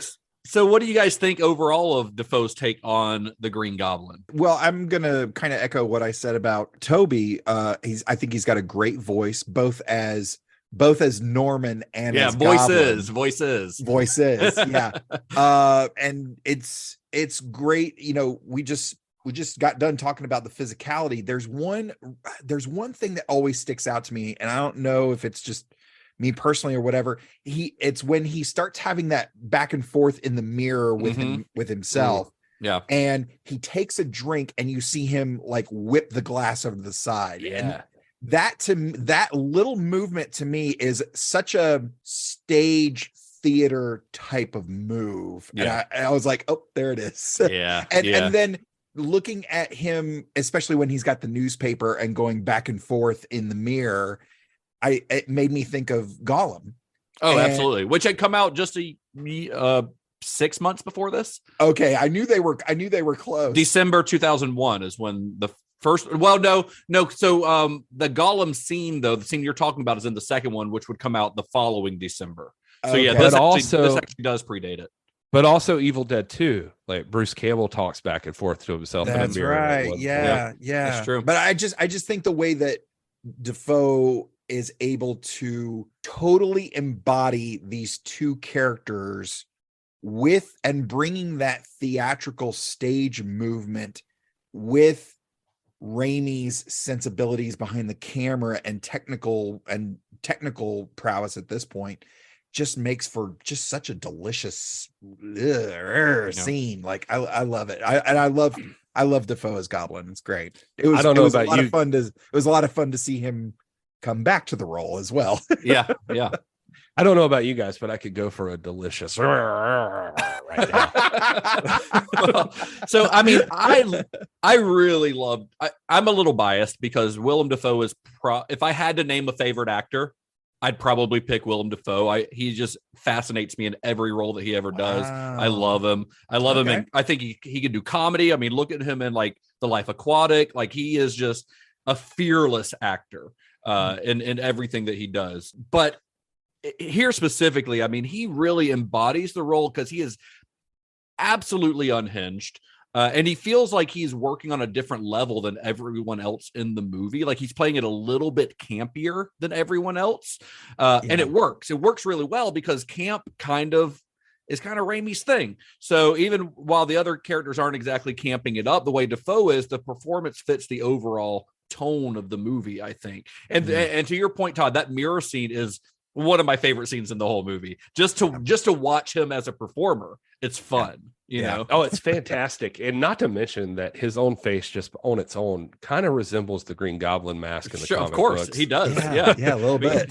So what do you guys think overall of Dafoe's take on the Green Goblin?
Well, I'm gonna kind of echo what I said about Tobey. I think he's got a great voice, both as Norman and as
voices.
Yeah. And it's great. We just got done talking about the physicality. There's one thing that always sticks out to me, and I don't know if it's just me personally or whatever. It's when he starts having that back and forth in the mirror with himself.
Yeah.
And he takes a drink and you see him like whip the glass over the side.
Yeah.
And that little movement to me is such a stage theater type of move.
Yeah.
And I was like, oh, there it is.
Yeah.
And then looking at him, especially when he's got the newspaper and going back and forth in the mirror, it made me think of Gollum.
Oh, absolutely. Which had come out just 6 months before this.
Okay. I knew they were close.
December 2001 is when the first, well, no. So the Gollum scene, though, the scene you're talking about is in the second one, which would come out the following December. So
okay.
this actually does predate it.
But also Evil Dead 2, like Bruce Campbell talks back and forth to himself.
That's
in a mirror.
right. Yeah.
That's true.
But I just think the way that Dafoe is able to totally embody these two characters with and bringing that theatrical stage movement with Raimi's sensibilities behind the camera and technical prowess at this point just makes for just such a delicious scene. Like I love it. I love Dafoe as Goblin. It's great. It was a lot of fun to see him come back to the role as well.
Yeah.
I don't know about you guys, but I could go for a delicious right now.
So, I mean, I really loved, I'm a little biased because Willem Dafoe is, if I had to name a favorite actor, I'd probably pick Willem Dafoe. He just fascinates me in every role that he ever does. Wow. I love him. And I think he can do comedy. I mean, look at him in like The Life Aquatic. Like he is just a fearless actor in everything that he does. But here specifically, I mean, he really embodies the role because he is absolutely unhinged. And he feels like he's working on a different level than everyone else in the movie. Like he's playing it a little bit campier than everyone else. And it works. It works really well because camp is kind of Raimi's thing. So even while the other characters aren't exactly camping it up the way Dafoe is, the performance fits the overall tone of the movie, I think. And to your point, Todd, that mirror scene is one of my favorite scenes in the whole movie. Just to watch him as a performer, it's fun. You know?
Oh, it's fantastic. And not to mention that his own face just on its own kind of resembles the Green Goblin mask in the comic
of course
books.
he does.
Yeah, a little bit.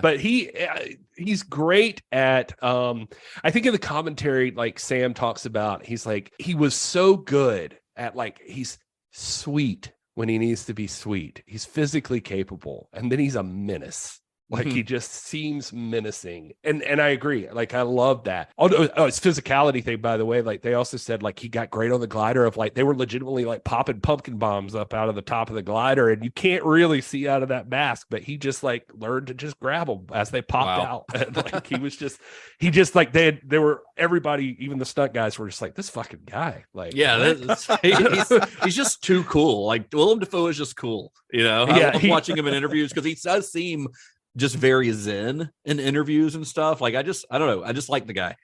But he's great at I think in the commentary, like Sam talks about, he's like, he was so good at, like, he's sweet when he needs to be sweet. He's physically capable, and then he's a menace. Like he just seems menacing. And I agree. Like, I love that. It's physicality thing, by the way. Like, they also said, like, he got great on the glider of, like, they were legitimately like popping pumpkin bombs up out of the top of the glider, and you can't really see out of that mask, but he just like learned to just grab them as they popped out. And, like, he just like, they were, everybody, even the stunt guys were just like, this fucking guy. Like,
he's just too cool. Like, Willem Dafoe is just cool. You know, I love watching him in interviews because he does seem just very zen in interviews and stuff. Like, I don't know. I just like the guy.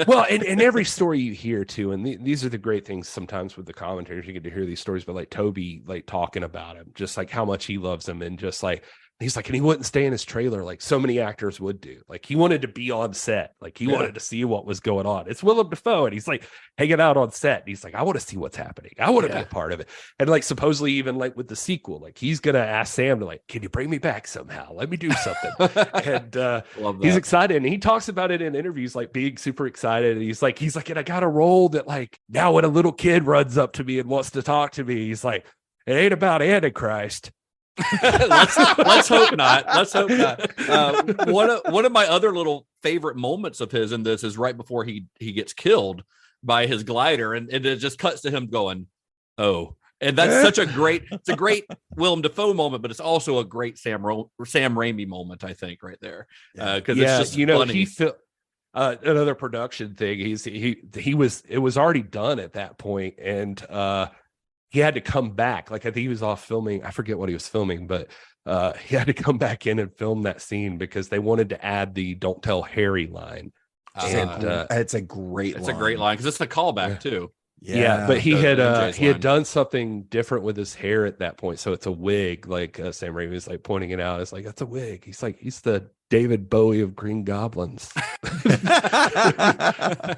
Well, and every story you hear too, and these are the great things sometimes with the commentators, you get to hear these stories, but like Tobey, like talking about him, just like how much he loves him, and just like, he's like, and he wouldn't stay in his trailer like so many actors would do. Like, he wanted to be on set. Like, he wanted to see what was going on. It's Willem Dafoe, and he's like hanging out on set. And he's like, I want to see what's happening. I want to be a part of it. And like, supposedly even like with the sequel, like he's going to ask Sam to like, can you bring me back somehow? Let me do something. And he's excited. And he talks about it in interviews, like being super excited. And he's like, and I got a role that, like, now when a little kid runs up to me and wants to talk to me, he's like, it ain't about Antichrist.
let's hope not. One of my other little favorite moments of his in this is right before he gets killed by his glider, and it just cuts to him going, oh. And that's such a great Willem Dafoe moment, but it's also a great Sam Raimi moment, I think, right there. Because it's just funny.
Another production thing. It was already done at that point, and he had to come back. Like, I think he was off filming. I forget what he was filming, but he had to come back in and film that scene because they wanted to add the "Don't tell Harry" line.
It's a great
line because it's a callback too.
Yeah, but he had done something different with his hair at that point, so it's a wig. Like Sam Raimi was like pointing it out. It's like, that's a wig. He's like, he's the David Bowie of Green Goblins.
I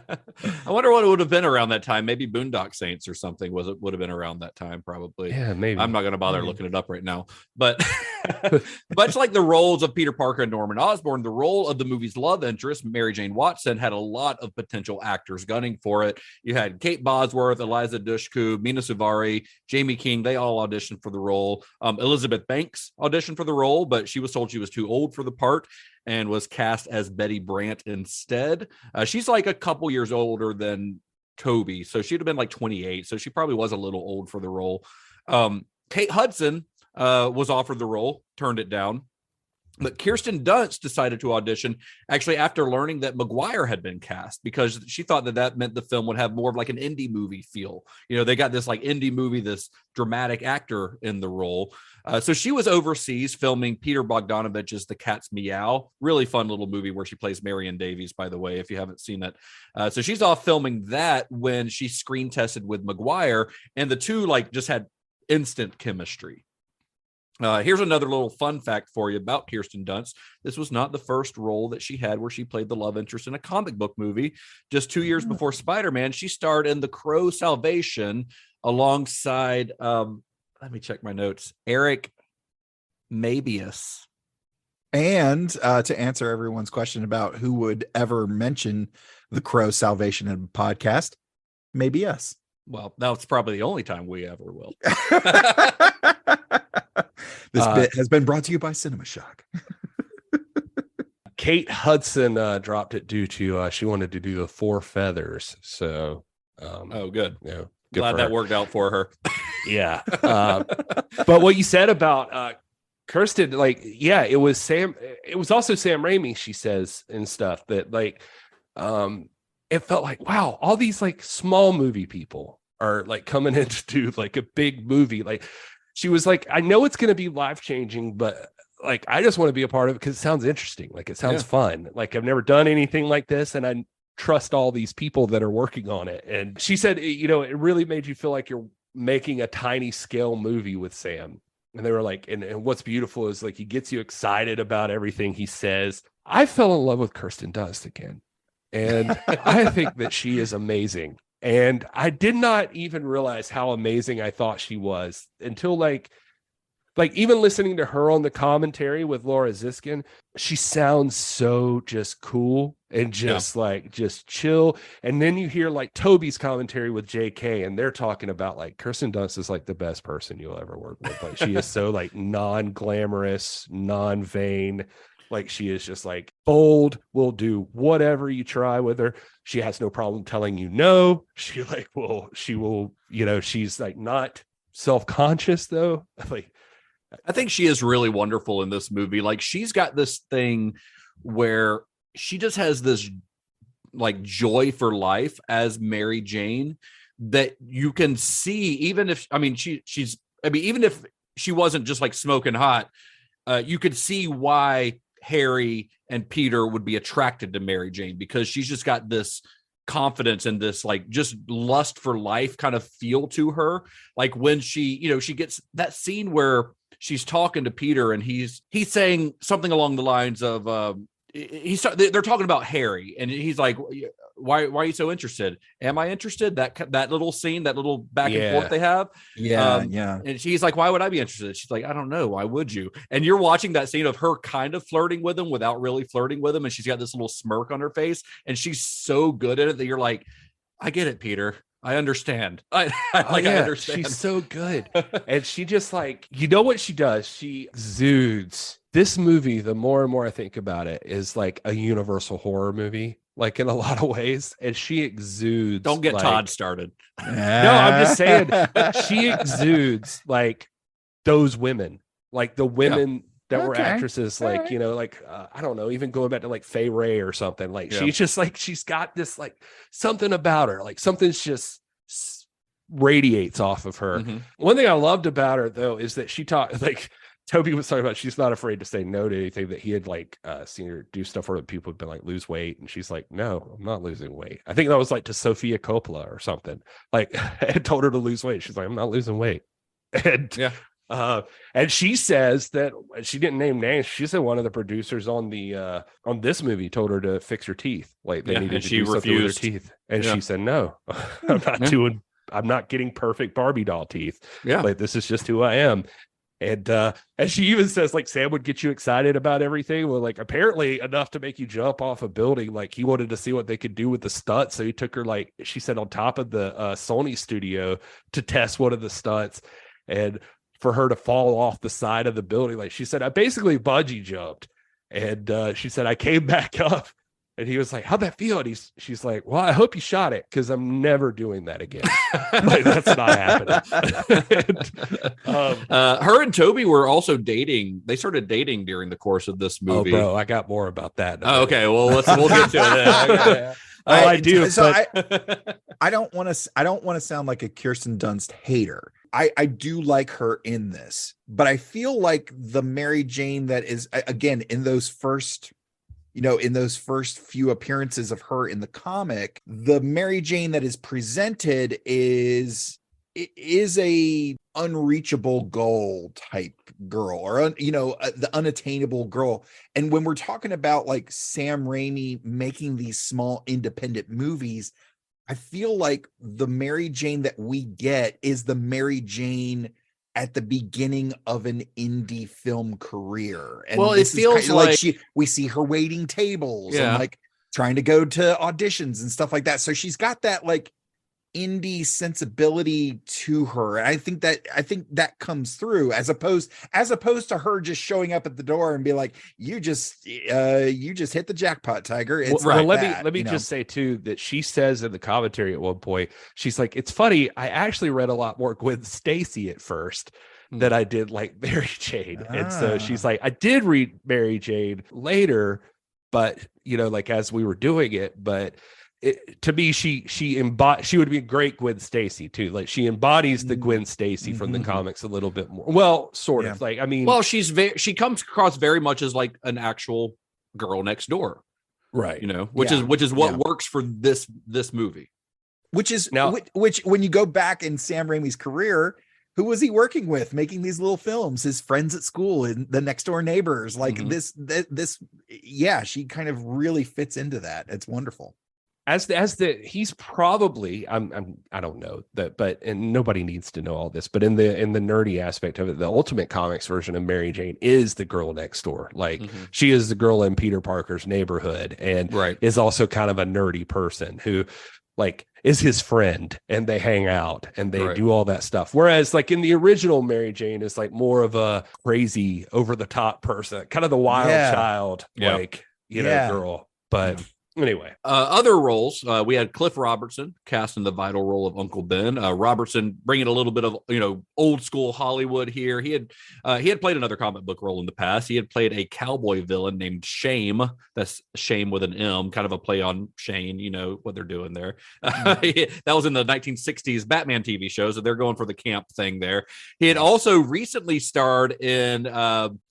wonder what it would have been around that time. Maybe Boondock Saints or something would have been around that time, probably.
Yeah, maybe.
I'm not going to bother looking it up right now. But much like the roles of Peter Parker and Norman Osborn, the role of the movie's love interest, Mary Jane Watson, had a lot of potential actors gunning for it. You had Kate Bosworth, Eliza Dushku, Mina Suvari, Jamie King. They all auditioned for the role. Elizabeth Banks auditioned for the role, but she was told she was too old for the part and was cast as Betty Brant instead. She's like a couple years older than Tobey, so she'd have been like 28, so she probably was a little old for the role. Kate Hudson was offered the role, turned it down. But Kirsten Dunst decided to audition actually after learning that Maguire had been cast, because she thought that meant the film would have more of like an indie movie feel. You know, they got this like indie movie, this dramatic actor in the role. So she was overseas filming Peter Bogdanovich's The Cat's Meow. Really fun little movie where she plays Marion Davies, by the way, if you haven't seen it. So she's off filming that when she screen tested with Maguire, and the two like just had instant chemistry. Here's another little fun fact for you about Kirsten Dunst. This was not the first role that she had where she played the love interest in a comic book movie. Just 2 years before Spider-Man, she starred in The Crow Salvation alongside, let me check my notes, Eric Mabius.
And to answer everyone's question about who would ever mention The Crow Salvation in a podcast, maybe us.
Well, that's probably the only time we ever will.
This bit has been brought to you by Cinema Shock.
Kate Hudson dropped it due to she wanted to do the Four Feathers. So,
good.
You know,
glad that worked out for her.
Yeah. But what you said about Kirsten, like, yeah, it was Sam. It was also Sam Raimi, she says, and stuff that like, and it felt like, wow, all these like small movie people are like coming in to do like a big movie. Like she was like, I know it's going to be life changing, but like, I just want to be a part of it because it sounds interesting. Like it sounds fun. Like I've never done anything like this. And I trust all these people that are working on it. And she said, you know, it really made you feel like you're making a tiny scale movie with Sam. And they were like, and what's beautiful is like, he gets you excited about everything he says. I fell in love with Kirsten Dunst again. And I think that she is amazing. And I did not even realize how amazing I thought she was until like even listening to her on the commentary with Laura Ziskin, she sounds so just cool and just like just chill. And then you hear like Toby's commentary with JK, and they're talking about like Kirsten Dunst is like the best person you'll ever work with. Like she is so like non-glamorous, non-vain. Like she is just like bold, will do whatever you try with her. She has no problem telling you no. She will, you know, she's like not self-conscious though. Like
I think she is really wonderful in this movie. Like she's got this thing where she just has this like joy for life as Mary Jane that you can see, even if, I mean, even if she wasn't just like smoking hot, you could see why Harry and Peter would be attracted to Mary Jane, because she's just got this confidence and this like just lust for life kind of feel to her. Like when she, you know, she gets that scene where she's talking to Peter and he's saying something along the lines of they're talking about Harry and he's like, why are you so interested? Am I interested? That little scene, that little back and forth they have. And she's like, why would I be interested? She's like, I don't know. Why would you? And you're watching that scene of her kind of flirting with him without really flirting with him. And she's got this little smirk on her face and she's so good at it that you're like, I get it, Peter. I understand. I understand.
She's so good. And she just like, you know what she does? She exudes. This movie, the more and more I think about it, is like a universal horror movie, like in a lot of ways. And she exudes.
Don't get
like,
Todd started.
No, I'm just saying she exudes like those women, like the women that were actresses, like, you know, like, I don't know, even going back to like Fay Wray or something, like she's just like, she's got this like something about her, like something's just radiates off of her. One thing I loved about her though, is that she talked like Toby was talking about, she's not afraid to say no to anything, that he had like seen her do stuff where people had been like lose weight. And she's like, no, I'm not losing weight. I think that was like to Sofia Coppola or something, like I told her to lose weight. She's like, I'm not losing weight. And and she says that she didn't name names. She said one of the producers on the on this movie told her to fix her teeth. Like they needed to do something with her teeth. And she said, no, I'm not getting perfect Barbie doll teeth. Like this is just who I am. And she even says like Sam would get you excited about everything. Well, like apparently enough to make you jump off a building. Like he wanted to see what they could do with the stunts. So he took her, like she said, on top of the Sony studio to test one of the stunts. And for her to fall off the side of the building, like she said, I basically bungee jumped. And she said, I came back up. And he was like, how'd that feel? And she's like, well, I hope you shot it because I'm never doing that again. Like, that's not happening.
Her and Toby were also dating. They started dating during the course of this movie.
Oh, bro, I got more about that.
Oh, okay. Well, we'll get to it. Okay.
I do.
So
but...
I don't want to sound like a Kirsten Dunst hater. I do like her in this, but I feel like the Mary Jane that is, again, in those first few appearances of her in the comic, the Mary Jane that is presented is a unreachable goal type girl, or the unattainable girl. And when we're talking about like Sam Raimi making these small independent movies, I feel like the Mary Jane that we get is the Mary Jane at the beginning of an indie film career. And
well, it feels like
we see her waiting tables and like trying to go to auditions and stuff like that. So she's got that like indie sensibility to her. And I think that comes through as opposed to her just showing up at the door and be like, you just hit the jackpot, Tiger. It's
well, let me just say too, that she says in the commentary at one point, she's like, it's funny, I actually read a lot more Gwen Stacy at first than I did like Mary Jane. And so she's like, I did read Mary Jane later, but like as we were doing it, but to me, she would be a great Gwen Stacy too. Like she embodies the Gwen Stacy from the comics a little bit more. Well, sort of. Like I mean,
well, she comes across very much as like an actual girl next door,
right?
You know, which is what works for this movie.
Which is
now,
which when you go back in Sam Raimi's career, who was he working with making these little films? His friends at school and the next door neighbors. Like this, she kind of really fits into that. It's wonderful.
He's probably I don't know that, but and nobody needs to know all this, but in the nerdy aspect of it, the Ultimate Comics version of Mary Jane is the girl next door. Like she is the girl in Peter Parker's neighborhood and is also kind of a nerdy person who like is his friend, and they hang out and they do all that stuff. Whereas like in the original, Mary Jane is like more of a crazy over the top person, kind of the wild child, like, you know, girl. But anyway,
other roles, we had Cliff Robertson cast in the vital role of Uncle Ben. Robertson bringing a little bit of, you know, old school Hollywood here. He had played another comic book role in the past. He had played a cowboy villain named Shame. That's Shame with an M, kind of a play on Shane. You know what they're doing there. That was in the 1960s Batman TV show, so they're going for the camp thing there. He had also recently starred in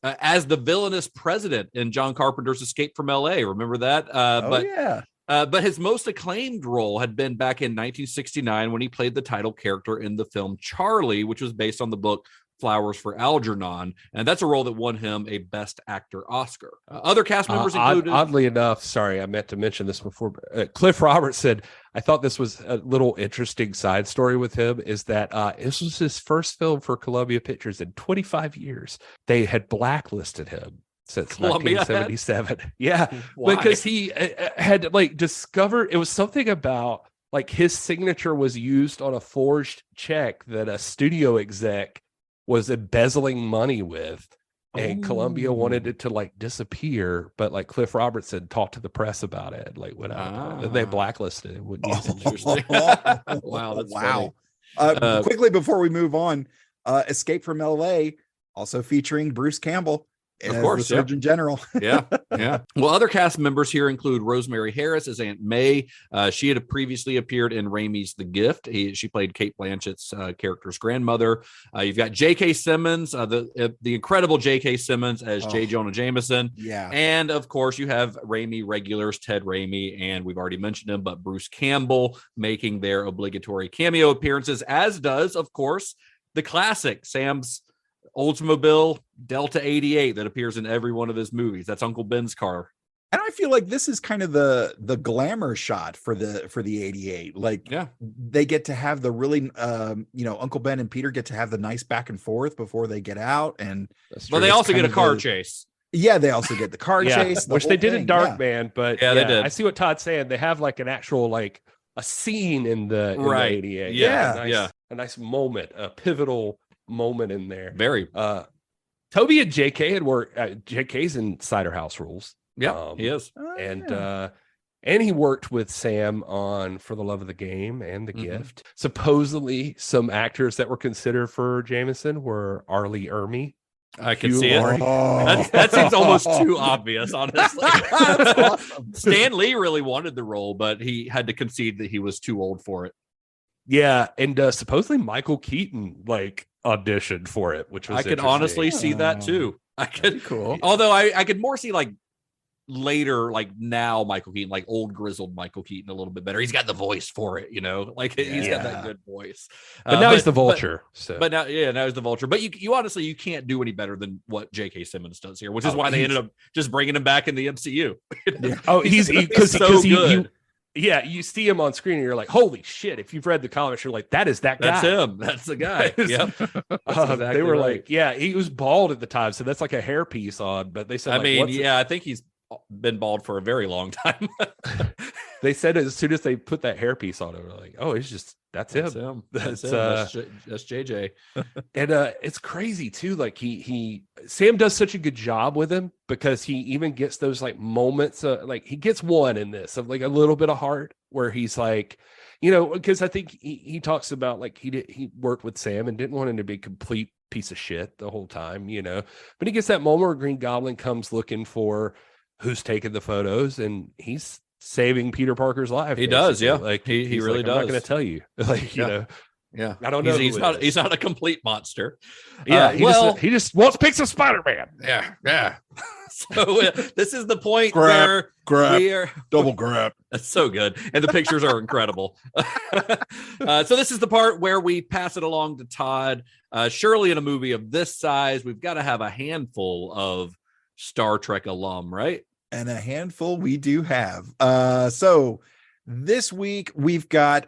as the villainous president in John Carpenter's Escape from L.A. Remember that? But his most acclaimed role had been back in 1969 when he played the title character in the film Charlie, which was based on the book Flowers for Algernon, and that's a role that won him a Best Actor Oscar. Other cast members included...
Oddly enough, sorry, I meant to mention this before, Cliff Robertson, I thought this was a little interesting side story with him, is that this was his first film for Columbia Pictures in 25 years. They had blacklisted him since
Columbia
1977. Yeah, because he had like discovered it was something about like his signature was used on a forged check that a studio exec was embezzling money with, and Columbia wanted it to like disappear, but like Cliff Robertson talked to the press about it, like went out, they blacklisted it.
Interesting. Wow, that's funny.
Quickly before we move on, Escape from LA, also featuring Bruce Campbell.
Of course,
the Surgeon General.
Yeah. Well, other cast members here include Rosemary Harris as Aunt May. She had previously appeared in Raimi's The Gift. She played Cate Blanchett's character's grandmother. You've got J.K. Simmons, the incredible J.K. Simmons as J. Jonah Jameson.
Yeah,
and of course you have Raimi regulars Ted Raimi, and we've already mentioned him, but Bruce Campbell making their obligatory cameo appearances, as does, of course, the classic Sam's Oldsmobile Delta 88 that appears in every one of his movies. That's Uncle Ben's car.
And I feel like this is kind of the glamour shot for the 88. Like, they get to have the really Uncle Ben and Peter get to have the nice back and forth before they get out, and
they also get a car chase.
Yeah, they also get the car chase,
which they did in Darkman, but
they did.
I see what Todd's saying. They have like an actual like a scene in the 88. A nice moment, a pivotal moment in there.
Very.
Toby and JK had worked. JK's in Cider House Rules.
He is.
And he worked with Sam on For the Love of the Game and The Gift. Supposedly, some actors that were considered for Jameson were Arlie Ermey.
I can see it. That seems almost too obvious, honestly. Awesome. Stan Lee really wanted the role, but he had to concede that he was too old for it.
Yeah, and supposedly Michael Keaton like auditioned for it, which was
I could honestly see that too. I could,
cool.
Although I could more see like later, like now Michael Keaton, like old grizzled Michael Keaton, a little bit better. He's got the voice for it, you know, like he's got that good voice.
But now he's the Vulture.
Now he's the Vulture. But you honestly, you can't do any better than what J.K. Simmons does here, which is why they ended up just bringing him back in the MCU.
He's so good. You see him on screen and you're like, holy shit. If you've read the comics, you're like, that is that guy.
That's him. That's the guy. Yep. Exactly
they were like, he was bald at the time. So that's like a hairpiece on, but they said,
I think he's been bald for a very long time.
They said as soon as they put that hairpiece on, it, we're like, oh, it's just, that's him.
That's JJ.
And it's crazy too. Like Sam does such a good job with him, because he even gets those like moments, like he gets one in this of like a little bit of heart where he's like, you know, because I think he talks about like he worked with Sam and didn't want him to be a complete piece of shit the whole time, you know, but he gets that moment where Green Goblin comes looking for who's taking the photos, and he's saving Peter Parker's life.
He does,
basically.
yeah.
Like
He
he's
really
like, I'm not
does.
going to tell you. Like, you know,
Yeah,
I don't know.
He's not a complete monster.
Yeah,
Well,
he just wants pics of Spider-Man.
yeah. So this is the point
Grab,
we are
double grab.
That's so good, and the pictures are incredible. So this is the part where we pass it along to Todd. Surely, in a movie of this size, we've got to have a handful of Star Trek alum, right?
And a handful we do have. So this week we've got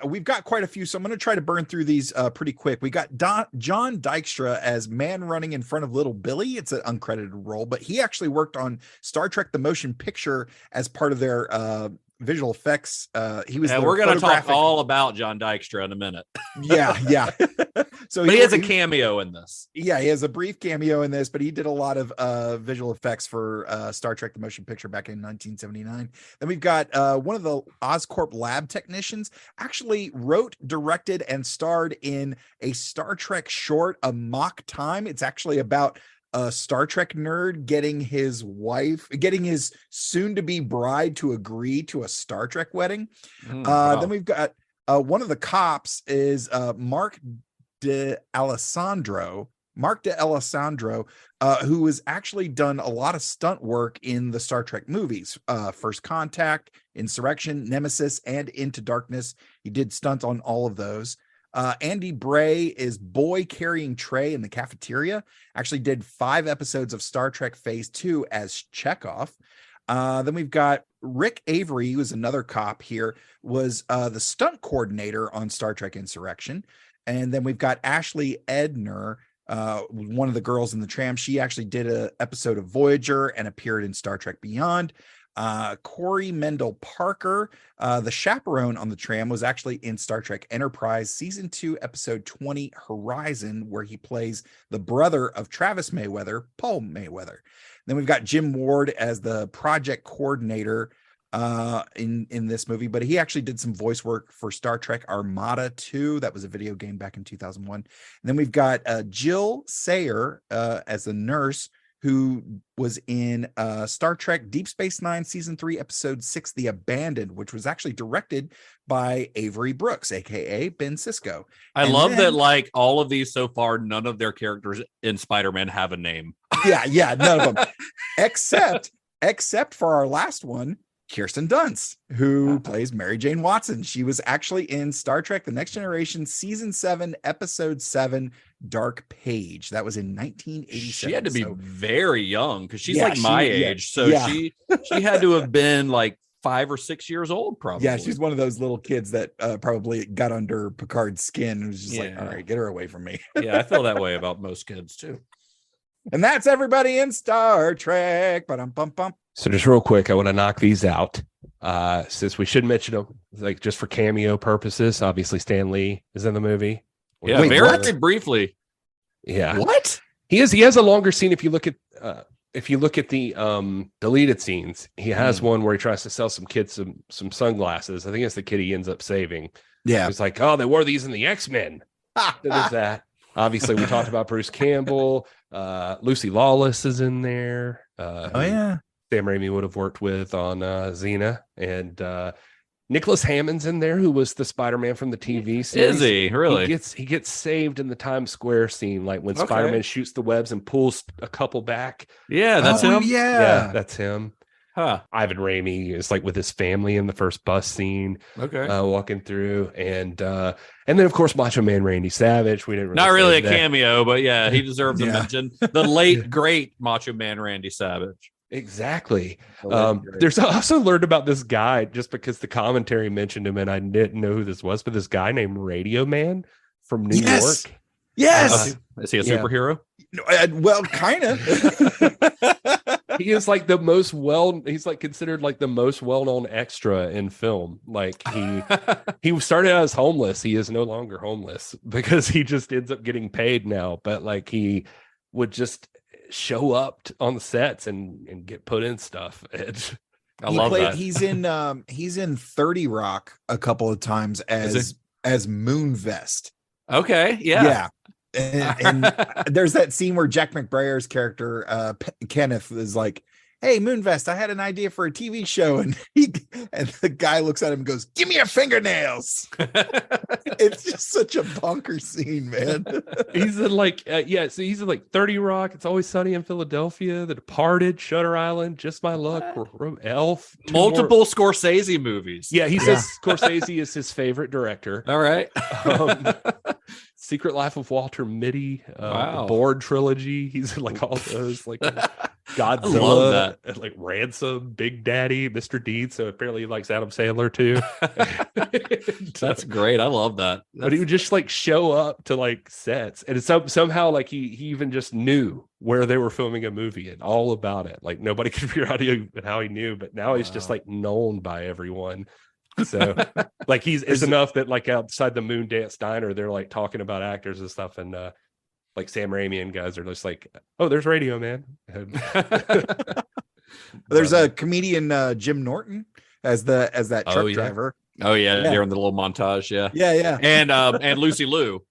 we've got quite a few, so I'm going to try to burn through these pretty quick. We got John Dykstra as Man Running in Front of Little Billy. It's an uncredited role, but he actually worked on Star Trek the Motion Picture as part of their visual effects. He was
we're going to talk all about John Dykstra in a minute.
yeah So
he has a cameo in this.
Yeah, he has a brief cameo in this, but he did a lot of visual effects for Star Trek the Motion Picture back in 1979. Then we've got one of the Oscorp lab technicians actually wrote, directed, and starred in a Star Trek short, A Mock Time. It's actually about a Star Trek nerd getting his soon-to-be bride to agree to a Star Trek wedding.
Wow.
Then we've got one of the cops is Mark De Alessandro, who has actually done a lot of stunt work in the Star Trek movies, First Contact, Insurrection, Nemesis, and Into Darkness. He did stunts on all of those. Andy Bray is Boy Carrying Tray in the Cafeteria. Actually did 5 episodes of Star Trek Phase 2 as Chekhov. Then we've got Rick Avery, who is another cop here, was the stunt coordinator on Star Trek Insurrection. And then we've got Ashley Edner, one of the girls in the tram. She actually did an episode of Voyager and appeared in Star Trek Beyond. Corey Mendel Parker, the chaperone on the tram, was actually in Star Trek Enterprise Season 2, Episode 20, Horizon, where he plays the brother of Travis Mayweather, Paul Mayweather. Then we've got Jim Ward as the project coordinator in this movie, but he actually did some voice work for Star Trek Armada 2. That was a video game back in 2001. And then we've got Jill Sayer as the nurse, who was in Star Trek Deep Space Nine Season 3, Episode 6, The Abandoned, which was actually directed by Avery Brooks, aka Ben Sisko.
I love that, like, all of these so far, none of their characters in Spider-Man have a name.
Yeah, none of them. except for our last one, Kirsten Dunst, who plays Mary Jane Watson. She was actually in Star Trek The Next Generation Season 7, Episode 7, Dark Page. That was in 1987.
She had to be very young because she's like my age. So she had to have been like 5 or 6 years old, probably.
Yeah, she's one of those little kids that probably got under Picard's skin and was just like, all right, get her away from me.
Yeah, I feel that way about most kids too.
And that's everybody in Star Trek. Ba-dum-bum-bum.
So just real quick, I want to knock these out. Since we should mention them, like just for cameo purposes. Obviously, Stan Lee is in the movie.
Yeah,
Wait,
very briefly.
Yeah.
What?
He has a longer scene. If you look at the deleted scenes, he has one where he tries to sell some kids some sunglasses. I think it's the kid he ends up saving.
Yeah.
It's like, oh, they wore these in the X-Men. There's that. Obviously, we talked about Bruce Campbell. Lucy Lawless is in there.
Yeah.
Sam Raimi would have worked with on Xena, and Nicholas Hammond's in there, who was the Spider-Man from the TV series.
Is he really?
He gets saved in the Times Square scene, like when Spider-Man shoots the webs and pulls a couple back.
Yeah, that's him.
Yeah, that's him.
Huh.
Ivan Raimi is like with his family in the first bus scene.
Okay.
Walking through, and then of course Macho Man Randy Savage. We didn't
not really a
that.
cameo, but yeah, he deserves a mention. The late great Macho Man Randy Savage.
Exactly. There's also learned about this guy just because the commentary mentioned him, and I didn't know who this was, but this guy named Radio Man from New York.
Yes.
Is he a superhero?
No, well, kind of.
He is like he's like considered like the most well-known extra in film. Like he started out as homeless. He is no longer homeless because he just ends up getting paid now. But like he would just show up on the sets and get put in stuff. I love that.
He's in 30 Rock a couple of times as Moonvest.
Okay. Yeah.
And there's that scene where Jack McBrayer's character Kenneth is like, hey, Moonvest, I had an idea for a TV show. And and the guy looks at him and goes, give me your fingernails. It's just such a bonker scene, man.
He's in like, so he's in like 30 Rock, It's Always Sunny in Philadelphia, The Departed, Shutter Island, Just My Luck, Elf.
Multiple Scorsese movies.
Yeah, he says Scorsese is his favorite director.
All right.
Secret Life of Walter Mitty,
Wow.
the Board trilogy. He's in like all those, like Godzilla,
I love that.
and like Ransom, Big Daddy, Mr. Deed. So apparently he likes Adam Sandler too.
That's great. I love that.
But he would just like show up to like sets, and it's somehow like he even just knew where they were filming a movie and all about it. Like nobody could figure out how he knew, but now he's just like known by everyone. So like it's enough that like outside the Moon Dance Diner, they're like talking about actors and stuff, and like Sam Raimi and guys are just like, oh, there's Radio Man.
There's a comedian, Jim Norton, as that truck driver.
Oh yeah, during the little montage,
Yeah.
And Lucy Liu,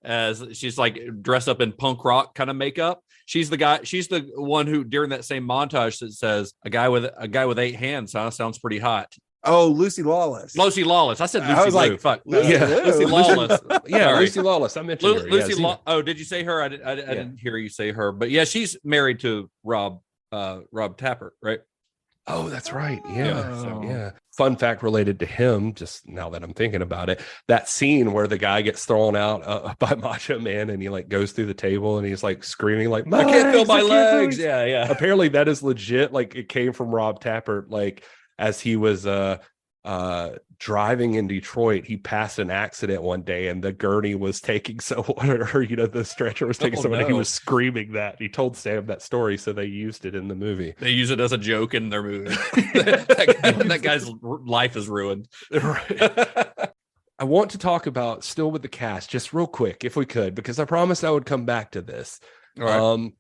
as she's like dressed up in punk rock kind of makeup. She's the one who during that same montage that says a guy with 8 hands, huh? Sounds pretty hot.
Oh, Lucy Lawless.
Lucy Lawless. I said Lucy
I was
Liu.
like,
Fuck.
yeah.
Lucy Lawless.
Yeah,
Sorry.
Lucy Lawless. I mentioned her.
Lucy Oh, did you say her? I didn't hear you say her. But yeah, she's married to Rob Tapert, right?
Oh, that's right. Yeah.
Oh.
Yeah. Fun fact related to him, just now that I'm thinking about it, that scene where the guy gets thrown out by Macho Man and he like goes through the table and he's like screaming like,
I can't feel my legs.
Yeah.
Yeah.
Apparently that is legit. Like it came from Rob Tapert. Like as he was driving in Detroit, he passed an accident one day and the gurney was taking the stretcher was taking someone and he was screaming that. He told Sam that story, so they used it in the movie.
They use it as a joke in their movie. that guy's life is ruined.
Right. I want to talk about still with the cast just real quick if we could, because I promised I would come back to this.
All right.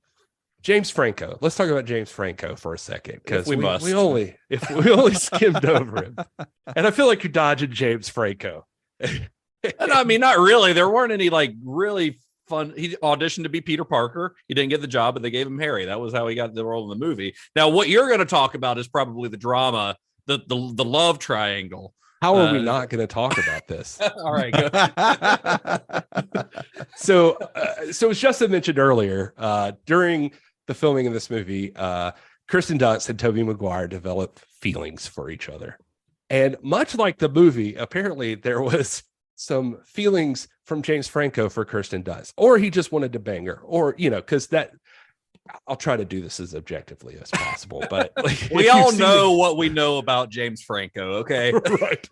James Franco. Let's talk about James Franco for a second, because
we must.
we only skimmed over him, and I feel like you're dodging James Franco.
And I mean, not really. There weren't any like really fun. He auditioned to be Peter Parker. He didn't get the job, but they gave him Harry. That was how he got the role in the movie. Now, what you're going to talk about is probably the drama, the love triangle.
How are we not going to talk about this?
All right. Go.
So as Justin mentioned earlier, during the filming of this movie, Kirsten Dunst and Tobey Maguire developed feelings for each other. And much like the movie, apparently there was some feelings from James Franco for Kirsten Dunst, or he just wanted to bang her, or, because that, I'll try to do this as objectively as possible, but like,
we all know what we know about James Franco. Okay.
Right.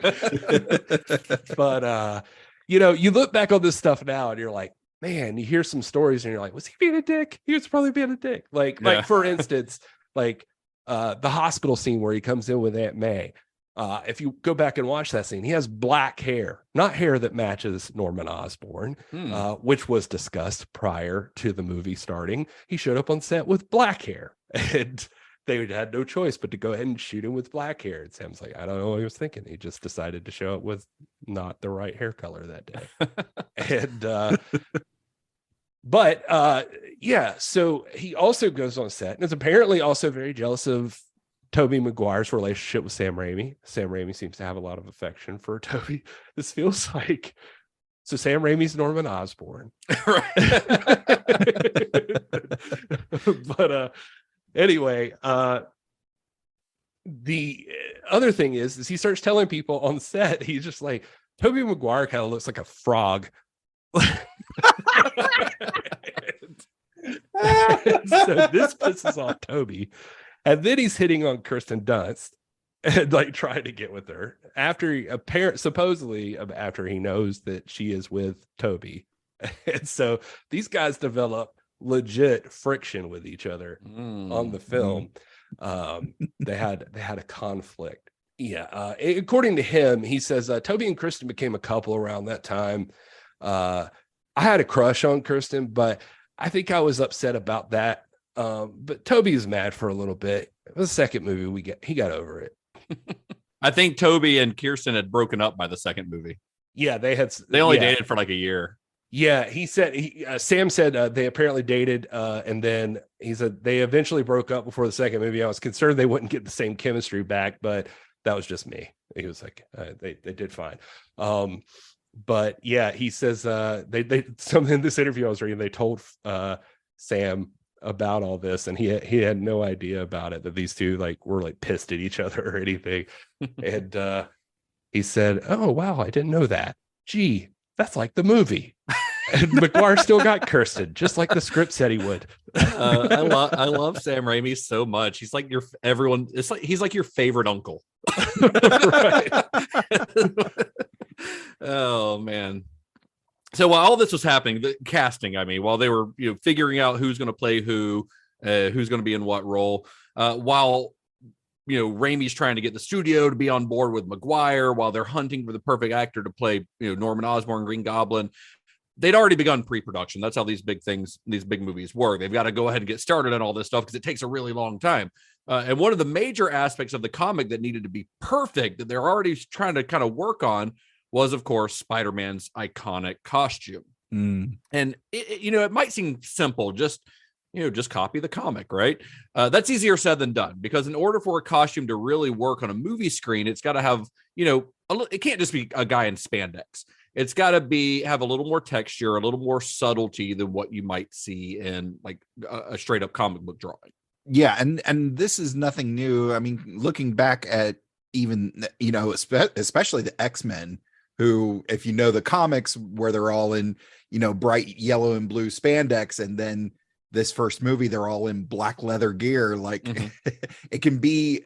But, you look back on this stuff now and you're like, man, you hear some stories and you're like, was he being a dick? He was probably being a dick. Like for instance, like the hospital scene where he comes in with Aunt May. If you go back and watch that scene, he has black hair, not hair that matches Norman Osborn, which was discussed prior to the movie starting. He showed up on set with black hair, and they had no choice but to go ahead and shoot him with black hair. And Sam's like, I don't know what he was thinking. He just decided to show up with not the right hair color that day. And so he also goes on set and is apparently also very jealous of Tobey Maguire's relationship with Sam Raimi. Sam Raimi seems to have a lot of affection for Tobey. This feels like, so Sam Raimi's Norman Osborn. But anyway, the other thing is he starts telling people on set, he's just like, Tobey Maguire kind of looks like a frog. So this pisses off Toby, and then he's hitting on Kirsten Dunst and like trying to get with her after supposedly after he knows that she is with Toby. And so these guys develop legit friction with each other on the film. They had a conflict. Yeah. According to him, he says Toby and Kirsten became a couple around that time. I had a crush on Kirsten, but I think I was upset about that. But Toby is mad for a little bit. The second movie he got over it.
I think Toby and Kirsten had broken up by the second movie.
Yeah, they
only dated for like a year.
Yeah, he said Sam said they apparently dated, and then he said they eventually broke up before the second movie. I was concerned they wouldn't get the same chemistry back, but that was just me. He was like, they did fine. But yeah, he says they something in this interview I was reading, they told Sam about all this, and he had no idea about it, that these two like were like pissed at each other or anything. And he said, "Oh wow, I didn't know that. Gee, that's like the movie." And Maguire still got Kirsten, just like the script said he would.
I love Sam Raimi so much. He's like everyone. It's like he's like your favorite uncle.
Right.
Oh man. So while all this was happening, the casting, I mean, while they were figuring out who's going to play who's going to be in what role, while Raimi's trying to get the studio to be on board with Maguire, while they're hunting for the perfect actor to play Norman Osborn, Green Goblin. They'd already begun pre-production. That's how these big movies work. They've got to go ahead and get started on all this stuff because it takes a really long time. And one of the major aspects of the comic that needed to be perfect, that they're already trying to kind of work on, was, of course, Spider-Man's iconic costume. And it might seem simple, just copy the comic, right? That's easier said than done, because in order for a costume to really work on a movie screen, it's got to have, it can't just be a guy in spandex. It's got to have a little more texture, a little more subtlety than what you might see in like a straight up comic book drawing.
Yeah, and this is nothing new. I mean, looking back at even especially the X-Men, who, if you know the comics, where they're all in bright yellow and blue spandex, and then this first movie they're all in black leather gear, like it can be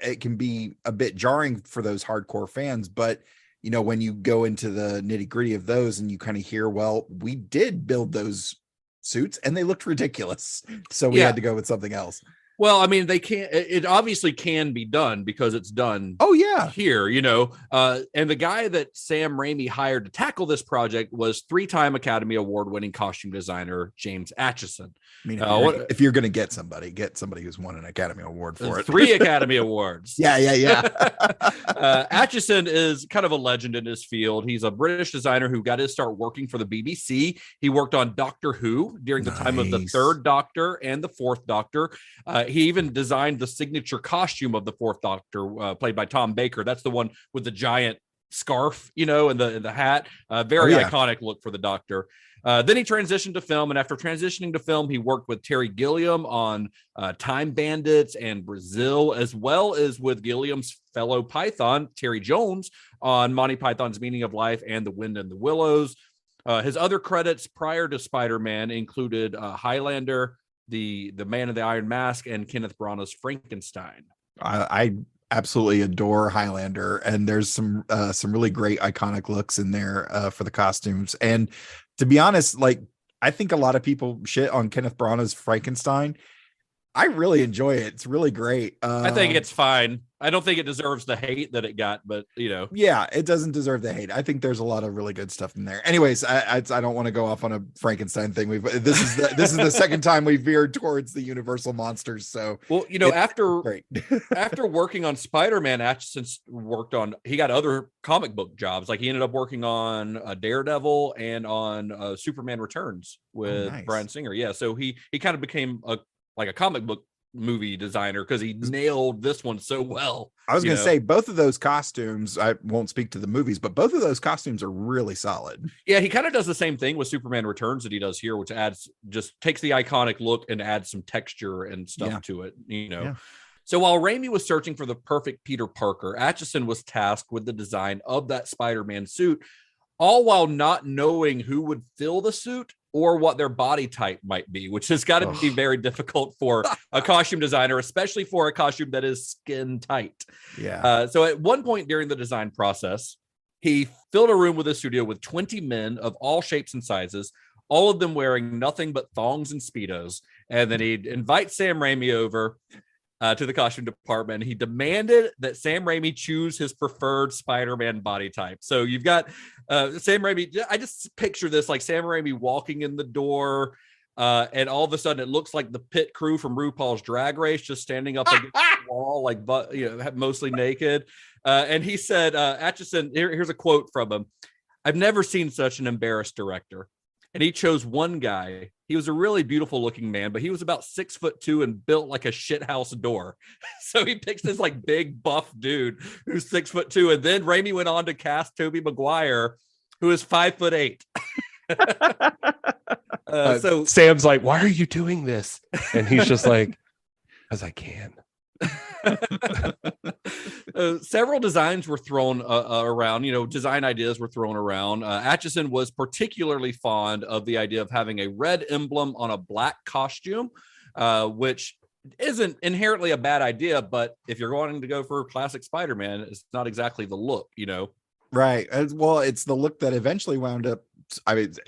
a bit jarring for those hardcore fans. But when you go into the nitty-gritty of those and you kind of hear, well, we did build those suits and they looked ridiculous, so we had to go with something else.
Well, I mean, it obviously can be done because it's done.
Oh yeah.
Here, and the guy that Sam Raimi hired to tackle this project was 3-time Academy Award winning costume designer James Acheson.
I mean, if you're going to get somebody who's won an Academy Award for it.
3 Academy Awards.
Yeah.
Acheson is kind of a legend in his field. He's a British designer who got his start working for the BBC. He worked on Doctor Who during the time of the 3rd Doctor and the 4th Doctor. He even designed the signature costume of the 4th Doctor, played by Tom Baker. That's the one with the giant scarf, and the hat. Very iconic look for the Doctor. Then he transitioned to film, and after transitioning to film, he worked with Terry Gilliam on Time Bandits and Brazil, as well as with Gilliam's fellow Python, Terry Jones, on Monty Python's Meaning of Life and The Wind in the Willows. His other credits prior to Spider-Man included Highlander, the Man in the Iron Mask, and Kenneth Branagh's Frankenstein.
I absolutely adore Highlander, and there's some really great iconic looks in there for the costumes. And to be honest, like, I think a lot of people shit on Kenneth Branagh's Frankenstein. I really enjoy it. It's really great.
I think it's fine. I don't think it deserves the hate that it got, but
yeah, it doesn't deserve the hate. I think there's a lot of really good stuff in there. Anyways, I don't want to go off on a Frankenstein thing. This is the second time we veered towards the Universal monsters. So
after working on Spider-Man, Acheson he got other comic book jobs. Like he ended up working on Daredevil and on Superman Returns with Bryan Singer. Yeah, so he kind of became a comic book movie designer because he nailed this one so well.
I was going to say, both of those costumes, I won't speak to the movies, but both of those costumes are really solid.
Yeah, he kind of does the same thing with Superman Returns that he does here, which takes the iconic look and adds some texture and stuff to it, Yeah. So while Raimi was searching for the perfect Peter Parker, Acheson was tasked with the design of that Spider-Man suit, all while not knowing who would fill the suit or what their body type might be, which has got to be very difficult for a costume designer, especially for a costume that is skin tight.
Yeah.
So at one point during the design process, he filled a room with a studio with 20 men of all shapes and sizes, all of them wearing nothing but thongs and Speedos. And then he'd invite Sam Raimi over to the costume department. He demanded that Sam Raimi choose his preferred Spider-Man body type. So you've got Sam Raimi. I just picture this, like Sam Raimi walking in the door, and all of a sudden it looks like the pit crew from RuPaul's Drag Race just standing up against the wall, like mostly naked. And he said, Acheson, here's a quote from him: "I've never seen such an embarrassed director. And he chose one guy. He was a really beautiful looking man, but he was about 6'2" and built like a shithouse door. So he picks this like big buff dude who's 6'2". And then Raimi went on to cast Tobey Maguire, who is 5'8". So
Sam's like, why are you doing this? And he's just like, because I can.
Several designs were thrown around, design ideas were thrown around. Atchison was particularly fond of the idea of having a red emblem on a black costume, which isn't inherently a bad idea, but if you're going to go for classic Spider-Man, it's not exactly the look,
Right. Well, it's the look that eventually wound up,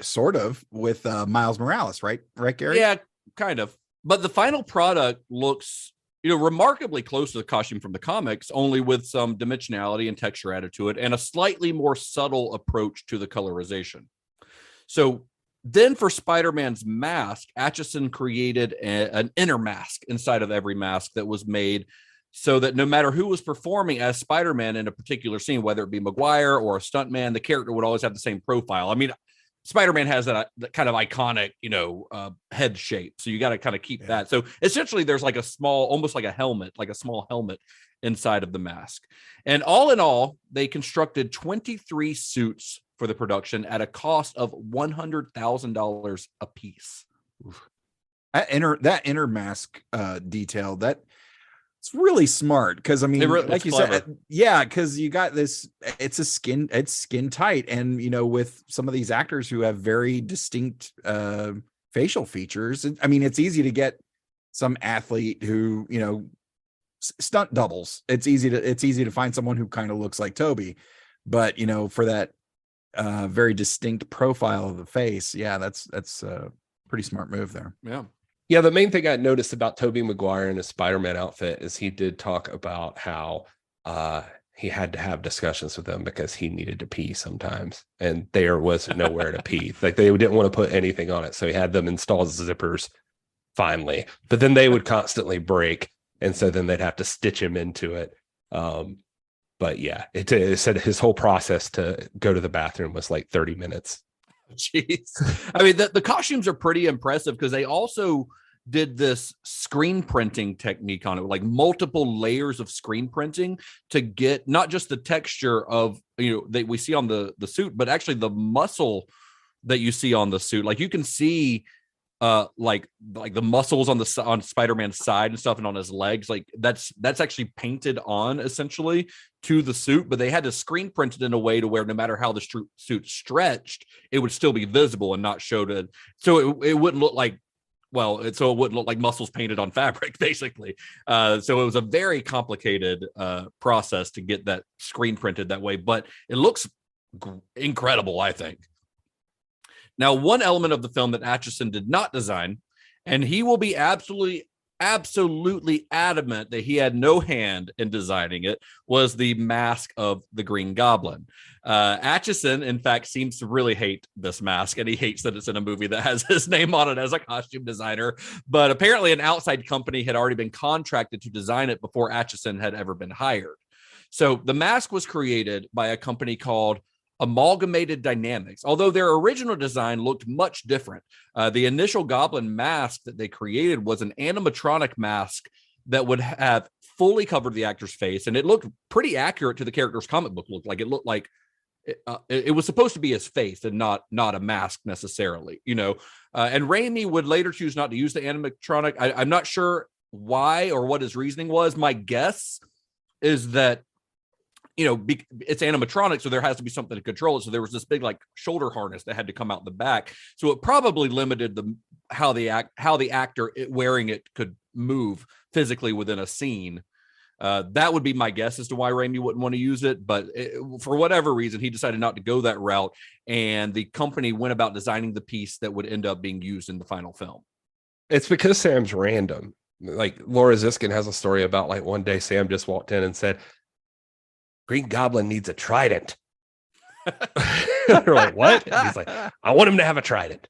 sort of, with Miles Morales, right? Right, Gary?
Yeah, kind of. But the final product looks remarkably close to the costume from the comics, only with some dimensionality and texture added to it and a slightly more subtle approach to the colorization. So then for Spider-Man's mask, Atchison created an inner mask inside of every mask that was made so that no matter who was performing as Spider-Man in a particular scene, whether it be Maguire or a stuntman, the character would always have the same profile. I mean, Spider-Man has that kind of iconic, head shape. So you got to kind of keep that. So essentially there's like a small, almost like a helmet, like a small helmet inside of the mask. And all in all, they constructed 23 suits for the production at a cost of $100,000 a piece.
That inner mask detail, it's really smart because like you
clever.
said, yeah, because you got this. It's skin tight, and with some of these actors who have very distinct facial features. It's easy to get some athlete who stunt doubles. It's easy to find someone who kind of looks like Toby, but for that very distinct profile of the face, yeah, that's a pretty smart move there.
Yeah.
Yeah, the main thing I noticed about Tobey Maguire in his Spider-Man outfit is he did talk about how he had to have discussions with them because he needed to pee sometimes, and there was nowhere to pee. Like they didn't want to put anything on it, so he had them install zippers finally. But then they would constantly break, and so then they'd have to stitch him into it. But yeah, it said his whole process to go to the bathroom was like 30 minutes.
Jeez. The costumes are pretty impressive because they also did this screen printing technique on it, like multiple layers of screen printing to get not just the texture of, that we see on the suit, but actually the muscle that you see on the suit. Like you can see like the muscles on Spider-Man's side and stuff and on his legs, like that's actually painted on essentially to the suit, but they had to screen print it in a way to where no matter how the suit stretched, it would still be visible and not showed it. So it wouldn't look like, it wouldn't look like muscles painted on fabric, basically. So it was a very complicated process to get that screen printed that way, but it looks incredible, I think. Now, one element of the film that Atchison did not design, and he will be absolutely adamant that he had no hand in designing it, was the mask of the Green Goblin. Atchison, in fact, seems to really hate this mask, and he hates that it's in a movie that has his name on it as a costume designer. But apparently an outside company had already been contracted to design it before Atchison had ever been hired. So the mask was created by a company called Amalgamated Dynamics, although their original design looked much different. The initial Goblin mask that they created was an animatronic mask that would have fully covered the actor's face, and it looked pretty accurate to the character's comic book look. Like it looked like it was supposed to be his face and not a mask necessarily, And Raimi would later choose not to use the animatronic. I'm not sure why or what his reasoning was. My guess is that it's animatronic, so there has to be something to control it. So there was this big like shoulder harness that had to come out the back. So it probably limited how the actor wearing it could move physically within a scene. That would be my guess as to why Raimi wouldn't want to use it. But for whatever reason, he decided not to go that route. And the company went about designing the piece that would end up being used in the final film.
It's because Sam's random. Like Laura Ziskin has a story about like one day Sam just walked in and said, Green Goblin needs a trident. They're like, what? And he's like, I want him to have a trident.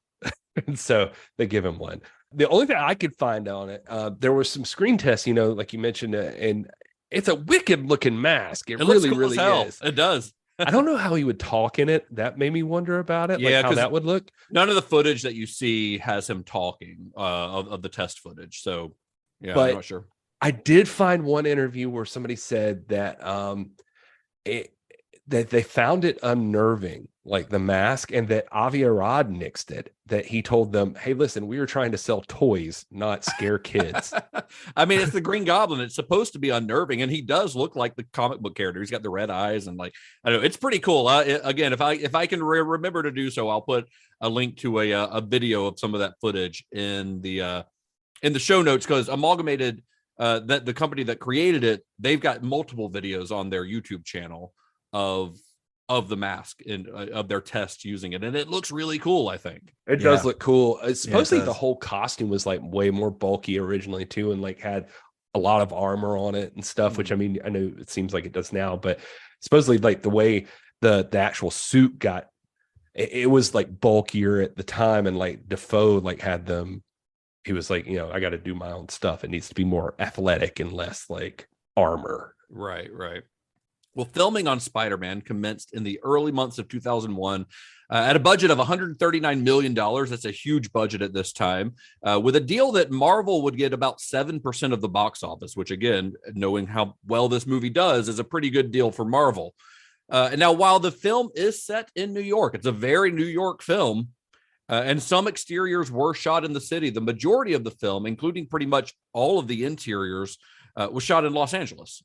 And so they give him one. The only thing I could find on it, there was some screen tests, like you mentioned, and it's a wicked looking mask. It really,
looks cool
really
as hell.
is.
It does.
I don't know how he would talk in it. That made me wonder about it.
Yeah,
like how
'cause
that would look.
None of the footage that you see has him talking of the test footage. So yeah,
But
I'm not sure.
I did find one interview where somebody said that that they found it unnerving, like the mask, and that Avi Arad nixed it. That he told them, "Hey, listen, we were trying to sell toys, not scare kids."
I mean, it's the Green Goblin. It's supposed to be unnerving, and he does look like the comic book character. He's got the red eyes, and like I don't know, it's pretty cool. Again, if I can remember to do so, I'll put a link to a video of some of that footage in the show notes, because Amalgamated, that the company that created it, they've got multiple videos on their YouTube channel of the mask and of their tests using it, and it looks really cool. I think
it does look cool. Supposedly
does.
the whole costume was like way more bulky originally too, and like had a lot of armor on it and stuff, which I mean, I know it seems like it does now, but supposedly like the way the actual suit got, it was like bulkier at the time, and like Defoe like had them, he was like, I got to do my own stuff. It needs to be more athletic and less like armor.
Right. Well, filming on Spider-Man commenced in the early months of 2001 at a budget of $139 million. That's a huge budget at this time, with a deal that Marvel would get about 7% of the box office, which, again, knowing how well this movie does, is a pretty good deal for Marvel. And now, while the film is set in New York, it's a very New York film, and some exteriors were shot in the city. The majority of the film, including pretty much all of the interiors, was shot in Los Angeles.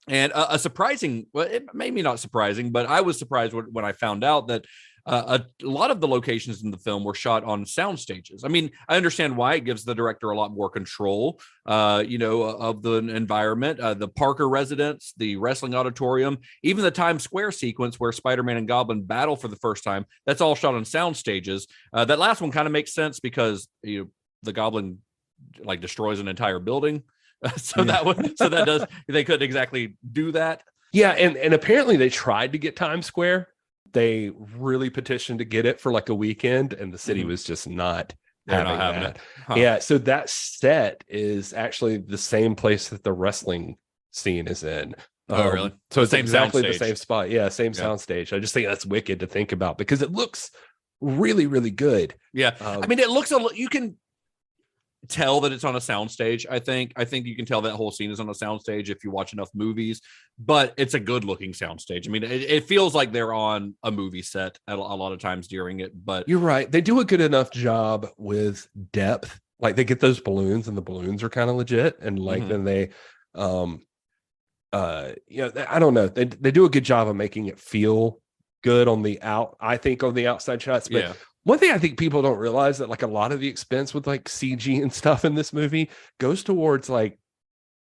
And a surprising, well, it made me not surprising, but I was surprised when I found out that a lot of the locations in the film were shot on sound stages. I mean, I understand why. It gives the director a lot more control, of the environment, the Parker residence, the wrestling auditorium, even the Times Square sequence where Spider-Man and Goblin battle for the first time. That's all shot on sound stages. That last one kind of makes sense because the Goblin like destroys an entire building. They couldn't exactly do that.
Yeah, and apparently they tried to get Times Square. They really petitioned to get it for like a weekend, and the city was just not having it. Huh. Yeah, so that set is actually the same place that the wrestling scene is in.
Oh, really?
So it's exactly the same spot. Yeah, same soundstage. I just think that's wicked to think about because it looks really, really good.
Yeah, I mean, it looks you can tell that it's on a soundstage. I think you can tell that whole scene is on a soundstage if you watch enough movies, but it's a good looking soundstage. I mean, it feels like they're on a movie set a lot of times during it, but
you're right. They do a good enough job with depth. Like they get those balloons and the balloons are kind of legit. And like, then they, I don't know. They do a good job of making it feel good on the outside shots, but one thing I think people don't realize that like a lot of the expense with like CG and stuff in this movie goes towards like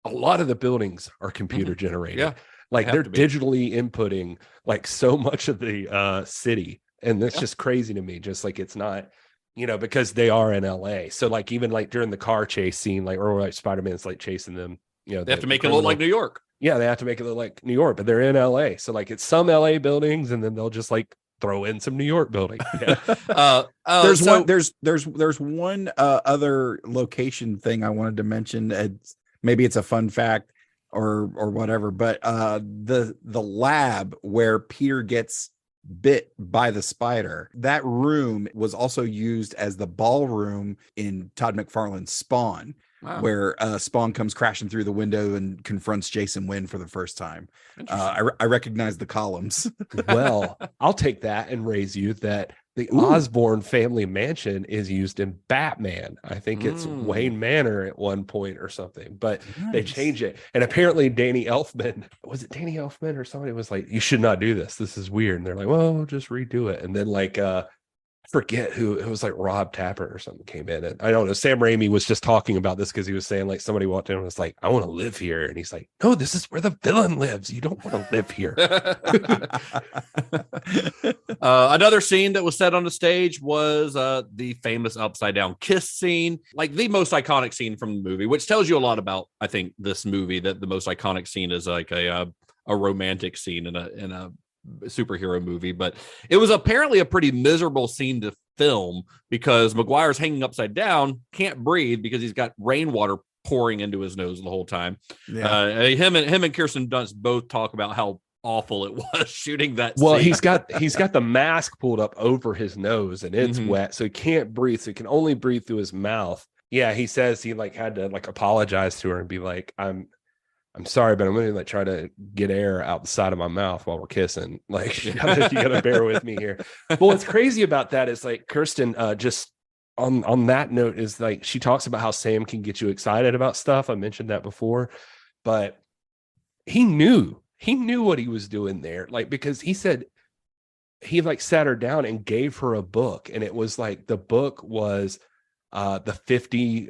a lot of the buildings are computer generated.
Yeah.
Like they're digitally inputting like so much of the city. And that's just crazy to me. Just like it's not, because they are in LA. So like even like during the car chase scene, like or like Spider-Man's like chasing them,
they have to make it look like New York.
Yeah, they have to make it look like New York, but they're in LA. So like it's some LA buildings and then they'll just like throw in some New York building. Yeah.
There's one other location thing I wanted to mention. Maybe it's a fun fact or whatever, but the lab where Peter gets bit by the spider, that room was also used as the ballroom in Todd McFarlane's Spawn. Wow. Where Spawn comes crashing through the window and confronts Jason Wynn for the first time. I recognize the columns.
Well, I'll take that and raise you that the Osborn family mansion is used in Batman. I think it's Wayne Manor at one point or something, but they change it. And apparently Danny Elfman, was it Danny Elfman or somebody was like, you should not do this. This is weird. And they're like, well, just redo it. And then like, I forget who it was, like Rob Tapper or something came in, and I don't know. Sam Raimi was just talking about this because he was saying like somebody walked in and was like, I want to live here, and he's like, no, this is where the villain lives. You don't want to live here.
Another scene that was set on the stage was the famous upside down kiss scene, like the most iconic scene from the movie, which tells you a lot about, I think, this movie, that the most iconic scene is like a romantic scene in a superhero movie. But it was apparently a pretty miserable scene to film because Maguire's hanging upside down, can't breathe because he's got rainwater pouring into his nose the whole time. Him and Kirsten Dunst both talk about how awful it was shooting that
Well,
scene.
he's got the mask pulled up over his nose and it's wet, so he can't breathe. So he can only breathe through his mouth. Yeah, he says he like had to like apologize to her and be like, I'm sorry, but I'm going to like try to get air out the side of my mouth while we're kissing. Like, you gotta bear with me here. But what's crazy about that is like Kirsten, just on that note, is like she talks about how Sam can get you excited about stuff. I mentioned that before, but he knew what he was doing there. Like, because he said he like sat her down and gave her a book, and it was like the book was the 50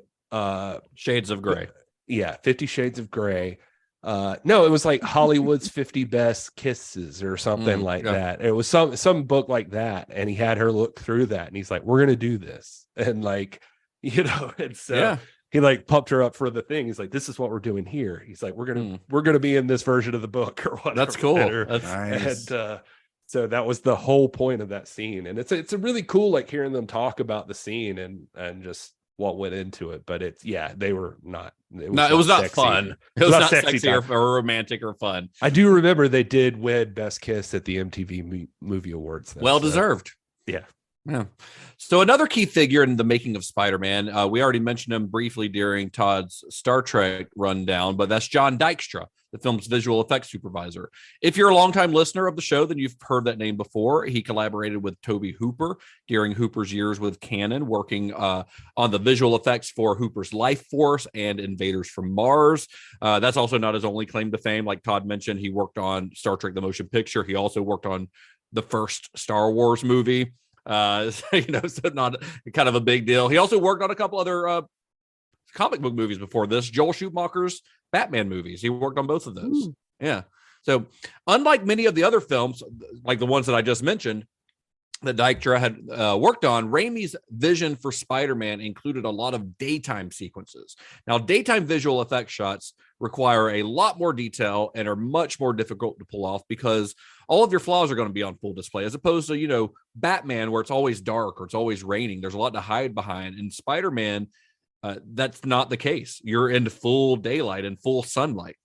Shades of Grey.
50 Shades of Grey. No, it was like Hollywood's 50 Best Kisses or something like that. It was some book like that, and he had her look through that, and he's like, "We're gonna do this," and like, and so he like pumped her up for the thing. He's like, "This is what we're doing here." He's like, "We're gonna be in this version of the book or whatever."
That's cool. That's
nice.
And so that was the whole point of that scene, and it's a really cool like hearing them talk about the scene and just what went into it. But they were not. It
was not
sexy.
fun. It was not sexy or romantic or fun.
I do remember they did win Best Kiss at the MTV Movie Awards. Though,
well deserved.
Yeah.
So another key figure in the making of Spider-Man, we already mentioned him briefly during Todd's Star Trek rundown, but that's John Dykstra, the film's visual effects supervisor. If you're a longtime listener of the show, then you've heard that name before. He collaborated with Toby Hooper during Hooper's years with Canon, working on the visual effects for Hooper's Life Force and Invaders from Mars. That's also not his only claim to fame. Like Todd mentioned, he worked on Star Trek: The Motion Picture. He also worked on the first Star Wars movie. So not kind of a big deal. He also worked on a couple other comic book movies before this. Joel Schumacher's Batman movies. He worked on both of those. Yeah. So unlike many of the other films, like the ones that I just mentioned, that Dykstra had worked on, Raimi's vision for Spider-Man included a lot of daytime sequences. Now, daytime visual effects shots require a lot more detail and are much more difficult to pull off because all of your flaws are going to be on full display, as opposed to, Batman, where it's always dark or it's always raining. There's a lot to hide behind. In Spider-Man, that's not the case. You're in full daylight and full sunlight.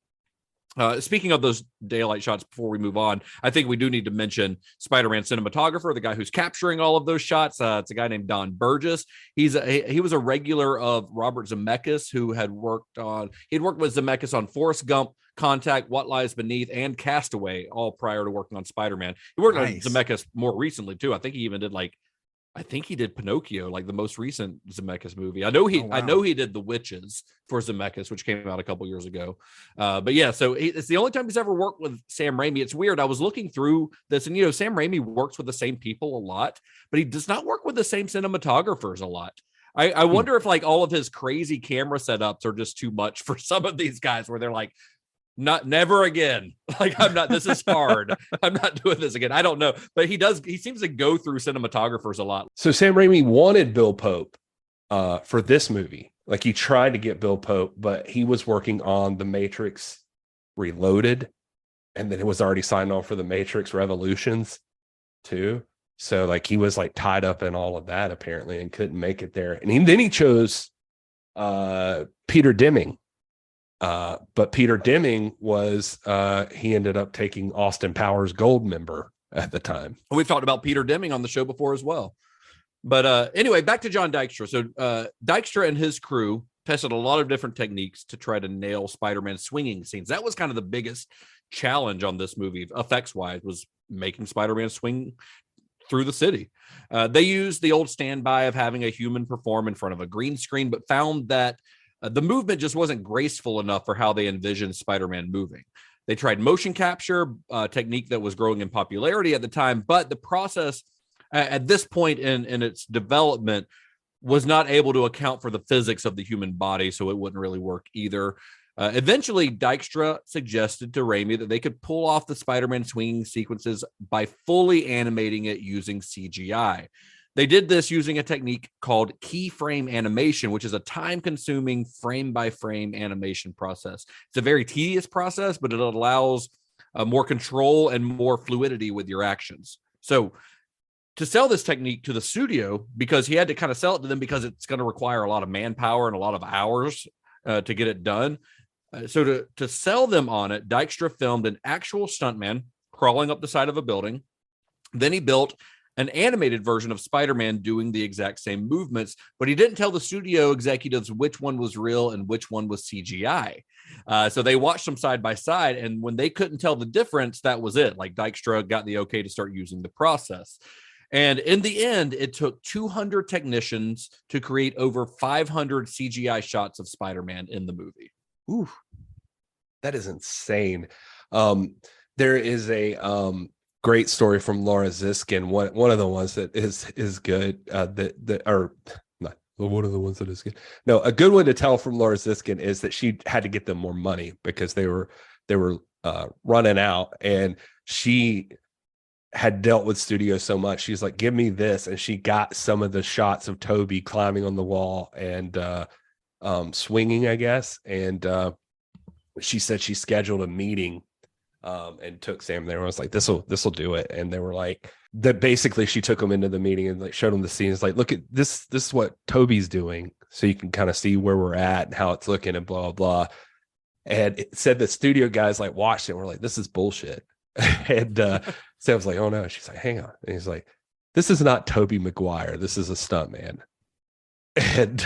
Speaking of those daylight shots, before we move on, I think we do need to mention Spider-Man cinematographer, the guy who's capturing all of those shots. It's a guy named Don Burgess. He was a regular of Robert Zemeckis, who he'd worked with Zemeckis on Forrest Gump, Contact, What Lies Beneath, and Castaway, all prior to working on Spider-Man. He worked on Zemeckis more recently too. I think he even did Pinocchio, like the most recent Zemeckis movie. I know he did The Witches for Zemeckis, which came out a couple years ago. But yeah, so it's the only time he's ever worked with Sam Raimi. It's weird. I was looking through this, and Sam Raimi works with the same people a lot, but he does not work with the same cinematographers a lot. I wonder if like all of his crazy camera setups are just too much for some of these guys, where they're like, never again. Like, this is hard. I'm not doing this again. I don't know. But he seems to go through cinematographers a lot.
So Sam Raimi wanted Bill Pope for this movie. Like, he tried to get Bill Pope, but he was working on The Matrix Reloaded, and then it was already signed on for The Matrix Revolutions too. So like he was like tied up in all of that apparently and couldn't make it there. And then he chose Peter Deming. But Peter Deming was he ended up taking Austin Powers Gold member at the time.
We've talked about Peter Deming on the show before as well. But anyway, back to John Dykstra. So Dykstra and his crew tested a lot of different techniques to try to nail Spider-Man swinging scenes. That was kind of the biggest challenge on this movie, effects-wise, was making Spider-Man swing through the city. They used the old standby of having a human perform in front of a green screen, but found that the movement just wasn't graceful enough for how they envisioned Spider-Man moving. They tried motion capture, technique that was growing in popularity at the time, but the process at this point in its development was not able to account for the physics of the human body, so it wouldn't really work either. Eventually, Dykstra suggested to Raimi that they could pull off the Spider-Man swinging sequences by fully animating it using CGI. They did this using a technique called keyframe animation, which is a time-consuming frame-by-frame animation process. It's a very tedious process, but it allows more control and more fluidity with your actions. So to sell this technique to the studio, because he had to kind of sell it to them because it's going to require a lot of manpower and a lot of hours to get it done. So to sell them on it, Dykstra filmed an actual stuntman crawling up the side of a building. Then he built an animated version of Spider-Man doing the exact same movements, but he didn't tell the studio executives which one was real and which one was CGI. So they watched them side by side, and when they couldn't tell the difference, that was it. Like, Dykstra got the okay to start using the process. And in the end, it took 200 technicians to create over 500 CGI shots of Spider-Man in the movie.
Ooh, that is insane. There is a great story from Laura Ziskin, one of the ones that is good. Not one of the ones that is good. No, a good one to tell from Laura Ziskin is that she had to get them more money because they were running out, and she had dealt with studios so much. She's like, give me this. And she got some of the shots of Tobey climbing on the wall and swinging, I guess. And she said she scheduled a meeting and took Sam there and was like, this'll do it. And they were like, that basically she took them into the meeting and like showed them the scenes, like, look at this is what Tobey's doing. So you can kind of see where we're at and how it's looking and blah, blah. And it said the studio guys like watched it and were like, this is bullshit. And Sam's like, oh no. She's like, hang on. And he's like, this is not Tobey Maguire. This is a stunt man. And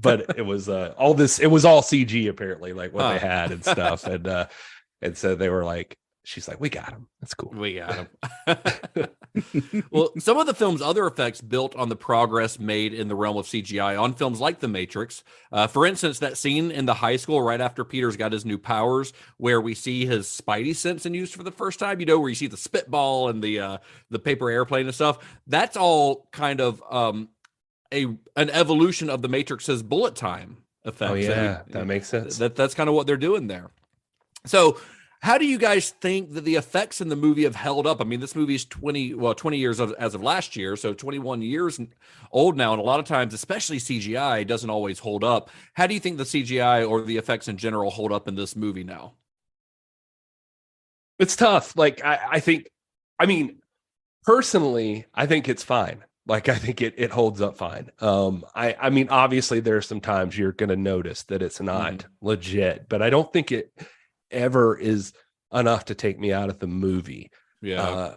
but it was all CG apparently, like what they had and stuff. And so they were like, she's like, we got him. That's cool.
We got him. Well, some of the film's other effects built on the progress made in the realm of CGI on films like The Matrix. For instance, that scene in the high school right after Peter's got his new powers, where we see his Spidey sense in use for the first time, where you see the spitball and the paper airplane and stuff. That's all kind of an evolution of The Matrix's bullet time effects.
Oh yeah, that makes sense.
That's kind of what they're doing there. So how do you guys think that the effects in the movie have held up? I mean, this movie is 20 years as of last year, so 21 years old now. And a lot of times, especially CGI, doesn't always hold up. How do you think the CGI or the effects in general hold up in this movie now?
It's tough. Like, personally, I think it's fine. Like, I think it holds up fine. I mean, obviously there are some times you're going to notice that it's not legit, but I don't think it ever is enough to take me out of the movie. Yeah.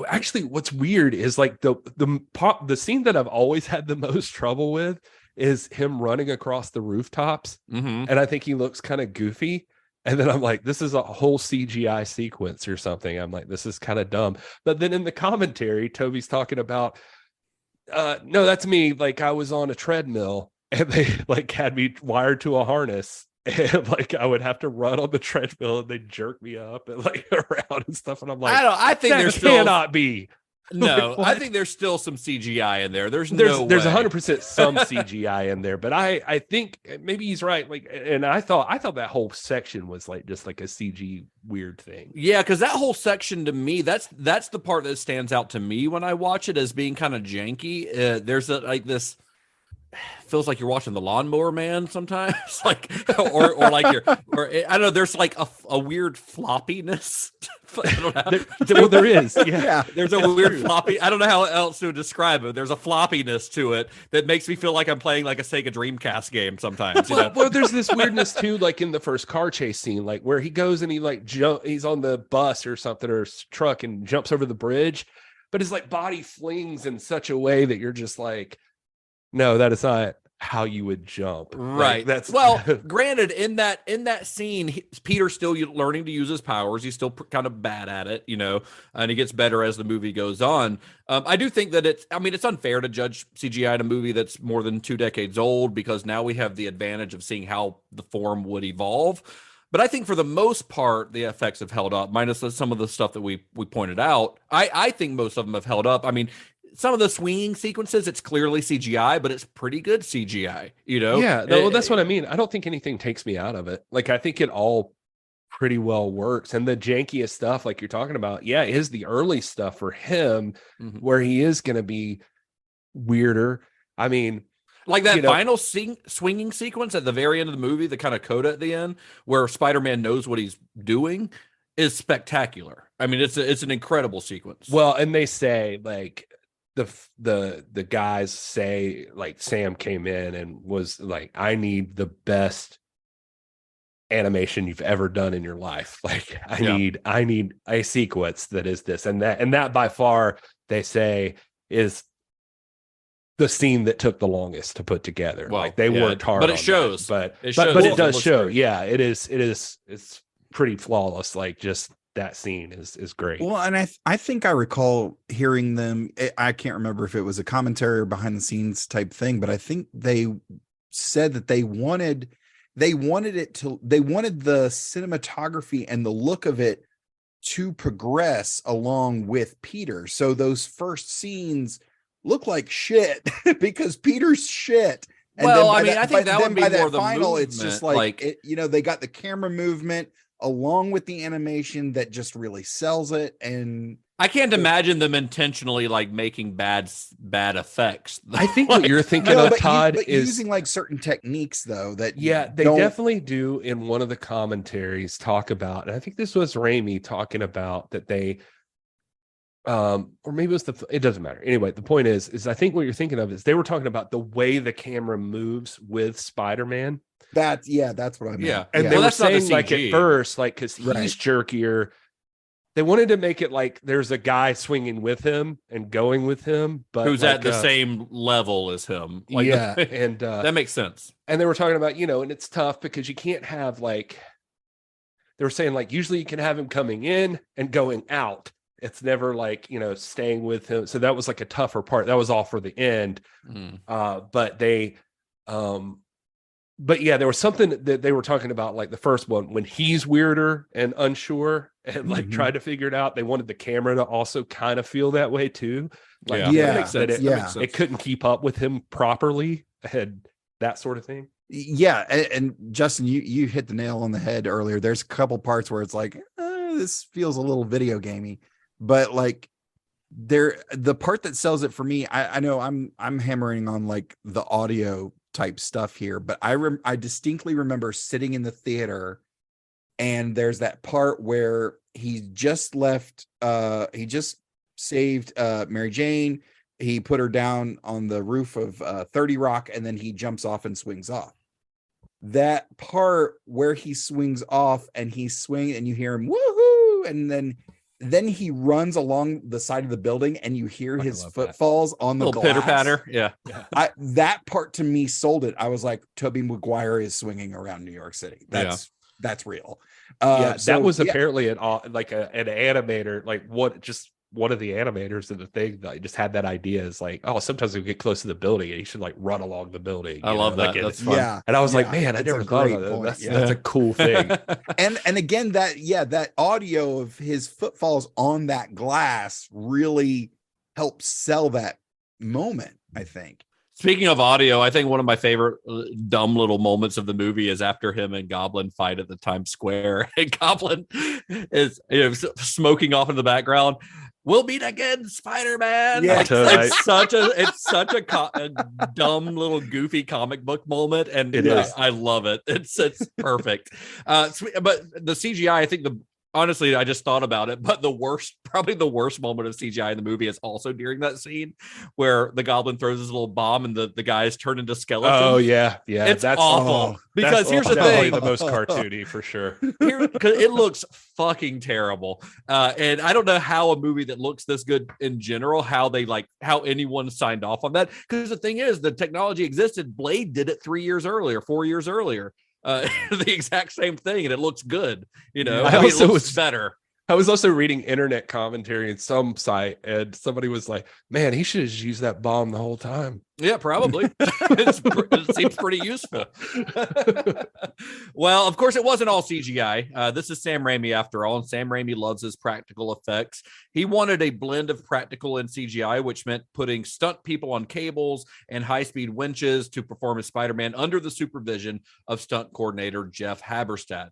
Actually, what's weird is like the scene that I've always had the most trouble with is him running across the rooftops. And I think he looks kind of goofy. And then I'm like, this is a whole CGI sequence or something. I'm like, this is kind of dumb. But then in the commentary, Toby's talking about, no, that's me. Like, I was on a treadmill and they like had me wired to a harness. And like I would have to run on the treadmill and they'd jerk me up and like around and stuff. And I'm like,
I think there
cannot be.
No, like, I think there's still some CGI in there. There's
100% some CGI in there, but I think maybe he's right. Like, and I thought that whole section was like just like a CG weird thing.
Yeah, because that whole section to me, that's the part that stands out to me when I watch it as being kind of janky. There's this. Feels like you're watching The Lawnmower Man sometimes, like, or like I don't know. There's like a weird floppiness.
There is, yeah.
There's a weird floppy. I don't know how else to describe it. There's a floppiness to it that makes me feel like I'm playing like a Sega Dreamcast game sometimes.
Well, there's this weirdness too, like in the first car chase scene, like where he goes and he like he's on the bus or something or truck and jumps over the bridge, but his like body flings in such a way that you're just like, no, that is not how you would jump.
Right.
Like,
granted, in that scene, Peter's still learning to use his powers. He's still kind of bad at it, and he gets better as the movie goes on. I do think that it's unfair to judge CGI in a movie that's more than 2 decades old, because now we have the advantage of seeing how the form would evolve. But I think for the most part, the effects have held up, minus some of the stuff that we pointed out. I think most of them have held up. I mean, some of the swinging sequences, it's clearly CGI, but it's pretty good CGI,
Yeah, well, that's what I mean. I don't think anything takes me out of it. Like, I think it all pretty well works. And the jankiest stuff, like you're talking about, is the early stuff for him, where he is going to be weirder. I mean,
like that final swinging sequence at the very end of the movie, the kind of coda at the end, where Spider-Man knows what he's doing, is spectacular. I mean, it's an incredible sequence.
Well, and they say like, the guys say like Sam came in and was like, I need the best animation you've ever done in your life. Like I need a sequence that is this and that by far they say is the scene that took the longest to put together.
Well,
like they worked hard,
but it
on
shows.
That.
It
But
shows.
it does show.
Great.
Yeah, it's pretty flawless. Like just that scene is great.
Well, and I think I recall hearing them. I can't remember if it was a commentary or behind the scenes type thing, but I think they said that they wanted the cinematography and the look of it to progress along with Peter. So those first scenes look like shit because Peter's shit. And
well,
I
think that would be more the
final.
movement.
It's just like they got the camera movement along with the animation that just really sells it. And
I can't imagine them intentionally like making bad effects.
I think what you're thinking of, Todd, is
using like certain techniques though that
they definitely do in one of the commentaries talk about, and I think this was Raimi talking about that they or maybe it was it doesn't matter. Anyway, the point is I think what you're thinking of is they were talking about the way the camera moves with Spider-Man.
That's what I meant.
Yeah.
And they were saying like at first, like, cause he's jerkier. They wanted to make it like there's a guy swinging with him and going with him, but
who's at the same level as him. Like,
and
that makes sense.
And they were talking about, and it's tough because you can't have like, they were saying like, usually you can have him coming in and going out. It's never like, staying with him. So that was like a tougher part. That was all for the end. But they, but yeah, there was something that they were talking about, like the first one, when he's weirder and unsure and like tried to figure it out. They wanted the camera to also kind of feel that way too. Like,
that makes sense.
It couldn't keep up with him properly, and that sort of thing.
Yeah, and Justin, you hit the nail on the head earlier. There's a couple parts where it's like, this feels a little video gamey, but like the part that sells it for me, I know I'm hammering on like the audio type stuff here, but I distinctly remember sitting in the theater, and there's that part where he just left, he just saved Mary Jane. He put her down on the roof of 30 Rock, and then he jumps off and swings off. That part where he swings off and he's swinging and you hear him woohoo, and then he runs along the side of the building and you hear his footfalls on the
little
glass.
pitter patter. Yeah.
That part to me sold it. I was like, Tobey Maguire is swinging around New York City. That's real.
That was apparently an animator, like one of the animators of the thing that just had that idea is like, oh, sometimes we get close to the building and he should like run along the building.
I love that.
Like,
that's fun.
Yeah.
And I was like, man, I never thought about that. That's a cool thing.
and again, that audio of his footfalls on that glass really helps sell that moment, I think.
Speaking of audio, I think one of my favorite dumb little moments of the movie is after him and Goblin fight at the Times Square, and Goblin is smoking off in the background. We'll meet again, Spider-Man.
Yeah,
it's such a dumb little goofy comic book moment, and I love it. It's perfect. But the CGI, I think honestly, I just thought about it, but probably the worst moment of CGI in the movie is also during that scene where the Goblin throws his little bomb and the guys turn into skeletons.
Oh yeah.
That's awful. Because here's the thing,
the most cartoony for sure.
Because it looks fucking terrible, and I don't know how a movie that looks this good in general, how anyone signed off on that. Because the thing is, the technology existed. Blade did it 4 years earlier. The exact same thing, and it looks good. It looks better.
I was also reading internet commentary in some site, and somebody was like, man, he should have used that bomb the whole time.
Yeah, probably. It seems pretty useful. Well, of course, it wasn't all CGI. This is Sam Raimi after all, and Sam Raimi loves his practical effects. He wanted a blend of practical and CGI, which meant putting stunt people on cables and high-speed winches to perform as Spider-Man under the supervision of stunt coordinator Jeff Haberstadt.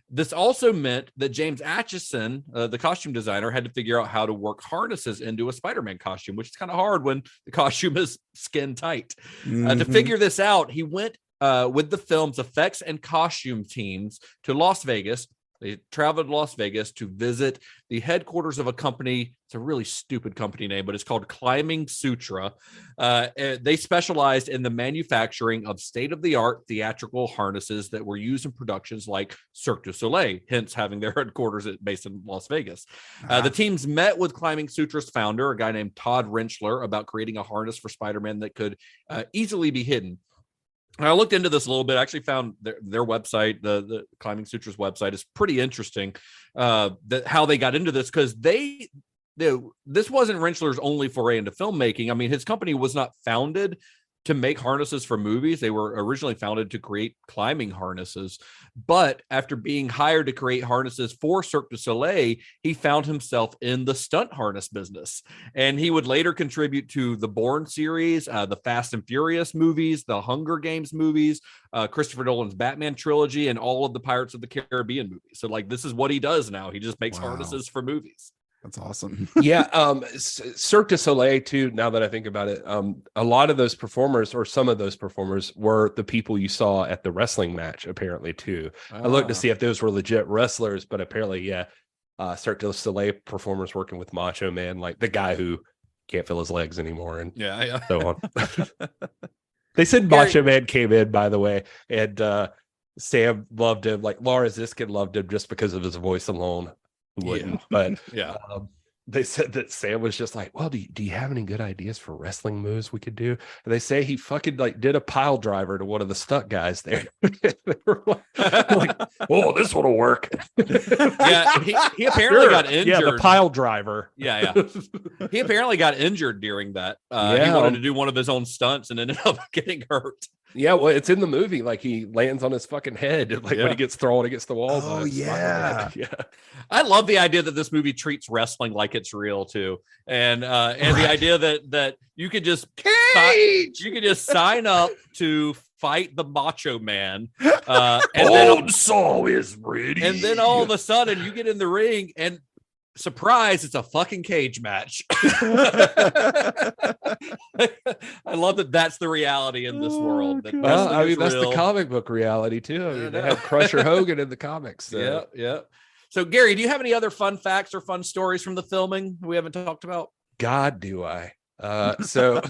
This also meant that James Atchison, the costume designer, had to figure out how to work harnesses into a Spider-Man costume, which is kind of hard when the costume is skin tight. To figure this out, he went with the film's effects and costume teams to Las Vegas, They traveled to Las Vegas to visit the headquarters of a company. It's a really stupid company name, but it's called Climbing Sutra. They specialized in the manufacturing of state-of-the-art theatrical harnesses that were used in productions like Cirque du Soleil, hence having their headquarters based in Las Vegas. The teams met with Climbing Sutra's founder, a guy named Todd Rentschler, about creating a harness for Spider-Man that could easily be hidden. And I looked into this a little bit. I actually found their website, the Climbing Sutra's website, is pretty interesting. How they got into this, because this wasn't Rentschler's only foray into filmmaking. I mean, his company was not founded to make harnesses for movies. They were originally founded to create climbing harnesses. But after being hired to create harnesses for Cirque du Soleil, he found himself in the stunt harness business. And he would later contribute to the Bourne series, the Fast and Furious movies, the Hunger Games movies, Christopher Nolan's Batman trilogy, and all of the Pirates of the Caribbean movies. So like, this is what he does now. He just makes harnesses for movies.
That's awesome.
Yeah. Cirque du Soleil too, now that I think about it, a lot of those performers, or some of those performers, were the people you saw at the wrestling match, apparently too. I looked to see if those were legit wrestlers, but apparently, yeah. Cirque du Soleil performers working with Macho Man, like the guy who can't feel his legs anymore, and so on. They said Macho Man came in, by the way, and Sam loved him. Like Laura Ziskin loved him just because of his voice alone. Wouldn't, but they said that Sam was just like, well, do you have any good ideas for wrestling moves we could do? And they say he fucking like did a pile driver to one of the stunt guys there. They were like, oh, this will work.
Yeah, he apparently got injured.
Yeah, the pile driver.
Yeah. He apparently got injured during that. He wanted to do one of his own stunts and ended up getting hurt.
Yeah, well, it's in the movie. Like he lands on his fucking head, like when he gets thrown against the wall.
Oh yeah.
I love the idea that this movie treats wrestling like it's real too, and the idea that you could just sign up to fight the Macho Man, and then
Saw is ready,
and then all of a sudden you get in the ring and. Surprise, it's a fucking cage match. I love that that's the reality in this world.
Well, I mean, that's the comic book reality too. I mean, they have Crusher Hogan in the comics. So.
Yeah. So, Gary, do you have any other fun facts or fun stories from the filming we haven't talked about?
God, do I? So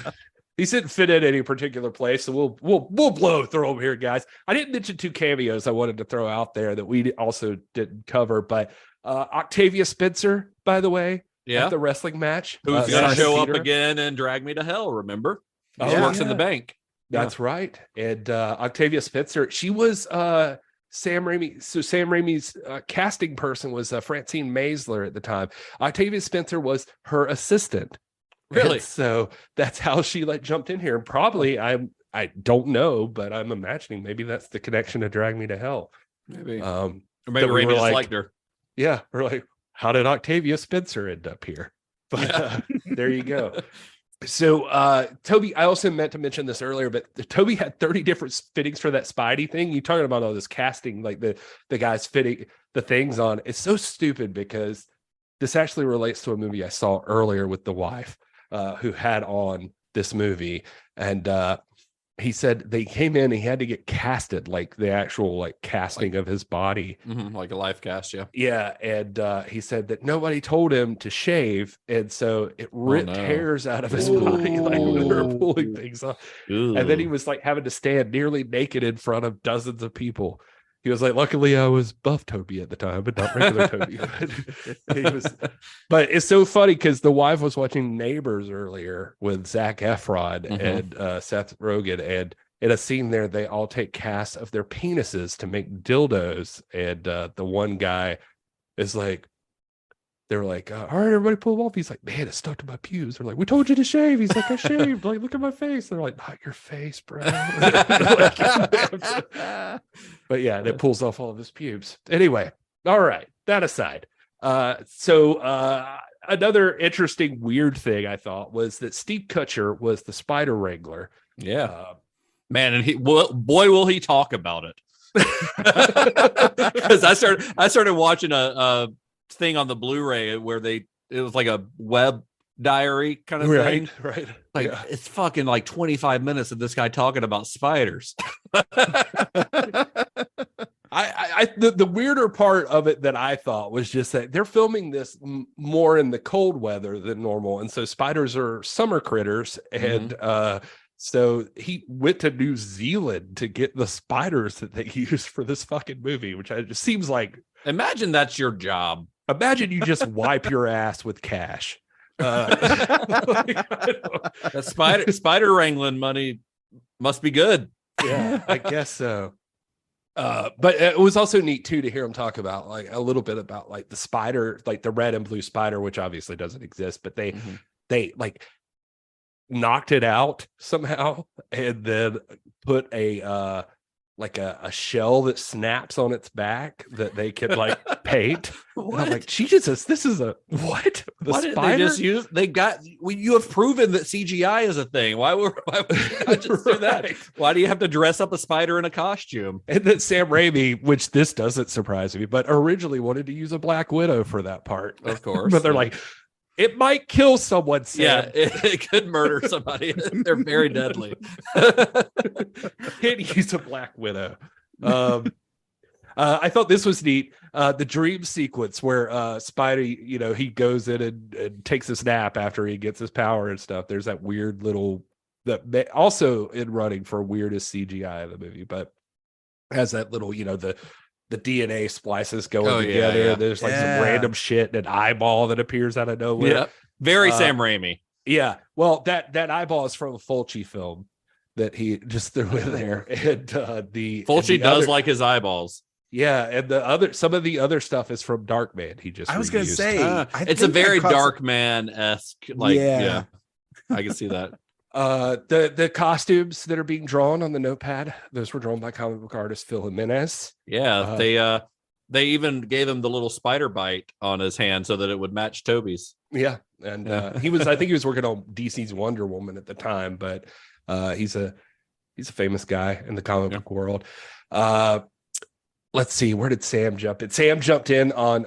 he didn't fit in any particular place, so we'll blow through them here, guys. I didn't mention 2 cameos I wanted to throw out there that we also didn't cover, but Octavia Spencer, by the way, at the wrestling match,
who's going to show up again and drag me to hell? Remember, she works in the bank.
That's right. And Octavia Spencer, she was Sam Raimi. So Sam Raimi's casting person was Francine Maisler at the time. Octavia Spencer was her assistant.
Really?
And so that's how she jumped in here. And probably I don't know, but I'm imagining maybe that's the connection to Drag Me to Hell.
Maybe. Or maybe Raimi just liked her.
Yeah, we're like, how did Octavia Spencer end up here? But there you go. So Toby, I also meant to mention this earlier, but Toby had 30 different fittings for that Spidey thing. You talking about all this casting, like the guys fitting the things on. It's so stupid because this actually relates to a movie I saw earlier with the wife who had on this movie. And he said they came in, he had to get casted, like the actual casting of his body.
Like a life cast, yeah.
Yeah, and he said that nobody told him to shave, and so it ripped hairs out of his body, like when they were pulling things off. And then he was having to stand nearly naked in front of dozens of people. He was like, luckily I was buff Toby at the time, but not regular Toby. But it's so funny because the wife was watching Neighbors earlier with Zac Efron and Seth Rogen. And in a scene there, they all take casts of their penises to make dildos. And the one guy is like, they were like, all right, everybody pull them off. He's like, man, it's stuck to my pubes. They're like, we told you to shave. He's like, I shaved. Like, look at my face. They're like, not your face, bro. But yeah, that pulls off all of his pubes. Anyway, all right, that aside. So another interesting, weird thing I thought was that Steve Kutcher was the Spider Wrangler.
Yeah. Man, and boy, will he talk about it. Because I started watching a thing on the Blu-ray where it was like a web diary kind of thing.
Right.
It's fucking 25 minutes of this guy talking about spiders.
The weirder part of it that I thought was just that they're filming this more in the cold weather than normal, and so spiders are summer critters, and so he went to New Zealand to get the spiders that they used for this fucking movie, which just seems like,
imagine that's your job.
Imagine you just wipe your ass with cash.
That spider wrangling money must be good.
Yeah, I guess so. But it was also neat too to hear him talk about like a little bit about like the spider, like the red and blue spider, which obviously doesn't exist, but they like knocked it out somehow and then put a like a shell that snaps on its back that they could like paint. And I'm like, Jesus, this is a what?
Why did they just use? You have proven that CGI is a thing. Why would you not just do that? Why do you have to dress up a spider in a costume?
And then Sam Raimi, which this doesn't surprise me, but originally wanted to use a Black Widow for that part,
of course.
But they're like, it might kill someone, Sam.
Yeah, it could murder somebody. They're very deadly.
Can't use a Black Widow. I thought this was neat. The dream sequence where Spidey, he goes in and takes a nap after he gets his power and stuff. There's that weird little that also in running for weirdest CGI of the movie, but has that little, the DNA splices going together.
Yeah.
There's like some random shit and an eyeball that appears out of nowhere.
Yeah, very Sam Raimi.
Yeah, well, that eyeball is from a Fulci film that he just threw in there, and the
Fulci does like his eyeballs.
Yeah, and some of the other stuff is from Darkman. He just
I was going to say
it's a very Darkman-esque. Like, yeah, I can see that.
The costumes that are being drawn on the notepad, those were drawn by comic book artist Phil Jimenez.
Yeah, they even gave him the little spider bite on his hand so that it would match Tobey's.
Yeah, and I think he was working on DC's Wonder Woman at the time, but he's a famous guy in the comic book world. Let's see, where did Sam jump in? Sam jumped in on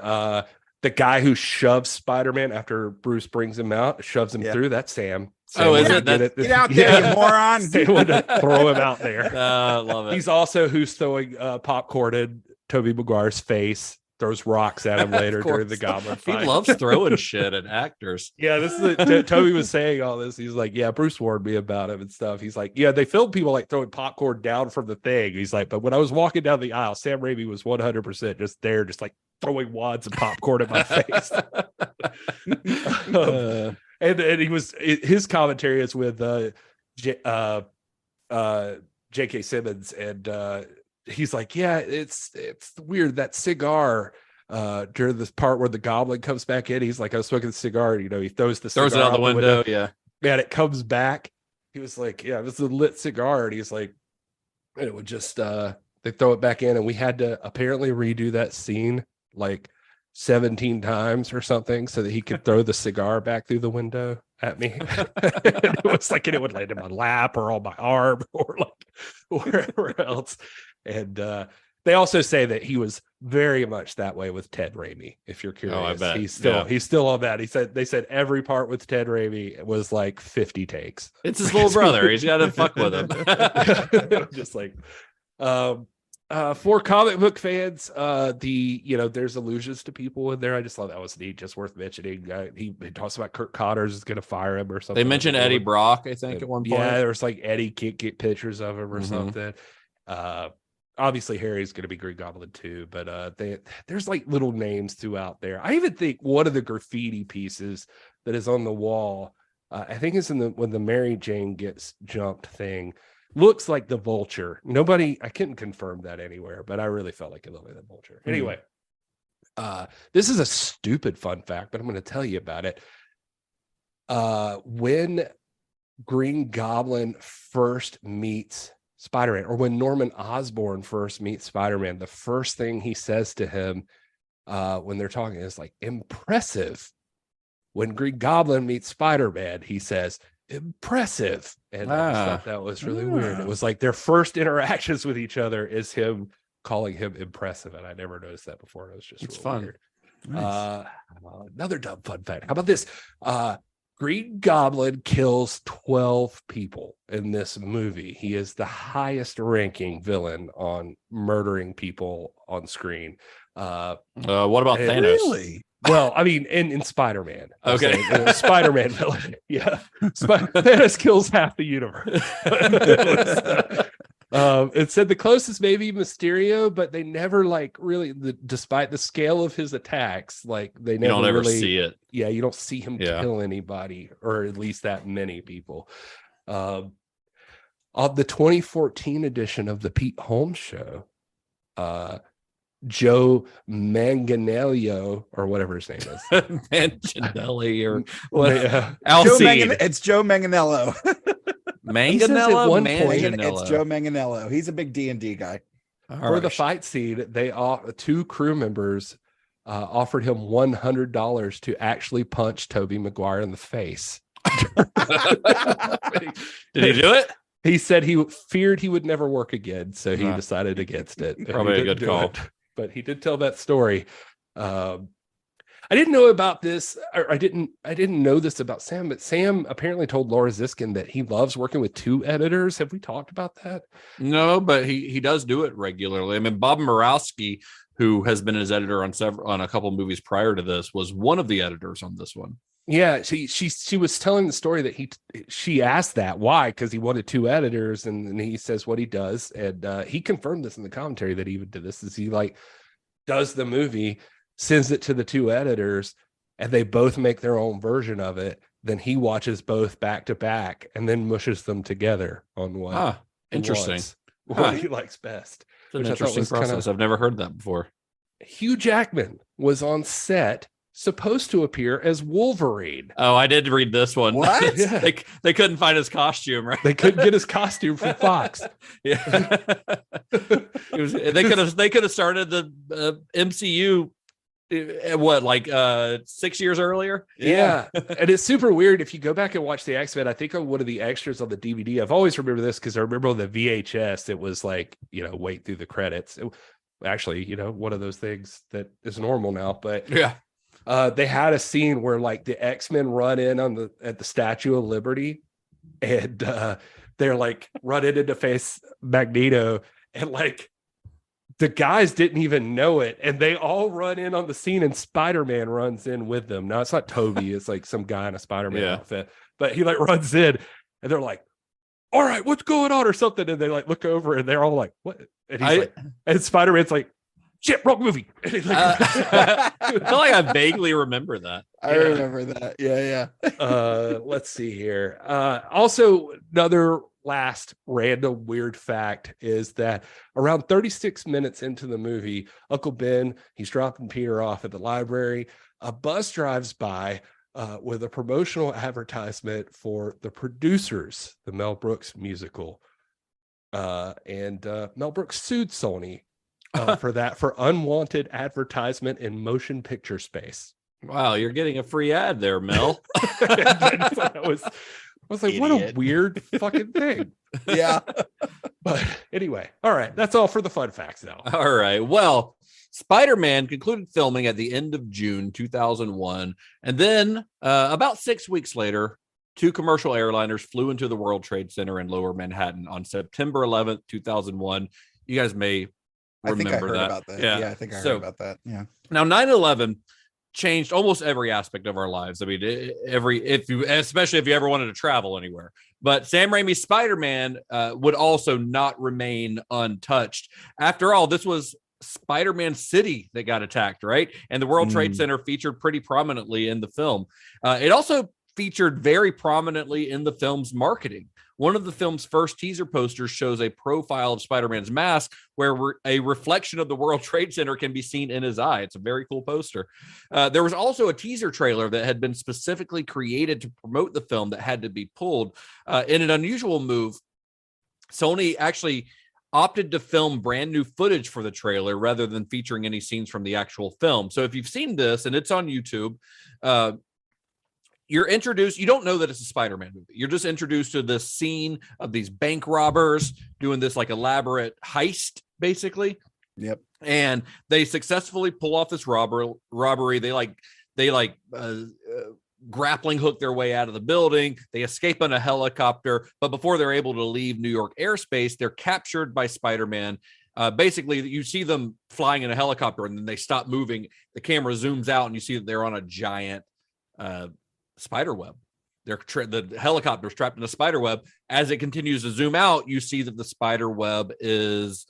the guy who shoves Spider-Man after Bruce brings him out, shoves him through. That's Sam.
Is it?
Get out there, you moron.
Sam would throw him out there.
Love it.
He's also who's throwing popcorn in Tobey Maguire's face, throws rocks at him later during the Goblin fight.
He loves throwing shit at actors.
Yeah, this is Tobey was saying all this. He's like, yeah, Bruce warned me about him and stuff. He's like, yeah, they filmed people like throwing popcorn down from the thing. He's like, but when I was walking down the aisle, Sam Raimi was 100% just there, just like throwing wads of popcorn in my face. And he was, his commentary is with J.K. Simmons, and he's like, yeah, it's weird, that cigar during this part where the Goblin comes back in, he's like, I was smoking a cigar, and, he throws it
out the window. Yeah,
and it comes back. He was like, yeah, it was a lit cigar, and he's like, and it would just they throw it back in, and we had to apparently redo that scene like 17 times or something so that he could throw the cigar back through the window at me. It was like, and it would land in my lap or on my arm or like wherever else. And they also say that he was very much that way with Ted Raimi. If you're curious,
I bet.
he's still on that. They said every part with Ted Raimi was like 50 takes.
It's his little brother. He's got to fuck with him.
Just like, for comic book fans, there's allusions to people in there. I just thought that was neat, just worth mentioning. He talks about Kirk Connors is going to fire him or something.
They mentioned Eddie Brock, I think, at one point.
Yeah, there was like Eddie can't get pictures of him or something. Obviously Harry's going to be Green Goblin too, but there's like little names throughout there. I even think one of the graffiti pieces that is on the wall, I think it's when the Mary Jane gets jumped thing, looks like the Vulture. I couldn't confirm that anywhere, but I really felt like it looked like the Vulture. Anyway, this is a stupid fun fact, but I'm going to tell you about it. When Green Goblin first meets Spider-Man, or when Norman Osborn first meets Spider-Man, the first thing he says to him when they're talking is like, impressive. When Green Goblin meets Spider-Man, he says, impressive. And I just thought that was really weird. It was like their first interactions with each other is him calling him impressive, and I never noticed that before. It was just
fun.
Weird. Nice. Another dumb fun fact. How about this? Green Goblin kills 12 people in this movie. He is the highest ranking villain on murdering people on screen.
What about Thanos?
Really?
Well, I mean, in Spider-Man.
Okay.
Spider-Man villain. Yeah. Thanos kills half the universe. It said the closest maybe Mysterio, but they never like really, despite the scale of his attacks, like they never
You don't ever
really
see it.
Yeah, you don't see him kill anybody, or at least that many people. On the 2014 edition of the Pete Holmes Show, Joe Manganiello, or whatever his name is,
Manganiello or
It's Joe Manganiello.
Manganiello,
one
It's Joe Manganiello. He's a big D&D guy.
For the fight scene, two crew members offered him $100 to actually punch Tobey Maguire in the face.
Did he do it?
He said he feared he would never work again, so he decided against it.
Probably a good call.
But he did tell that story. I didn't know about this, or I didn't know this about Sam, but Sam apparently told Laura Ziskin that he loves working with two editors. Have we talked about that?
No, but he does do it regularly. I mean, Bob Murawski, who has been his editor on a couple movies prior to this, was one of the editors on this one.
Yeah, she was telling the story that she asked that why, because he wanted two editors, and he says what he does, and he confirmed this in the commentary that he even did this. Is he like does the movie, sends it to the two editors, and they both make their own version of it. Then he watches both back to back, and then mushes them together on what
interesting
what he likes best.
It's an interesting process. I've never heard that before.
Hugh Jackman was on set, supposed to appear as Wolverine.
Oh, I did read this one.
What?
Yeah.
They couldn't find his costume, right?
They couldn't get his costume from Fox.
Yeah. They could have started the MCU 6 years earlier.
Yeah. And it's super weird if you go back and watch the X-Men. I think on one of the extras on the DVD, I've always remembered this because I remember on the VHS it was like, wait through the credits. Actually, one of those things that is normal now, but they had a scene where like the X-Men run in at the Statue of Liberty, and they're like running into face Magneto, and like the guys didn't even know it, and they all run in on the scene, and Spider-Man runs in with them. Now it's not Toby, it's like some guy in a Spider-Man outfit, but he like runs in, and they're like, all right, what's going on or something, and they like look over, and they're all like, what? And he's and Spider-Man's like, shit, wrong movie. I feel
like I vaguely remember that.
I remember that. Yeah.
Let's see here. Also, another last random weird fact is that around 36 minutes into the movie, Uncle Ben, he's dropping Peter off at the library. A bus drives by with a promotional advertisement for The Producers, the Mel Brooks musical. And Mel Brooks sued Sony for unwanted advertisement in motion picture space.
Wow, you're getting a free ad there, Mel.
I was like, what a weird fucking thing.
Yeah.
But anyway, all right, that's all for the fun facts now.
All right. Well, Spider-Man concluded filming at the end of June 2001, and then about 6 weeks later, two commercial airliners flew into the World Trade Center in Lower Manhattan on September 11th, 2001. You guys may remember
I think I heard
that.
about that.
Yeah,
I think I heard about that. Yeah.
Now, 9/11 changed almost every aspect of our lives. I mean, especially if you ever wanted to travel anywhere. But Sam Raimi's Spider-Man would also not remain untouched. After all, this was Spider-Man City that got attacked, right? And the World Trade Center featured pretty prominently in the film. It also featured very prominently in the film's marketing. One of the film's first teaser posters shows a profile of Spider-Man's mask where a reflection of the World Trade Center can be seen in his eye. It's a very cool poster. There was also a teaser trailer that had been specifically created to promote the film that had to be pulled. In an unusual move, Sony actually opted to film brand new footage for the trailer rather than featuring any scenes from the actual film. So if you've seen this, and it's on YouTube, you're introduced, you don't know that it's a Spider-Man movie. You're just introduced to this scene of these bank robbers doing this like elaborate heist, basically.
Yep.
And they successfully pull off this robbery. They grappling hook their way out of the building. They escape on a helicopter, but before they're able to leave New York airspace, they're captured by Spider-Man. Basically, you see them flying in a helicopter, and then they stop moving. The camera zooms out, and you see that they're on a giant spider web. The helicopter's trapped in a spider web. As it continues to zoom out, you see that the spider web is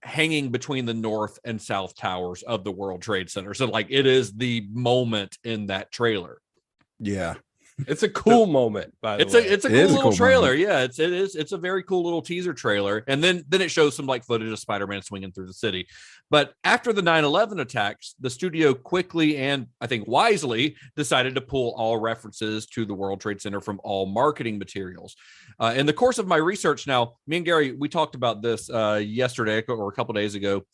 hanging between the north and south towers of the World Trade Center. So, like, it is the moment in that trailer.
Yeah.
It's a cool moment, by the way.
It's a cool little trailer. Yeah, it's a very cool little teaser trailer. And then it shows some like footage of Spider-Man swinging through the city. But after the 9/11 attacks, the studio quickly and I think wisely decided to pull all references to the World Trade Center from all marketing materials. In the course of my research, now me and Gary, we talked about this yesterday or a couple days ago.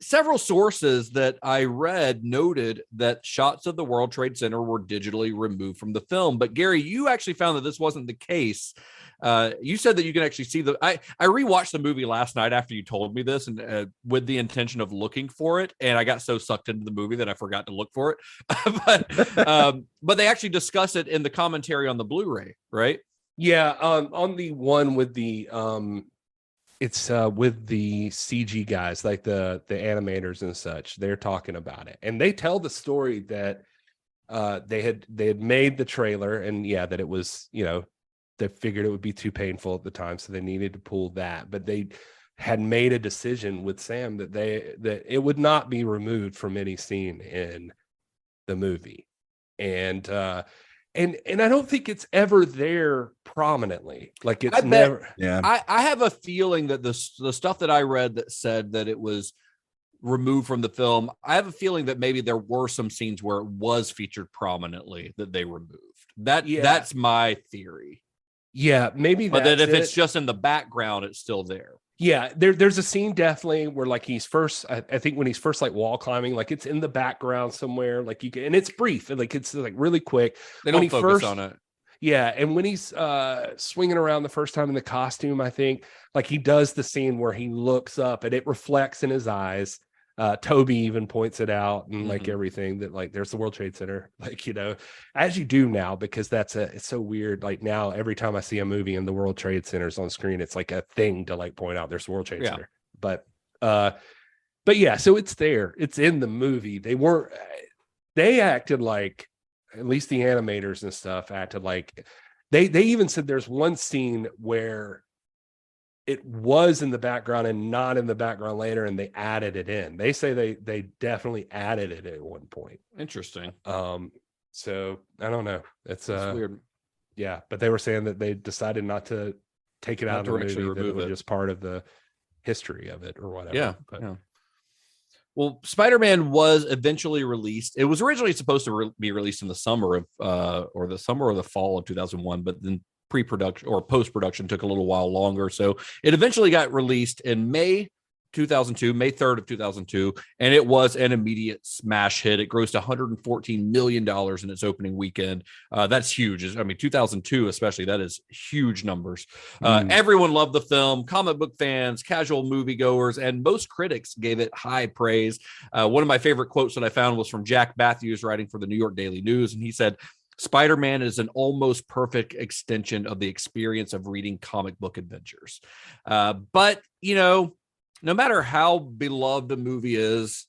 Several sources that I read noted that shots of the World Trade Center were digitally removed from the film. But Gary, you actually found that this wasn't the case. You said that you can actually see I rewatched the movie last night after you told me this, and with the intention of looking for it, and I got so sucked into the movie that I forgot to look for it. But they actually discuss it in the commentary on the Blu-ray, right?
Yeah, on the one with the it's with the CG guys, like the animators and such. They're talking about it, and they tell the story that they had made the trailer, and that it was, they figured it would be too painful at the time, so they needed to pull that. But they had made a decision with Sam that it would not be removed from any scene in the movie, and I don't think it's ever there prominently. Like it's never.
Yeah.
I have a feeling that the stuff that I read that said that it was removed from the film, I have a feeling that maybe there were some scenes where it was featured prominently that they removed. That's my theory.
Yeah, maybe.
But that if it's just in the background, it's still there.
Yeah, there's a scene definitely where like he's first, I think when he's first like wall climbing, like it's in the background somewhere, like you can, and it's brief and like it's like really quick.
They don't focus on it.
Yeah, and when he's swinging around the first time in the costume, I think like he does the scene where he looks up and it reflects in his eyes. Tobey even points it out and like everything that like there's the World Trade Center, like, as you do now, because it's so weird. Like now, every time I see a movie and the World Trade Center's on screen, it's like a thing to like point out there's the World Trade Center. But yeah, so it's there. It's in the movie. They acted like, at least the animators and stuff acted like they even said there's one scene where it was in the background and not in the background later, and they added it in. They say they definitely added it at one point.
Interesting.
So I don't know. It's
weird.
Yeah, but they were saying that they decided not to take it out of the movie, that it was just part of the history of it or whatever.
Yeah.
But,
yeah. Well, Spider-Man was eventually released. It was originally supposed to be released in the summer of or the fall of 2001, but then pre-production or post-production took a little while longer. So it eventually got released in May 2002, May 3rd of 2002, and it was an immediate smash hit. It grossed $114 million in its opening weekend. That's huge. I mean, 2002 especially, that is huge numbers. Everyone loved the film, comic book fans, casual moviegoers, and most critics gave it high praise. One of my favorite quotes that I found was from Jack Matthews, writing for the New York Daily News, and he said, "Spider-Man is an almost perfect extension of the experience of reading comic book adventures." But, no matter how beloved a movie is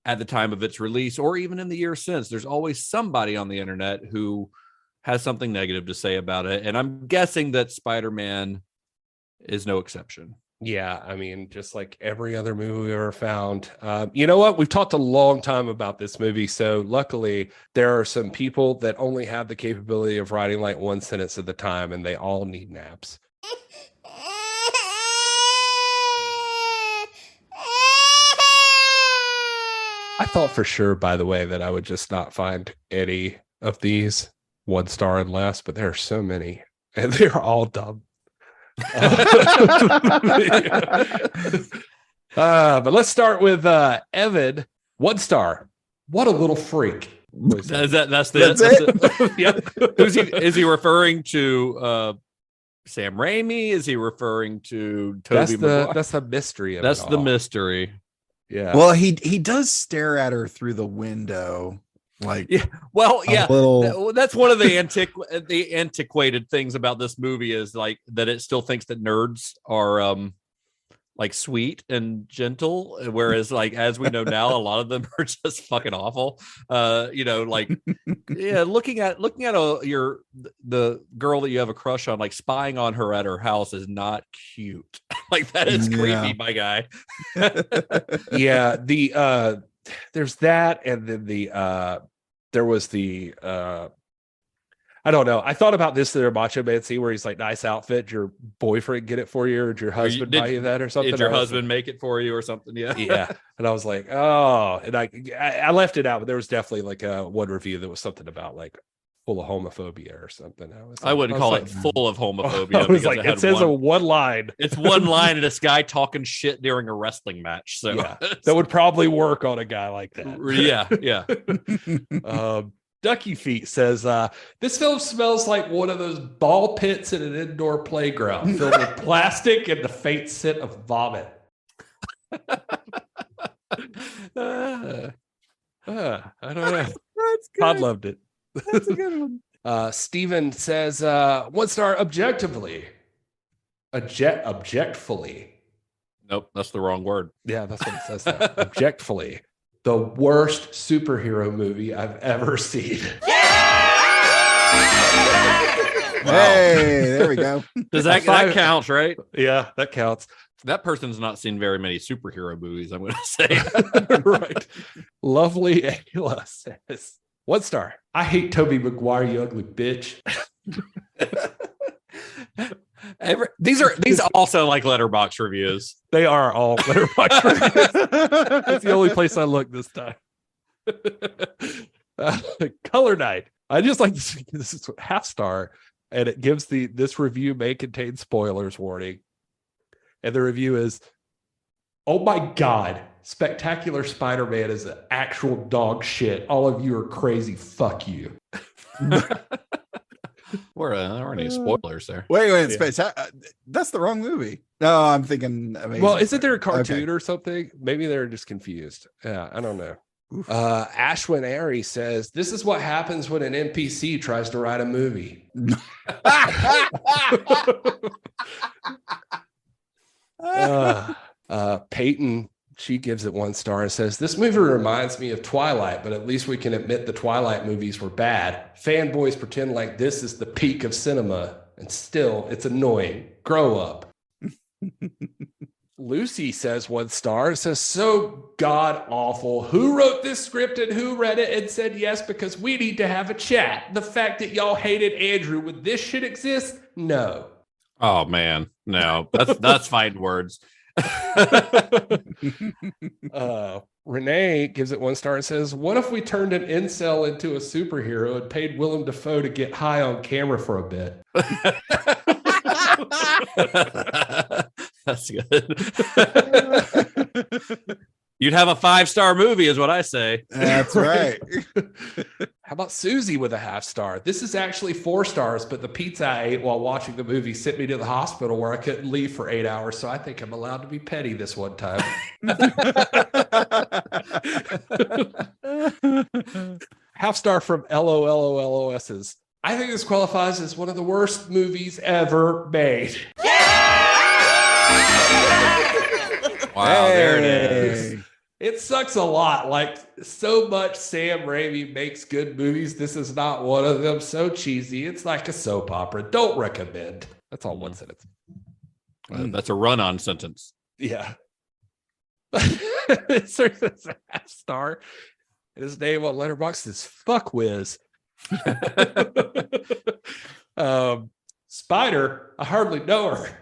at the time of its release, or even in the years since, there's always somebody on the internet who has something negative to say about it. And I'm guessing that Spider-Man is no exception.
Yeah, I mean, just like every other movie we've ever found. You know what? We've talked a long time about this movie. So luckily, there are some people that only have the capability of writing like one sentence at a time, and they all need naps. I thought for sure, by the way, that I would just not find any of these 1 star and less, but there are so many, and they're all dumb. But let's start with Evan. 1 star. What a little freak.
That's it. Yep. Is he referring to Sam Raimi? Is he referring to Tobey Maguire?
That's the mystery of
That's
it all.
the mystery.
Yeah.
Well, he does stare at her through the window Like,
Yeah. Well, yeah.
little-
That's one of the antiquated things about this movie is like that it still thinks that nerds are like sweet and gentle, whereas like as we know now, a lot of them are just fucking awful. Like looking at the girl that you have a crush on, like spying on her at her house is not cute. Like that is creepy, my guy.
Yeah, there's that, and then there was the I don't know. I thought about this in their Macho Man scene where he's like, nice outfit. Did your boyfriend get it for you, or did your husband buy you that or something?
Did your husband make it for you or something? Yeah.
Yeah. And I was like, oh, and I left it out, but there was definitely like one review that was something about like full of homophobia or something.
I wouldn't call it full of homophobia.
I was like, it says one line.
It's one line and this guy talking shit during a wrestling match. So
yeah, that would probably work on a guy like that.
Yeah.
Ducky Feet says, this film smells like one of those ball pits in an indoor playground filled with plastic and the faint scent of vomit. I don't know.
That's good.
Todd loved it.
That's a good one.
Steven says, 1 star objectively. Objectfully.
Nope, that's the wrong word.
Yeah, that's what it says. Objectfully. The worst superhero movie I've ever seen.
Hey, there we go.
Does that counts, right?
Yeah, that counts.
That person's not seen very many superhero movies, I'm going to say.
Right. Lovely Ayla says, 1 star. I hate Tobey Maguire, you ugly bitch.
These also like letterbox reviews.
They are all letterbox reviews. That's the only place I look this time. Color Night. I just like this is half star, and it gives this review may contain spoilers warning. And the review is, oh my God, Spectacular Spider-Man is an actual dog shit. All of you are crazy. Fuck you.
There aren't any spoilers there.
Wait, that's the wrong movie. No, I'm thinking Amazing.
Well, isn't there a cartoon or something? Maybe they're just confused. Yeah, I don't know. Ashwin Airy says, this is what happens when an NPC tries to write a movie. Peyton, she gives it 1 star and says, this movie reminds me of Twilight, but at least we can admit the Twilight movies were bad. Fanboys pretend like this is the peak of cinema, and still it's annoying. Grow up. Lucy says 1 star. It says, so god awful. Who wrote this script and who read it and said yes because we need to have a chat? The fact that y'all hated Andrew, would this shit exist? No.
Oh man, no. That's fighting words.
Renee gives it 1 star and says, what if we turned an incel into a superhero and paid Willem Dafoe to get high on camera for a bit?
That's good. You'd have a 5-star movie is what I say.
That's right.
How about Susie with a half star? This is actually 4 stars, but the pizza I ate while watching the movie sent me to the hospital where I couldn't leave for 8 hours, so I think I'm allowed to be petty this one time. Half star from LOLOLOS's. I think this qualifies as one of the worst movies ever made.
Wow, there it is.
It sucks a lot. Like, so much Sam Raimi makes good movies. This is not one of them. So cheesy. It's like a soap opera. Don't recommend. That's all 1 sentence.
That's a run-on sentence.
Yeah. It's a half star. And his name on Letterboxd is Fuck Whiz. Spider, I hardly know her.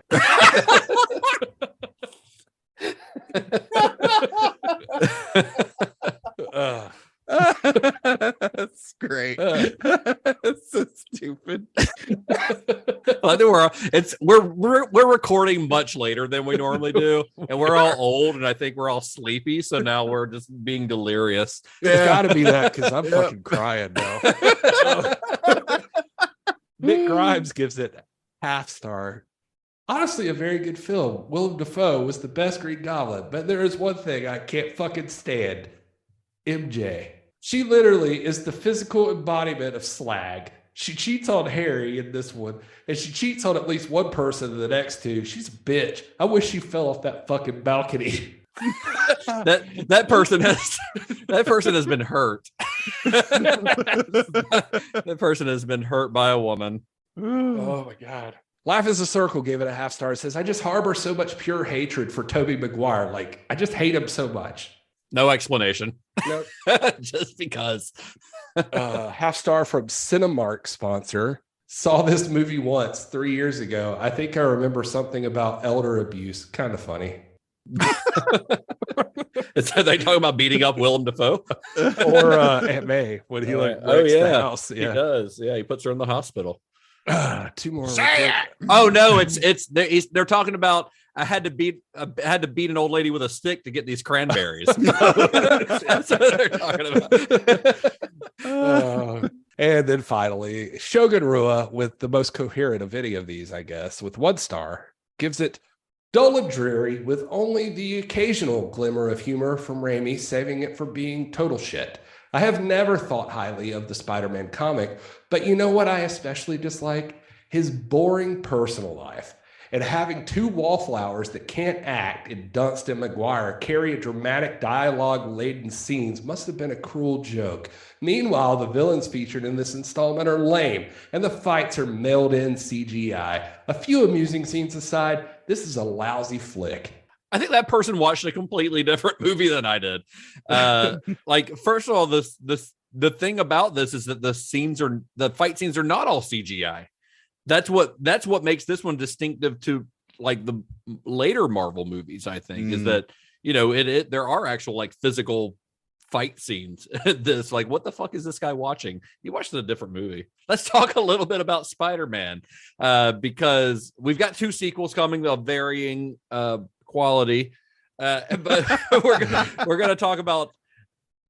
That's great. That's so stupid.
We're recording much later than we normally do, and we're all old, and I think we're all sleepy. So now we're just being delirious.
It's got to be that because I'm fucking crying now. Nick Grimes gives it half star. Honestly, a very good film. Willem Dafoe was the best Green Goblin, but there is one thing I can't fucking stand. MJ. She literally is the physical embodiment of slag. She cheats on Harry in this one, and she cheats on at least one person in the next two. She's a bitch. I wish she fell off that fucking balcony.
that person has been hurt. That person has been hurt by a woman.
Oh my God. Laugh as a Circle gave it a 5 star. It says, I just harbor so much pure hatred for Tobey Maguire. Like, I just hate him so much.
No explanation.
No.
Just because.
1/2 star from Cinemark sponsor. Saw this movie once 3 years ago. I think I remember something about elder abuse. Kind of funny.
So they talking about beating up Willem Dafoe
Or Aunt May when he breaks the house.
He does. Yeah, he puts her in the hospital.
2 more.
Oh no, they're talking about I had to beat an old lady with a stick to get these cranberries. That's what they're talking about.
And then finally, Shogun Rua with the most coherent of any of these, I guess, with 1 star, gives it dull and dreary with only the occasional glimmer of humor from Raimi, saving it from being total shit. I have never thought highly of the Spider-Man comic, but you know what I especially dislike? His boring personal life. And having 2 wallflowers that can't act in Dunst and Maguire carry a dramatic dialogue-laden scenes must have been a cruel joke. Meanwhile, the villains featured in this installment are lame, and the fights are mailed-in CGI. A few amusing scenes aside, this is a lousy flick.
I think that person watched a completely different movie than I did. Like, first of all, the thing about this is that the fight scenes are not all CGI. That's what makes this one distinctive to like the later Marvel movies, I think, is that, you know, there are actual like physical fight scenes. This, like, what the fuck is this guy watching? You watched a different movie. Let's talk a little bit about Spider-Man, because we've got 2 sequels coming of varying quality, but we're gonna talk about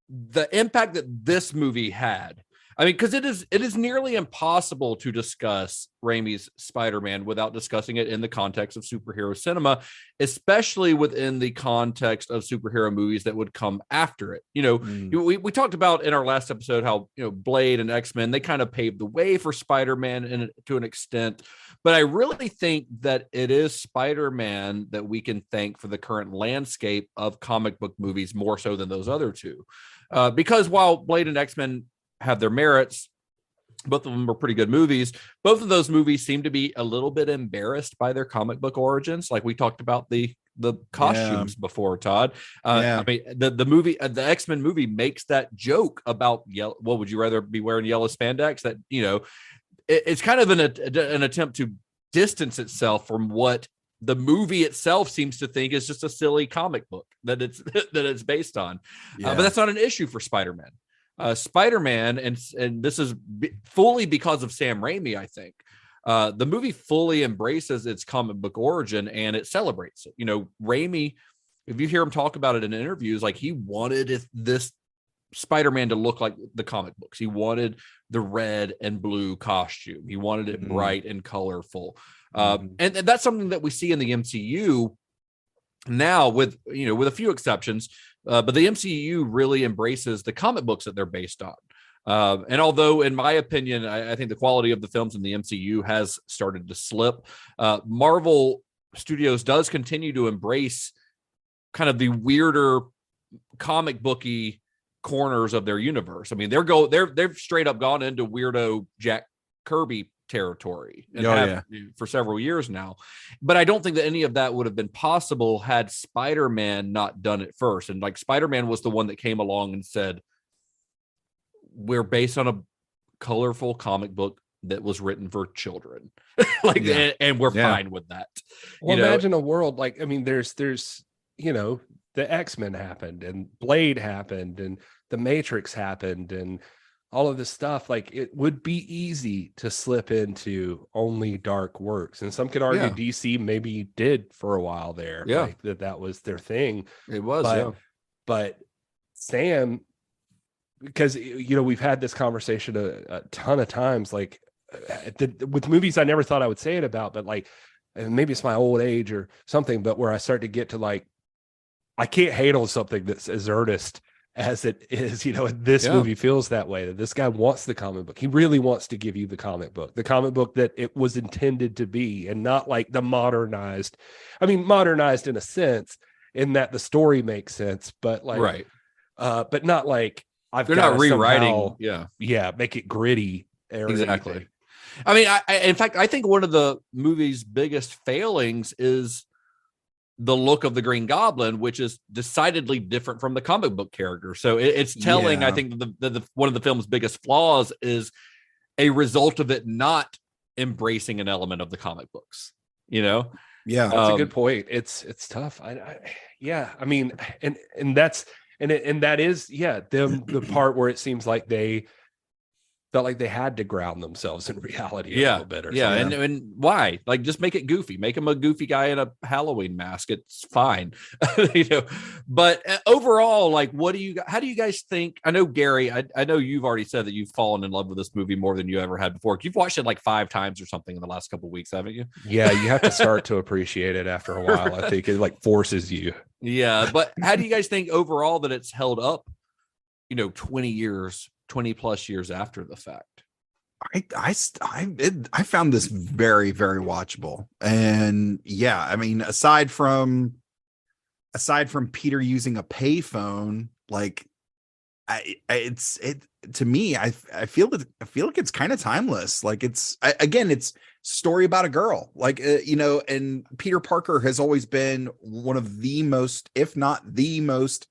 the impact that this movie had. I mean, because it is nearly impossible to discuss Raimi's Spider-Man without discussing it in the context of superhero cinema, especially within the context of superhero movies that would come after it. You know, we talked about in our last episode how, you know, Blade and X-Men, they kind of paved the way for Spider-Man to an extent. But I really think that it is Spider-Man that we can thank for the current landscape of comic book movies more so than those other 2. Because while Blade and X-Men have their merits, both of them were pretty good movies. Both of those movies seem to be a little bit embarrassed by their comic book origins. Like we talked about the costumes before, Todd. I mean, the movie, the X-Men movie makes that joke about yellow. What would you rather be wearing, yellow spandex? That, you know, it's kind of an attempt to distance itself from what the movie itself seems to think is just a silly comic book that it's based on. But that's not an issue for Spider-Man. Spider-Man, and this is fully because of Sam Raimi, I think. The movie fully embraces its comic book origin and it celebrates it. You know, Raimi, if you hear him talk about it in interviews, like he wanted this Spider-Man to look like the comic books. He wanted the red and blue costume. He wanted it bright and colorful. And that's something that we see in the MCU now, with a few exceptions. But the MCU really embraces the comic books that they're based on. And although, in my opinion, I think the quality of the films in the MCU has started to slip, Marvel Studios does continue to embrace kind of the weirder comic booky corners of their universe. I mean, they've straight up gone into weirdo Jack Kirby territory and for several years now. But I don't think that any of that would have been possible had Spider-Man not done it first. And like Spider-Man was the one that came along and said, we're based on a colorful comic book that was written for children. And we're fine with that.
Well, imagine a world like, I mean, there's you know, the X-Men happened and Blade happened and the Matrix happened and all of this stuff. Like, it would be easy to slip into only dark works, and some could argue DC maybe did for a while there. Like that was their thing.
It was,
but Sam, because, you know, we've had this conversation a ton of times, like with movies I never thought I would say it about, but like, and maybe it's my old age or something, but where I start to get to like, I can't hate on something that's as earnest as it is, and this movie feels that way, that this guy wants the comic book. He really wants to give you the comic book that it was intended to be, and not like the modernized in a sense, in that the story makes sense, but like, but not like
they're not rewriting.
Make it gritty.
Exactly.
Anything.
I mean, in fact, I think one of the movie's biggest failings is the look of the Green Goblin, which is decidedly different from the comic book character. So it's telling, I think, the one of the film's biggest flaws is a result of it not embracing an element of the comic books,
Yeah,
that's a good point. It's tough. I mean, and that's, and that is, the part where it seems like they felt like they had to ground themselves in reality a little bit.
And why? Like, just make it goofy. Make him a goofy guy in a Halloween mask. It's fine. But overall, like, how do you guys think? I know, Gary, I know you've already said that you've fallen in love with this movie more than you ever had before. You've watched it like 5 times or something in the last couple of weeks, haven't you?
Yeah, you have to start to appreciate it after a while. I think it like forces you.
Yeah. But how do you guys think overall that it's held up, 20 plus years after the fact?
I found this very, very watchable. And I mean, aside from Peter using a payphone, like to me, I feel like it's kind of timeless. Like it's story about a girl, like, and Peter Parker has always been one of the most, if not the most,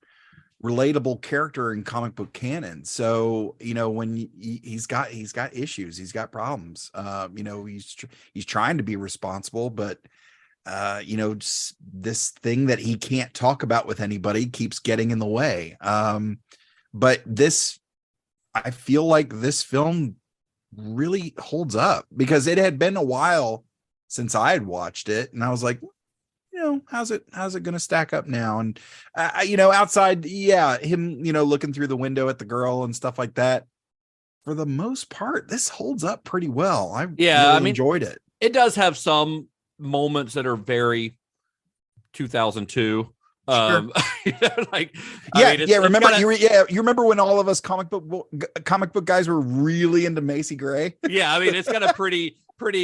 relatable character in comic book canon. So when he's got issues, he's got problems, he's trying to be responsible, but just this thing that he can't talk about with anybody keeps getting in the way. But I feel like this film really holds up, because it had been a while since I had watched it, and I was like, how's it going to stack up now? And outside, him, looking through the window at the girl and stuff like that, for the most part, this holds up pretty well. I really enjoyed it.
It does have some moments that are very 2002.
Sure.
Like,
remember you remember when all of us comic book guys were really into Macy Gray?
Yeah, I mean, it's got a pretty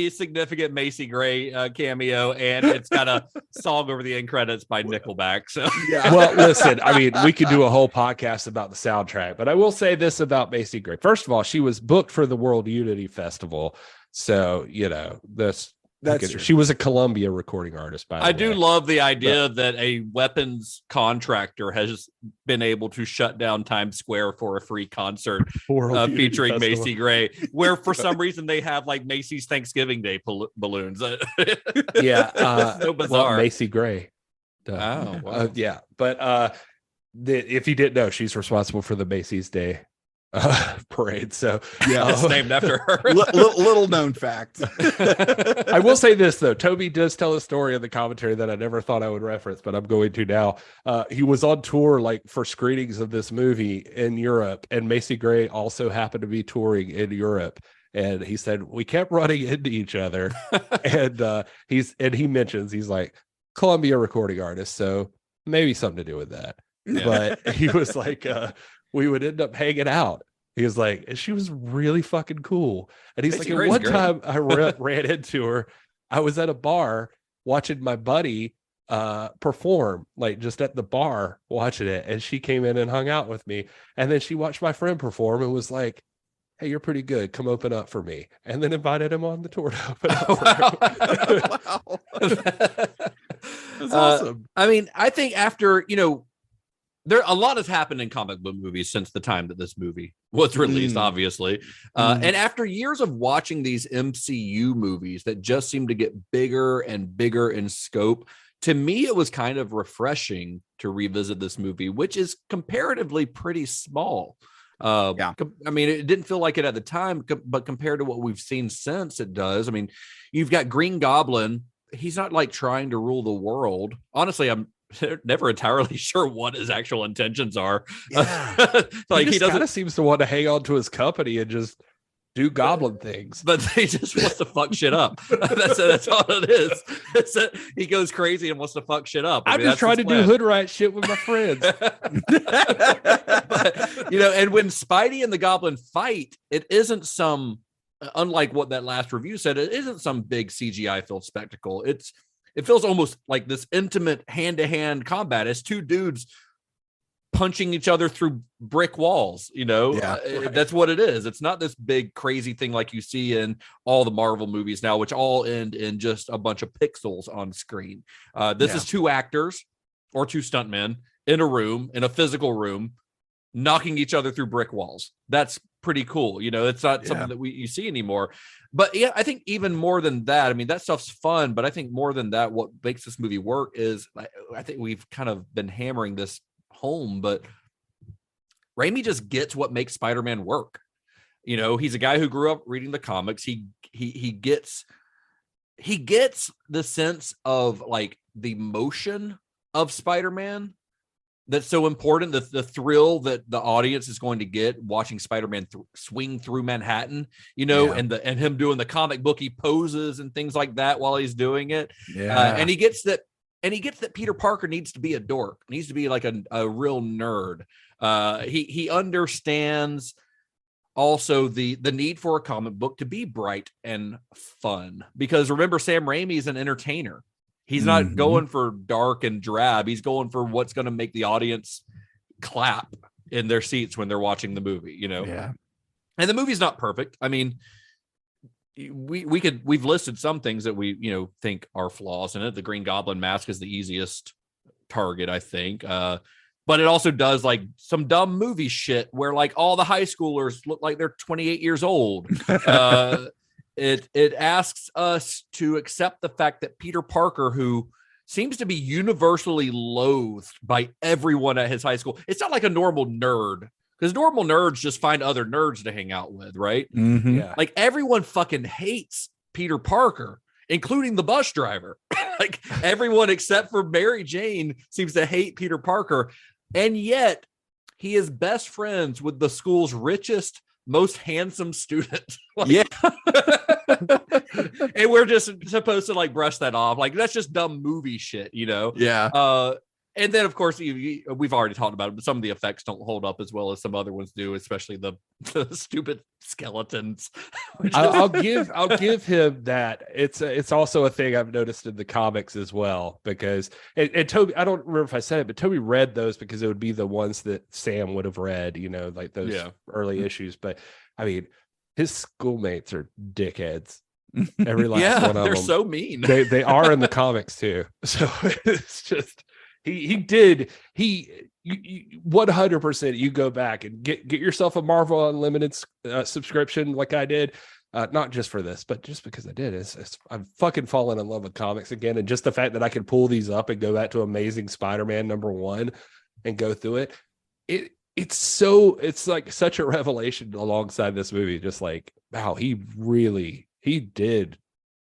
significant Macy Gray cameo, and it's got a song over the end credits by Nickelback. So
well, listen, I mean, we could do a whole podcast about the soundtrack, but I will say this about Macy Gray. First of all, she was booked for the World Unity Festival, so that's true. She was a Columbia recording artist, by the way.
I do love the idea that a weapons contractor has been able to shut down Times Square for a free concert featuring Macy Gray, where for some reason they have like Macy's Thanksgiving Day balloons.
So
bizarre.
Well, Macy Gray.
Oh, wow.
But if you didn't know, she's responsible for the Macy's Day parade. So
it's named after her.
Little known fact.
I will say this though, Tobey does tell a story in the commentary that I never thought I would reference, but I'm going to now. He was on tour like for screenings of this movie in Europe, and Macy Gray also happened to be touring in Europe. And he said we kept running into each other, and he mentions he's like Columbia recording artist, so maybe something to do with that.
Yeah.
But he was like, we would end up hanging out. He was like, she was really fucking cool. And he's
Macy
like,
Gray's
one
great.
time I ran into her. I was at a bar watching my buddy perform, like just at the bar watching it. And she came in and hung out with me. And then she watched my friend perform and was like, hey, you're pretty good. Come open up for me. And then invited him on the tour to open up for him.
That's awesome.
I mean, I think after, there a lot has happened in comic book movies since the time that this movie was released, obviously. And after years of watching these MCU movies that just seem to get bigger and bigger in scope, to me, it was kind of refreshing to revisit this movie, which is comparatively pretty small. I mean, it didn't feel like it at the time, but compared to what we've seen since, it does. I mean, you've got Green Goblin. He's not like trying to rule the world. Honestly, I'm never entirely sure what his actual intentions are.
Yeah.
Like
he doesn't kind of seems to want to hang on to his company and just do goblin things.
But they just want to fuck shit up. That's all it is. He goes crazy and wants to fuck shit up.
I'm just trying to do hood rat shit with my friends.
But, and when Spidey and the Goblin fight, it isn't some, unlike what that last review said, it isn't some big CGI filled spectacle. It feels almost like this intimate hand-to-hand combat as two dudes punching each other through brick walls. That's what it is. It's not this big crazy thing like you see in all the Marvel movies now, which all end in just a bunch of pixels on screen. This is two actors or two stuntmen in a physical room, knocking each other through brick walls. That's pretty cool. It's not something that you see anymore. But yeah, I think even more than that, I mean, that stuff's fun, but I think more than that, what makes this movie work is, I think we've kind of been hammering this home, but Raimi just gets what makes Spider-Man work. He's a guy who grew up reading the comics. He gets the sense of like the motion of Spider-Man that's so important, the thrill that the audience is going to get watching Spider-Man swing through Manhattan, and him doing the comic booky poses and things like that while he's doing it. And he gets that. And he gets that Peter Parker needs to be a dork, needs to be like a real nerd. He understands also the need for a comic book to be bright and fun. Because remember, Sam Raimi is an entertainer. He's not going for dark and drab. He's going for what's going to make the audience clap in their seats when they're watching the movie, Yeah. And the movie's not perfect. I mean, we've listed some things that we think are flaws in it. The Green Goblin mask is the easiest target, I think, but it also does like some dumb movie shit where like all the high schoolers look like they're 28 years old. It asks us to accept the fact that Peter Parker, who seems to be universally loathed by everyone at his high school, it's not like a normal nerd. Because normal nerds just find other nerds to hang out with, right?
Yeah.
Like everyone fucking hates Peter Parker, including the bus driver. Like everyone except for Mary Jane seems to hate Peter Parker. And yet he is best friends with the school's richest, most handsome student. And we're just supposed to like brush that off. Like that's just dumb movie shit,
Yeah.
And then, of course, we've already talked about it, but some of the effects don't hold up as well as some other ones do, especially the stupid skeletons.
I'll give him that. It's also a thing I've noticed in the comics as well, because and Toby, I don't remember if I said it, but Toby read those because it would be the ones that Sam would have read, like those early issues. But I mean, his schoolmates are dickheads. Every last one of them.
They're so mean.
They are in the comics too. So it's just. He 100%. You go back and get yourself a Marvel Unlimited subscription like I did, not just for this, but just because I did. I've fucking fallen in love with comics again, and just the fact that I can pull these up and go back to Amazing Spider-Man #1 and go through it. It's like such a revelation alongside this movie. Just like, wow, he did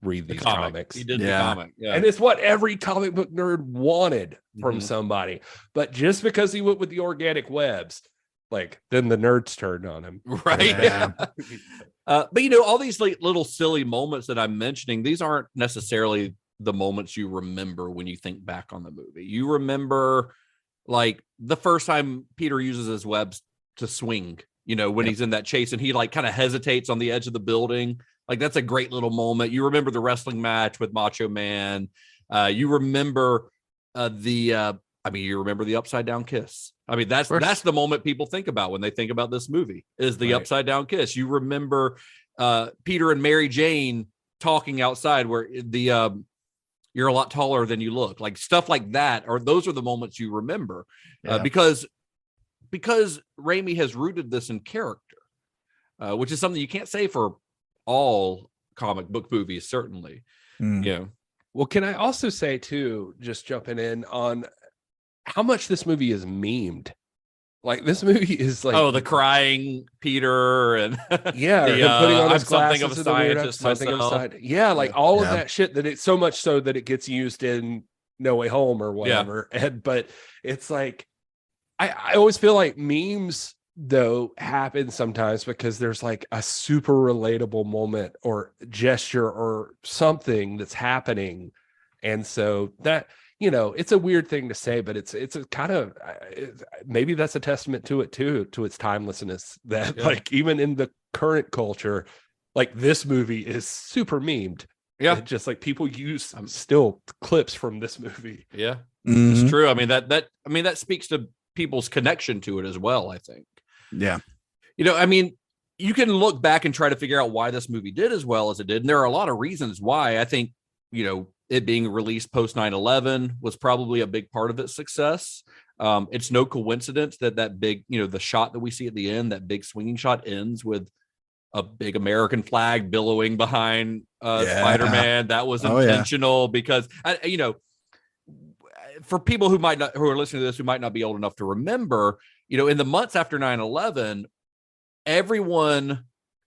read these comics.
He did the comic. Yeah.
And it's what every comic book nerd wanted from somebody. But just because he went with the organic webs, like then the nerds turned on him.
Right. Yeah. But all these like little silly moments that I'm mentioning, these aren't necessarily the moments you remember when you think back on the movie. You remember like the first time Peter uses his webs to swing, when he's in that chase and he like kind of hesitates on the edge of the building. Like that's a great little moment. You remember the wrestling match with Macho Man. You remember you remember the upside down kiss. I mean, that's the moment people think about when they think about this movie is the upside down kiss. You remember Peter and Mary Jane talking outside where the you're a lot taller than you look, like stuff like that. Or those are the moments you remember because Raimi has rooted this in character, which is something you can't say for all comic book movies, certainly.
Well, can I also say too, just jumping in on how much this movie is memed. Like this movie is like
the crying Peter and
him putting on his
something of a scientist myself.
Like all of that shit, that it's so much so that it gets used in No Way Home or whatever. But it's like I always feel like memes though, happens sometimes because there's like a super relatable moment or gesture or something that's happening. And so that, it's a weird thing to say, but it's a kind of, maybe that's a testament to it too, to its timelessness, that like even in the current culture, like this movie is super memed.
Yeah.
It just like people use still clips from this movie.
Yeah.
Mhm.
It's true. I mean, that speaks to people's connection to it as well, I think.
Yeah.
I mean, you can look back and try to figure out why this movie did as well as it did. And there are a lot of reasons why. I think, it being released post 9/11 was probably a big part of its success. It's no coincidence that big, the shot that we see at the end, that big swinging shot, ends with a big American flag billowing behind Spider-Man. That was intentional because, for people who are listening to this, who might not be old enough to remember, in the months after 9/11, everyone,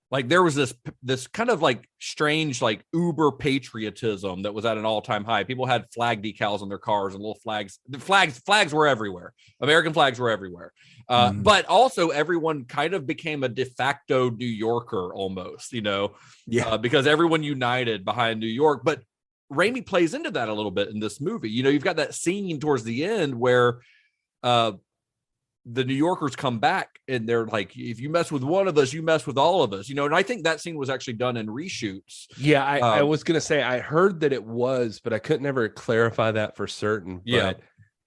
like, there was this kind of like strange, like, uber patriotism that was at an all-time high. People had flag decals on their cars and little flags. The flags were everywhere. American flags were everywhere. But also everyone kind of became a de facto New Yorker almost, because everyone united behind New York. But Raimi plays into that a little bit in this movie. You've got that scene towards the end where the New Yorkers come back and they're like, if you mess with one of us, you mess with all of us, and I think that scene was actually done in reshoots.
Yeah. I was going to say, I heard that it was, but I couldn't ever clarify that for certain.
Yeah.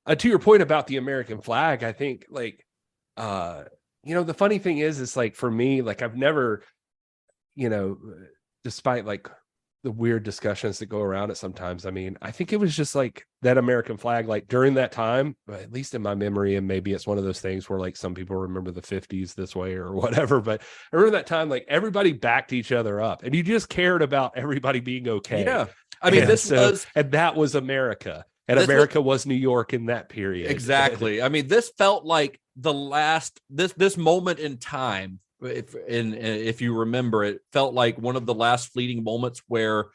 But to your point about the American flag, I think like, the funny thing is like, for me, like I've never, despite like the weird discussions that go around it sometimes, I mean, I think it was just like that American flag, like during that time, at least in my memory, and maybe it's one of those things where like some people remember the 50s this way or whatever, but I remember that time, like everybody backed each other up and you just cared about everybody being okay.
Yeah. I mean,
and that was America, and America was New York in that period.
Exactly. I mean, this felt like the last, this moment in time, if you remember, it felt like one of the last fleeting moments where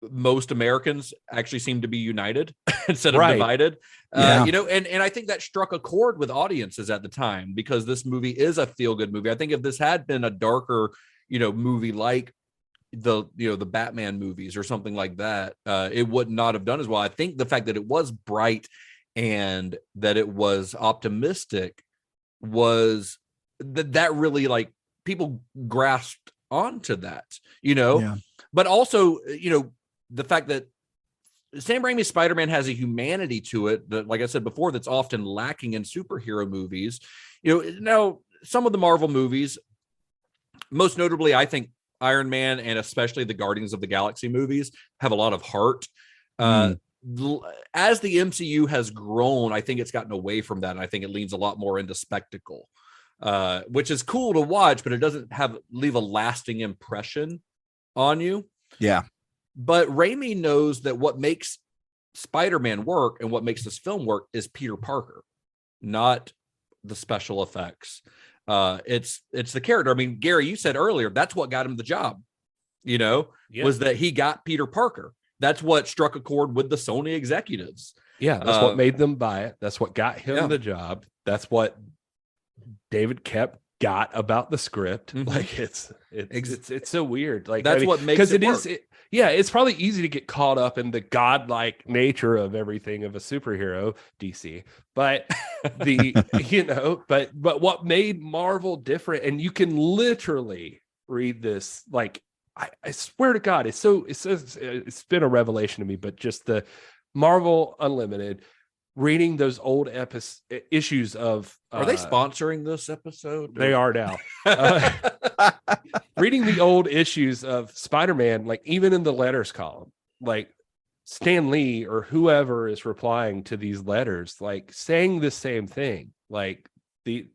most Americans actually seemed to be united instead of divided. And I think that struck a chord with audiences at the time, because this movie is a feel-good movie. I think if this had been a darker, movie like the Batman movies or something like that, it would not have done as well. I think the fact that it was bright and that it was optimistic was that really, like, people grasped onto that, but also, the fact that Sam Raimi's Spider-Man has a humanity to it that, like I said before, that's often lacking in superhero movies. Now some of the Marvel movies, most notably, I think Iron Man and especially the Guardians of the Galaxy movies, have a lot of heart. As the MCU has grown, I think it's gotten away from that. And I think it leans a lot more into spectacle, which is cool to watch, but it doesn't leave a lasting impression on you.
Yeah.
But Raimi knows that what makes Spider-Man work and what makes this film work is Peter Parker, not the special effects. It's the character. I mean, Gary, you said earlier, that's what got him the job, was that he got Peter Parker. That's what struck a chord with the Sony executives.
Yeah, that's what made them buy it. That's what got him the job. That's what David Koepp got about the script.
Mm-hmm.
Like it's so weird. Like
that's what makes it work.
It's probably easy to get caught up in the godlike nature of everything of a superhero, DC. But but what made Marvel different, and you can literally read this, like I swear to God, it's been a revelation to me, but just the Marvel Unlimited, reading those old issues of
are they sponsoring this episode?
They are now. Reading the old issues of Spider-Man, like even in the letters column, like Stan Lee or whoever is replying to these letters, like saying the same thing, like we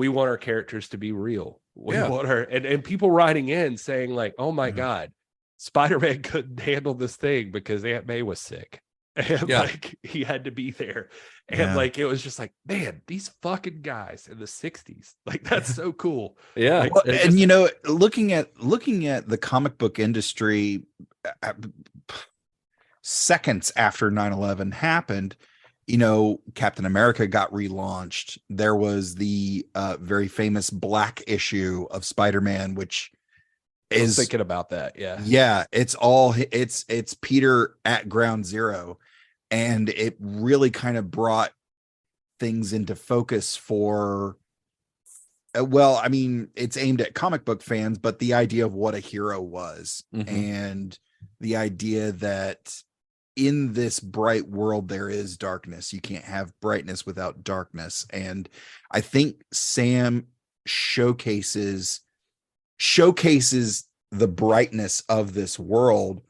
want our characters to be real. We want our and people writing in saying like, oh my God, Spider-Man couldn't handle this thing because Aunt May was sick. And like he had to be there. And like it was just like, man, these fucking guys in the 60s, like that's so cool.
Yeah.
Like,
well, and looking at the comic book industry seconds after 9/11 happened, Captain America got relaunched. There was the very famous Black issue of Spider-Man, which
I was
is
thinking about that.
it's Peter at ground zero, and it really kind of brought things into focus for it's aimed at comic book fans, but the idea of what a hero was, and the idea that in this bright world there is darkness. You can't have brightness without darkness. And I think Sam showcases the brightness of this world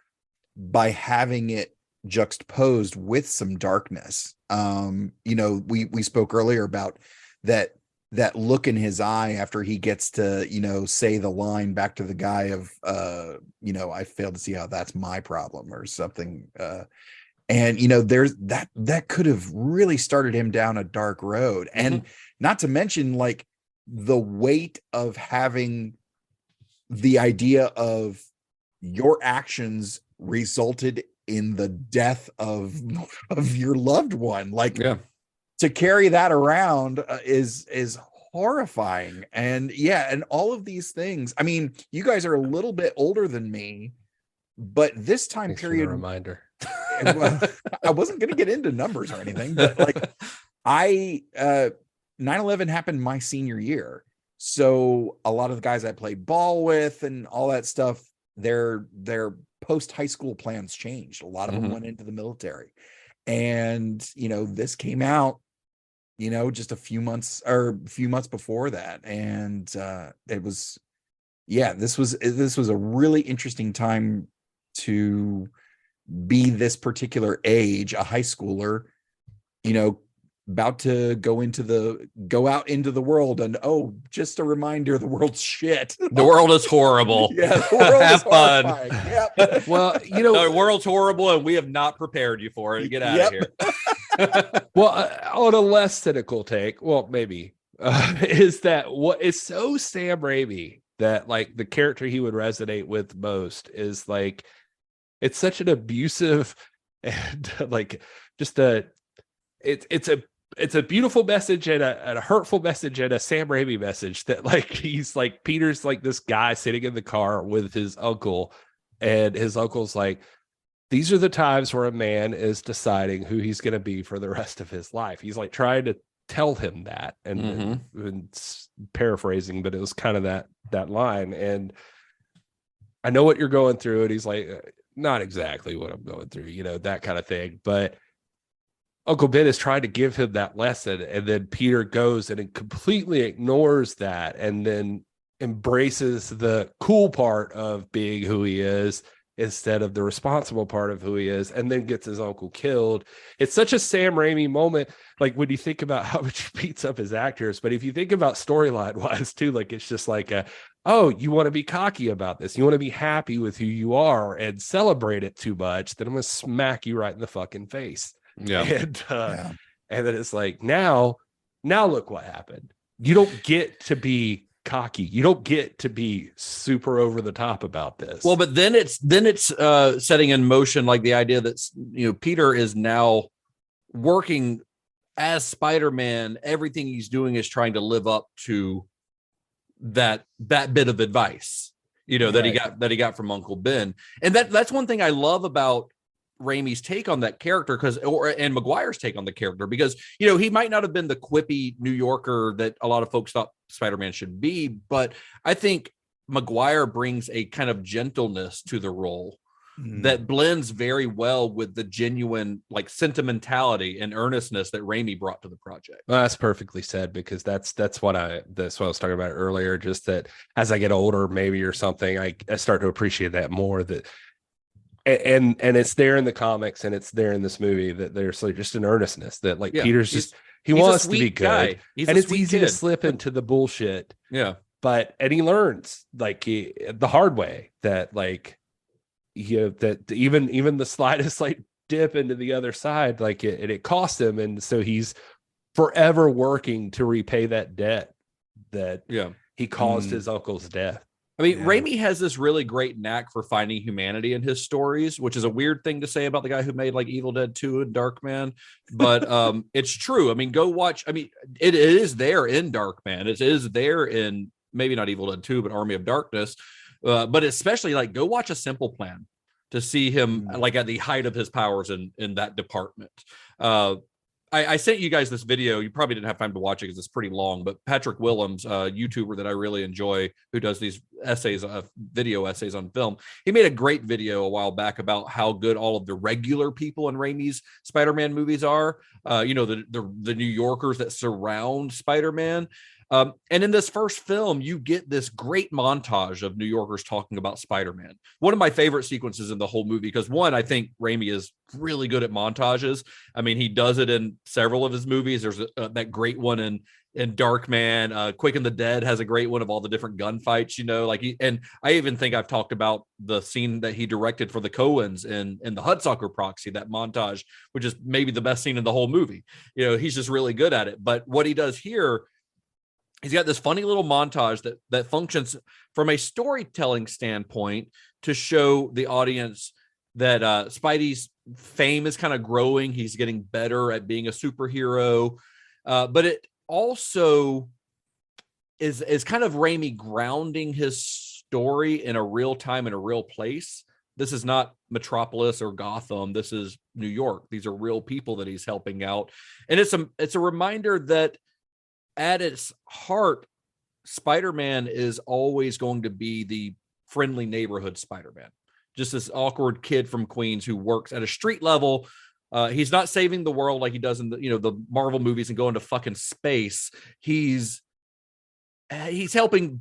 by having it juxtaposed with some darkness. We spoke earlier about that look in his eye after he gets to, say the line back to the guy of, I failed to see how that's my problem or something. And there's that could have really started him down a dark road. And not to mention like the weight of having the idea of your actions resulted in the death of your loved one. Like, to carry that around is horrifying. And and all of these things. I mean, you guys are a little bit older than me, but this time
Thanks
period,
for the reminder.
Well, I wasn't going to get into numbers or anything, but like 9/11 happened my senior year. So a lot of the guys I played ball with and all that stuff, their post high school plans changed. A lot of them went into the military. And, this came out, just a few months before that. And it was, this was a really interesting time to be this particular age, a high schooler, about to go out into the world, and just a reminder, the world's shit.
The world is horrible.
The world
Have
is
fun.
Yep.
Well,
The world's horrible, and we have not prepared you for it. Get out of here.
Well, on a less cynical take, well, maybe is that what is so Sam Raimi that like the character he would resonate with most is like, it's such an abusive and like just it's a beautiful message and a hurtful message and a Sam Raimi message that like he's like Peter's like this guy sitting in the car with his uncle, and his uncle's like, these are the times where a man is deciding who he's going to be for the rest of his life. He's like trying to tell him that, and paraphrasing, but it was kind of that line. And I know what you're going through. And he's like, not exactly what I'm going through, that kind of thing. But Uncle Ben is trying to give him that lesson, and then Peter goes and it completely ignores that, and then embraces the cool part of being who he is instead of the responsible part of who he is, and then gets his uncle killed. It's such a Sam Raimi moment, like when you think about how much he beats up his actors, but if you think about storyline wise too, like it's just like you want to be cocky about this, you want to be happy with who you are and celebrate it too much, then I'm gonna smack you right in the fucking face. And then it's like, now look what happened. You don't get to be cocky. You don't get to be super over the top about this.
Well, but then it's setting in motion like the idea that Peter is now working as Spider-Man. Everything he's doing is trying to live up to that bit of advice, that he got from Uncle Ben. And that's one thing I love about Raimi's take on that character, and Maguire's take on the character, because he might not have been the quippy New Yorker that a lot of folks thought Spider-Man should be, but I think Maguire brings a kind of gentleness to the role that blends very well with the genuine like sentimentality and earnestness that Raimi brought to the project.
Well, that's perfectly said, because that's what I was talking about earlier, just that as I get older maybe or something, I start to appreciate that more, that and it's there in the comics and it's there in this movie, that there's like just an earnestness that like Peter's just he wants to be good, and it's easy to slip into the bullshit, and he learns like the hard way that like that even the slightest like dip into the other side, like it cost him, and so he's forever working to repay that debt that he caused his uncle's death.
I mean,
Yeah.
Raimi has this really great knack for finding humanity in his stories, which is a weird thing to say about the guy who made like Evil Dead 2 and Darkman, but it's true. I mean, go watch. I mean, it is there in Darkman. It is there in maybe not Evil Dead 2, but Army of Darkness. But especially like go watch A Simple Plan to see him like at the height of his powers in that department. I sent you guys this video. You probably didn't have time to watch it because it's pretty long, but Patrick Willems, a YouTuber that I really enjoy, who does these essays, video essays on film, he made a great video a while back about how good all of the regular people in Raimi's Spider-Man movies are. The New Yorkers that surround Spider-Man. And in this first film, you get this great montage of New Yorkers talking about Spider-Man. One of my favorite sequences in the whole movie, because one, I think Raimi is really good at montages. I mean, he does it in several of his movies. There's that great one in Darkman. Quick and the Dead has a great one of all the different gunfights, and I even think I've talked about the scene that he directed for the Coens in the Hudsucker Proxy, that montage, which is maybe the best scene in the whole movie. He's just really good at it. But what he does here, he's got this funny little montage that functions from a storytelling standpoint to show the audience that Spidey's fame is kind of growing. He's getting better at being a superhero. But it also is kind of Raimi grounding his story in a real time, in a real place. This is not Metropolis or Gotham. This is New York. These are real people that he's helping out. And it's a reminder that at its heart, Spider-Man is always going to be the friendly neighborhood Spider-Man. Just this awkward kid from Queens who works at a street level. He's not saving the world like he does in the Marvel movies and going to fucking space. He's helping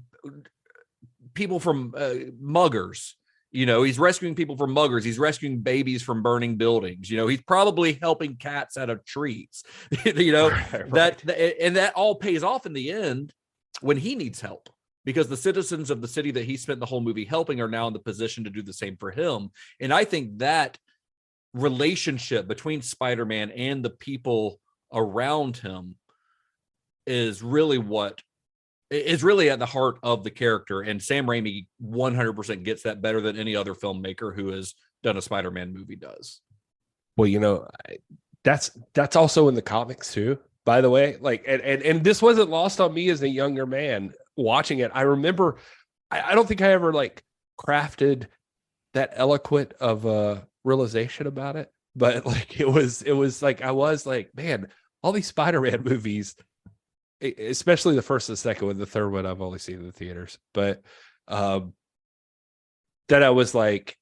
people from muggers. He's rescuing people from muggers. He's rescuing babies from burning buildings. He's probably helping cats out of trees. Right. That all pays off in the end when he needs help, because the citizens of the city that he spent the whole movie helping are now in the position to do the same for him. And I think that relationship between Spider-Man and the people around him is really at the heart of the character. And Sam Raimi 100% gets that better than any other filmmaker who has done a Spider-Man movie does.
Well, that's also in the comics too, by the way. Like, and this wasn't lost on me as a younger man watching it. I remember, I don't think I ever like crafted that eloquent of a realization about it, but like it was like I was like, man, all these Spider-Man movies, especially the first and second one, the third one I've only seen in the theaters, but that I was like,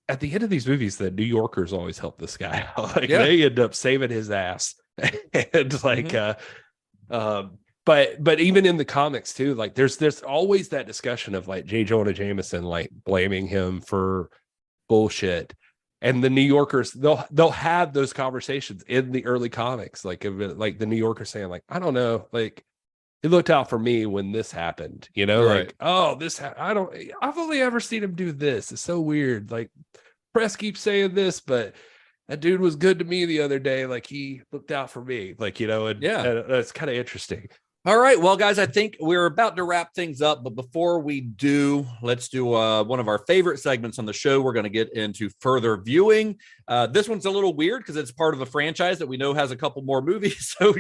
at the end of these movies, the New Yorkers always help this guy out. Like they end up saving his ass. And like but even in the comics too, like there's always that discussion of like J. Jonah Jameson like blaming him for bullshit. And the New Yorkers, they'll have those conversations in the early comics, like the New Yorker saying, like, I don't know, like it looked out for me when this happened, right. Like, oh, I've only ever seen him do this. It's so weird. Like, press keeps saying this, but that dude was good to me the other day. Like, he looked out for me, like, and it's kind of interesting.
All right, well, guys, I think we're about to wrap things up, but before we do, let's do one of our favorite segments on the show. We're going to get into further viewing. This one's a little weird because it's part of a franchise that we know has a couple more movies. So,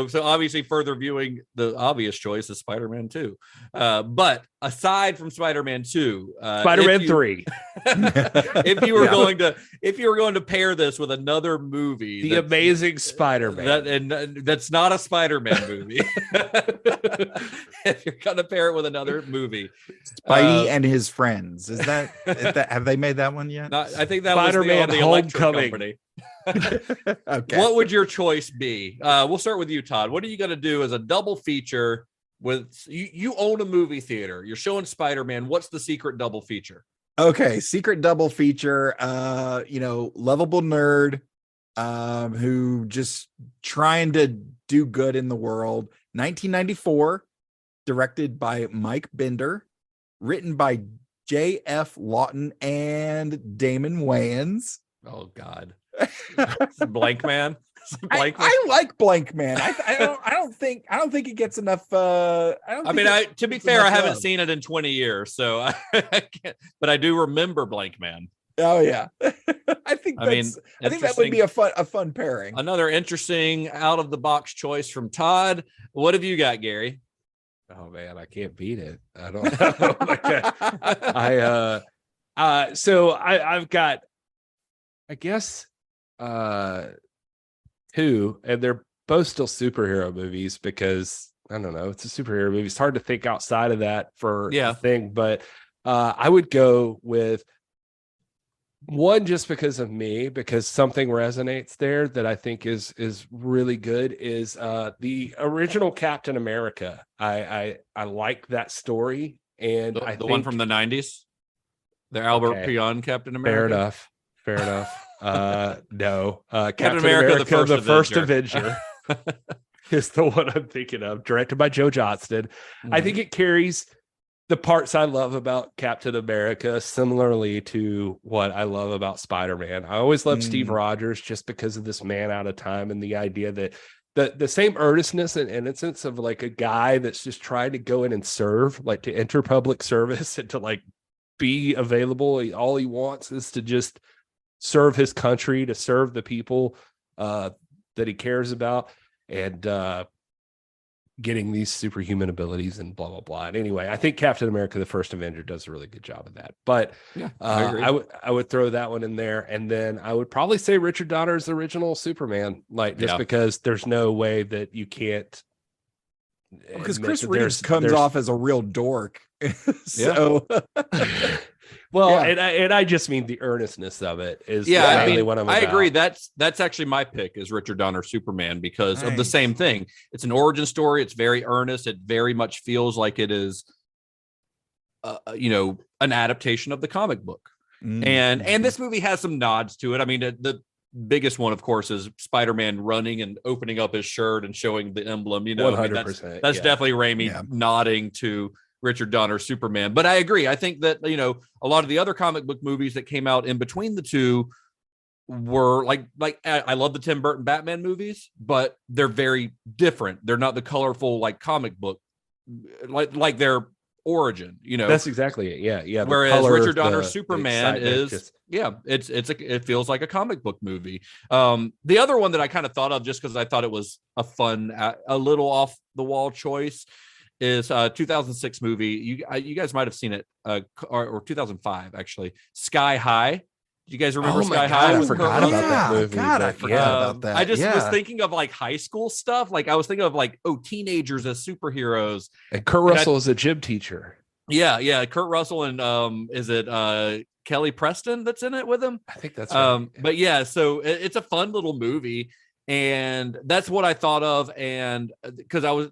so obviously further viewing, the obvious choice is Spider-Man 2. But aside from Spider-Man 2,
Spider-Man 3,
if you were going to pair this with another movie,
The Amazing Spider-Man,
that's not a Spider-Man movie. If you're gonna pair it with another movie,
Spidey and His Friends, is that have they made that one yet?
I think that
Spider-Man
was the Homecoming company.
Okay.
What would your choice be? We'll start with you, Todd. What are you gonna do as a double feature with you own a movie theater, you're showing Spider-Man? What's the secret double feature?
Okay, secret double feature, lovable nerd who just trying to do good in the world. 1994, directed by Mike Bender, written by J.F. Lawton and Damon Wayans.
Oh God. Blank Man. Blank Man?
I like Blank Man. I don't think it gets enough. To
be fair, I haven't seen it in 20 years, so I can't. But I do remember Blank Man.
Oh yeah, I think that would be a fun pairing.
Another interesting out of the box choice from Todd. What have you got, Gary?
Oh man, I can't beat it. I don't know. So I've got, I guess, two, and they're both still superhero movies because I don't know, it's a superhero movie. It's hard to think outside of that for the thing, but I would go with one just because of me, because something resonates there that I think is really good is the original Captain America. I like that story, and
the one from the 90s, the Albert Pion Captain America.
Fair enough. No,
Captain America, the first
Avenger is the one I'm thinking of, directed by Joe Johnston. I think it carries the parts I love about Captain America similarly to what I love about Spider-Man. I always loved Steve Rogers just because of this man out of time and the idea that the same earnestness and innocence of like a guy that's just trying to go in and serve, like to enter public service and to like be available. All he wants is to just serve his country, to serve the people that he cares about, and getting these superhuman abilities and blah blah blah. And anyway, I think Captain America: The First Avenger does a really good job of that. But I would throw that one in there, and then I would probably say Richard Donner's original Superman, like just because there's no way that you can't.
Because Chris Reeves comes off as a real dork. So
and I just mean the earnestness of it is mainly what I'm about.
I agree. That's actually my pick is Richard Donner Superman because of the same thing. It's an origin story. It's very earnest. It very much feels like it is, an adaptation of the comic book. And this movie has some nods to it. I mean, the biggest one, of course, is Spider-Man running and opening up his shirt and showing the emblem.
100%.
That's definitely Raimi nodding to Richard Donner Superman. But I agree. I think that, a lot of the other comic book movies that came out in between the two were like I love the Tim Burton Batman movies, but they're very different. They're not the colorful like comic book like their origin,
That's exactly it. Yeah.
Whereas Richard Donner Superman is it feels like a comic book movie. The other one that I kind of thought of just because I thought it was a fun, a little off the wall choice is a 2006 movie. You guys might have seen it, or 2005 actually. Sky High. Do you guys remember Sky High?
I forgot about that movie. I forgot about that.
I just was thinking of like high school stuff. Like I was thinking of like teenagers as superheroes.
And Kurt Russell is a gym teacher.
Yeah. Kurt Russell and is it Kelly Preston that's in it with him?
I think that's right.
But yeah, so it's a fun little movie, and that's what I thought of. And because I was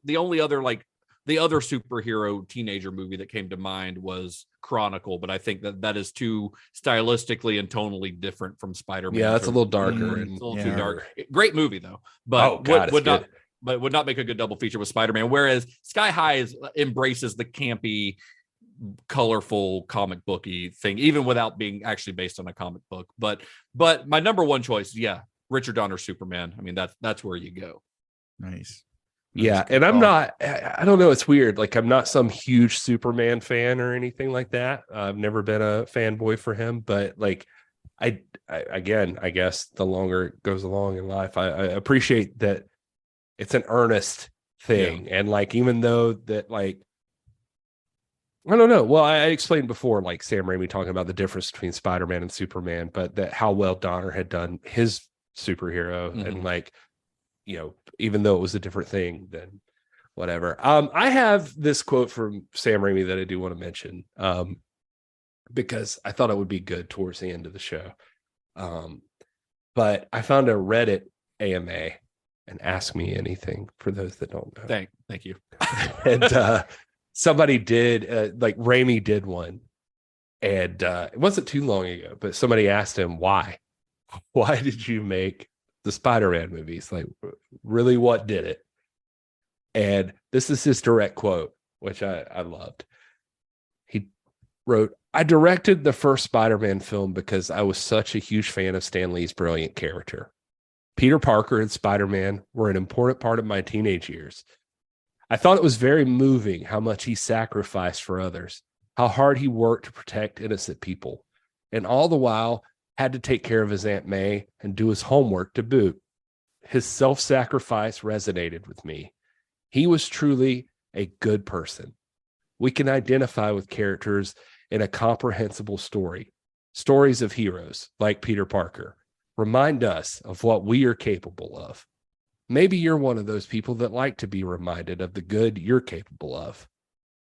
the other superhero teenager movie that came to mind was Chronicle, but I think that is too stylistically and tonally different from Spider-Man.
Yeah, it's a little darker.
It's a little too dark. Great movie though, but would not make a good double feature with Spider-Man. Whereas Sky High embraces the campy, colorful comic booky thing, even without being actually based on a comic book. But my number one choice, Richard Donner Superman. I mean, that's where you go.
Nice.
Yeah, and I don't know, it's weird. Like I'm not some huge Superman fan or anything like that. I've never been a fanboy for him, but like I guess the longer it goes along in life, I appreciate that it's an earnest thing. And like even though that like I don't know. Well, I explained before, like Sam Raimi talking about the difference between Spider-Man and Superman, but that how well Donner had done his superhero and like, even though it was a different thing, then whatever. I have this quote from Sam Raimi that I do want to mention because I thought it would be good towards the end of the show. But I found a Reddit AMA and Ask Me Anything for those that don't know.
Thank you.
And somebody did, like Raimi did one. And it wasn't too long ago, but somebody asked him, why did you make the Spider-Man movies? Like, really, what did it? And this is his direct quote, which I loved. He wrote, I directed the first Spider-Man film because I was such a huge fan of Stan Lee's brilliant character. Peter Parker and Spider-Man were an important part of my teenage years. I thought it was very moving how much he sacrificed for others, how hard he worked to protect innocent people, and all the while had to take care of his Aunt May and do his homework to boot. His self-sacrifice resonated with me. He was truly a good person. We can identify with characters in a comprehensible story. Stories of heroes like Peter Parker remind us of what we are capable of. Maybe you're one of those people that like to be reminded of the good you're capable of.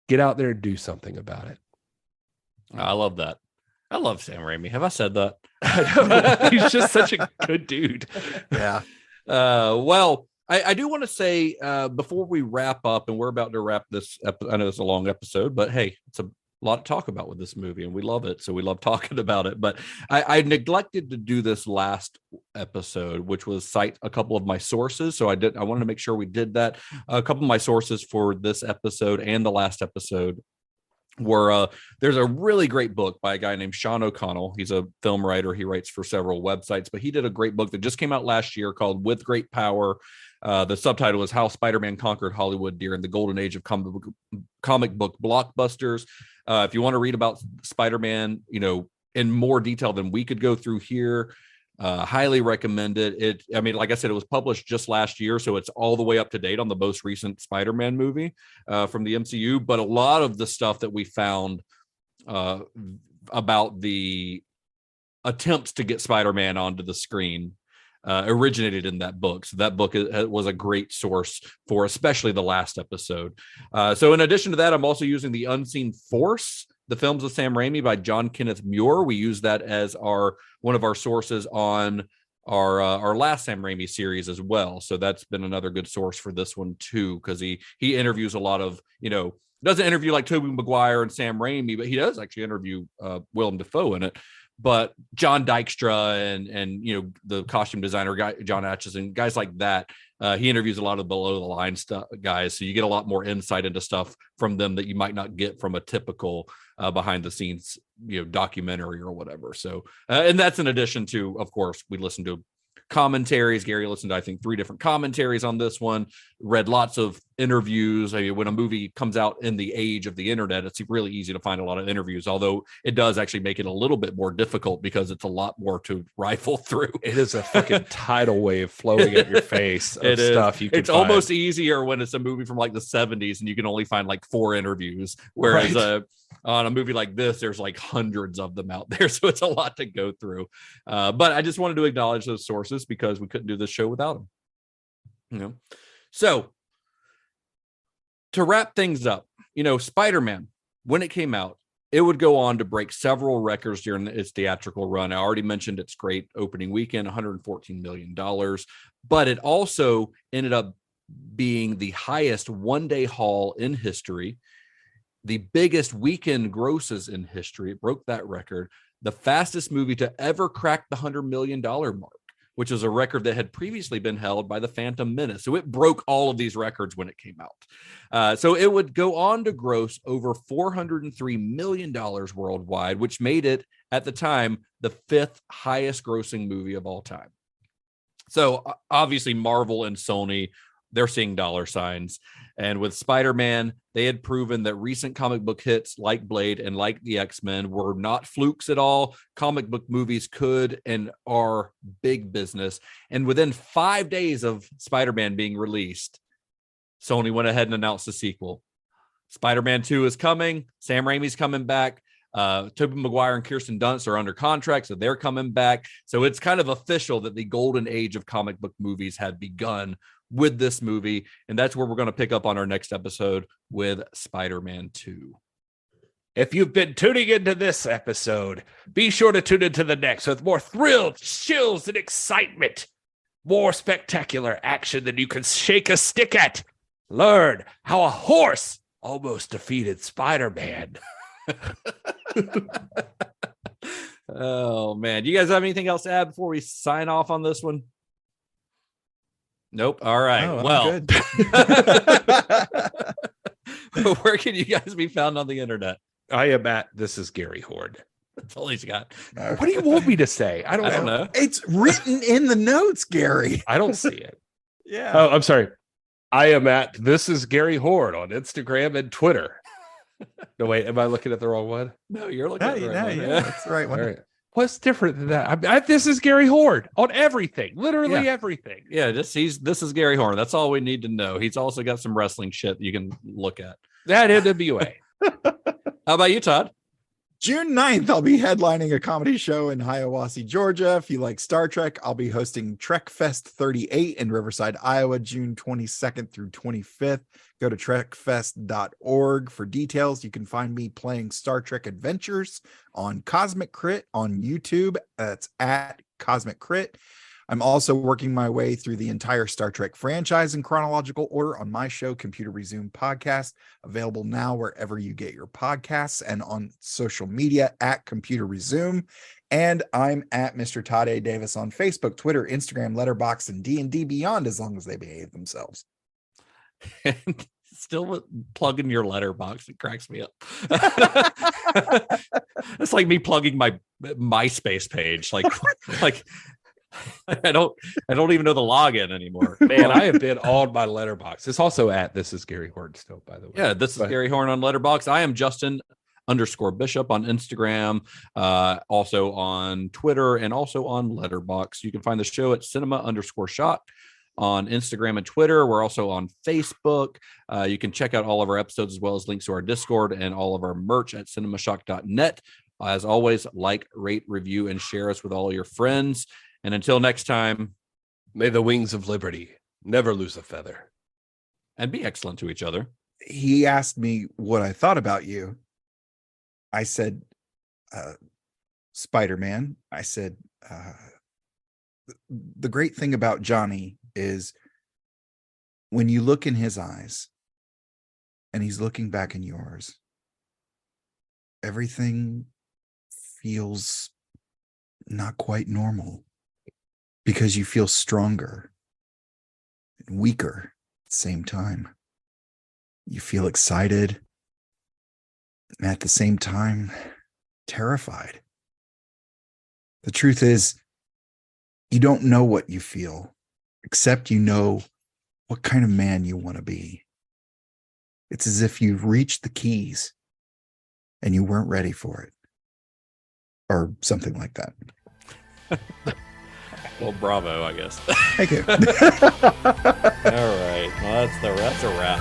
Get out there and do something about it.
I love that. I love Sam Raimi. Have I said that?
He's just such a good dude.
Yeah.
Well, I do want to say before we wrap up, and we're about to wrap this I know it's a long episode, but hey, it's a lot to talk about with this movie, and we love it, so we love talking about it. But I neglected to do this last episode, which was cite a couple of my sources. So I wanted to make sure we did that. A couple of my sources for this episode and the last episode were there's a really great book by a guy named Sean O'Connell. He's a film writer. He writes for several websites, but he did a great book that just came out last year called With Great Power. The subtitle is How Spider-Man Conquered Hollywood During the Golden Age of Comic Book Blockbusters. If you want to read about Spider-Man, in more detail than we could go through here, highly recommend it. I mean, like I said, it was published just last year, so it's all the way up to date on the most recent Spider-Man movie from the MCU. But a lot of the stuff that we found about the attempts to get Spider-Man onto the screen originated in that book. So that book was a great source for especially the last episode. So in addition to that, I'm also using The Unseen Force, The Films of Sam Raimi by John Kenneth Muir. We use that as one of our sources on our last Sam Raimi series as well. So that's been another good source for this one too, because he interviews a lot of, doesn't interview like Tobey Maguire and Sam Raimi, but he does actually interview Willem Dafoe in it. But John Dykstra and the costume designer guy, John Atchison, guys like that, he interviews a lot of below the line stuff guys. So you get a lot more insight into stuff from them that you might not get from a typical behind the scenes, documentary or whatever. So, and that's in addition to, of course, we listen to commentaries. Gary listened to, I think, 3 different commentaries on this one, read lots of interviews. I mean, when a movie comes out in the age of the internet, it's really easy to find a lot of interviews, although it does actually make it a little bit more difficult because it's a lot more to rifle through.
It is a fucking tidal wave flowing at your face of stuff you can
It's
find.
almost easier when it's a movie from like the 70s and you can only find like 4 interviews, whereas on a movie like this, there's like hundreds of them out there. So it's a lot to go through. But I just wanted to acknowledge those sources because we couldn't do this show without them. So to wrap things up, Spider-Man, when it came out, it would go on to break several records during its theatrical run. I already mentioned its great opening weekend, $114 million, but it also ended up being the highest one-day haul in history, the biggest weekend grosses in history. It broke that record, the fastest movie to ever crack the $100 million mark, which is a record that had previously been held by The Phantom Menace. So it broke all of these records when it came out. So it would go on to gross over $403 million worldwide, which made it, at the time, the 5th highest grossing movie of all time. So obviously Marvel and Sony, they're seeing dollar signs. And with Spider-Man, they had proven that recent comic book hits like Blade and like the X-Men were not flukes at all. Comic book movies could and are big business. And within 5 days of Spider-Man being released, Sony went ahead and announced the sequel. Spider-Man 2 is coming. Sam Raimi's coming back. Tobey Maguire and Kirsten Dunst are under contract, so they're coming back. So it's kind of official that the golden age of comic book movies had begun with this movie, and that's where we're going to pick up on our next episode with Spider-Man 2.
If you've been tuning into this episode, be sure to tune into the next with more thrills, chills, and excitement. More spectacular action than you can shake a stick at. Learn how a horse almost defeated Spider-Man.
Oh, man. Do you guys have anything else to add before we sign off on this one? Nope. All right.
Oh,
well, where can you guys be found on the internet?
I am at This Is Gary Horne.
That's all he's got.
What do you want me to say? I don't know.
It's written in the notes, Gary.
I don't see it.
Yeah.
Oh, I'm sorry. I am at This is Gary Horne on Instagram and Twitter. No, wait, am I looking at the wrong one?
No, you're looking at the right one.
Yeah, that's the right one.
All right. What's different than that? This is Gary Horne on everything, literally everything.
Yeah, this is Gary Horne. That's all we need to know. He's also got some wrestling shit you can look at.
That NWA.
How about you, Todd?
June 9th, I'll be headlining a comedy show in Hiawassee, Georgia. If you like Star Trek, I'll be hosting Trek Fest 38 in Riverside, Iowa, June 22nd through 25th. Go to trekfest.org for details. You can find me playing Star Trek Adventures on Cosmic Crit on YouTube. That's at Cosmic Crit. I'm also working my way through the entire Star Trek franchise in chronological order on my show, Computer Resume Podcast, available now wherever you get your podcasts and on social media at Computer Resume. And I'm at Mr. Todd A. Davis on Facebook, Twitter, Instagram, Letterboxd, and D&D Beyond, as long as they behave themselves.
And still plugging your letterbox. It cracks me up. It's like me plugging my MySpace page. Like I don't even know the login anymore.
Man, I have been on my Letterboxd. It's also at This is Gary Horne still, by the way.
Yeah, this is Gary Horne on Letterboxd. I am Justin_Bishop on Instagram, also on Twitter, and also on Letterboxd. You can find the show at cinema_shot on Instagram and Twitter. We're also on Facebook. You can check out all of our episodes as well as links to our Discord and all of our merch at cinemashock.net. As always, like, rate, review, and share us with all your friends. And until next time,
may the wings of liberty never lose a feather.
And be excellent to each other.
He asked me what I thought about you. I said, Spider-Man. I said, the great thing about Johnny is when you look in his eyes and he's looking back in yours, everything feels not quite normal because you feel stronger and weaker at the same time. You feel excited and at the same time terrified. The truth is, you don't know what you feel, except you know what kind of man you want to be. It's as if you've reached the keys and you weren't ready for it. Or something like that.
Well, bravo, I guess.
Thank you.
All right. Well, that's a wrap.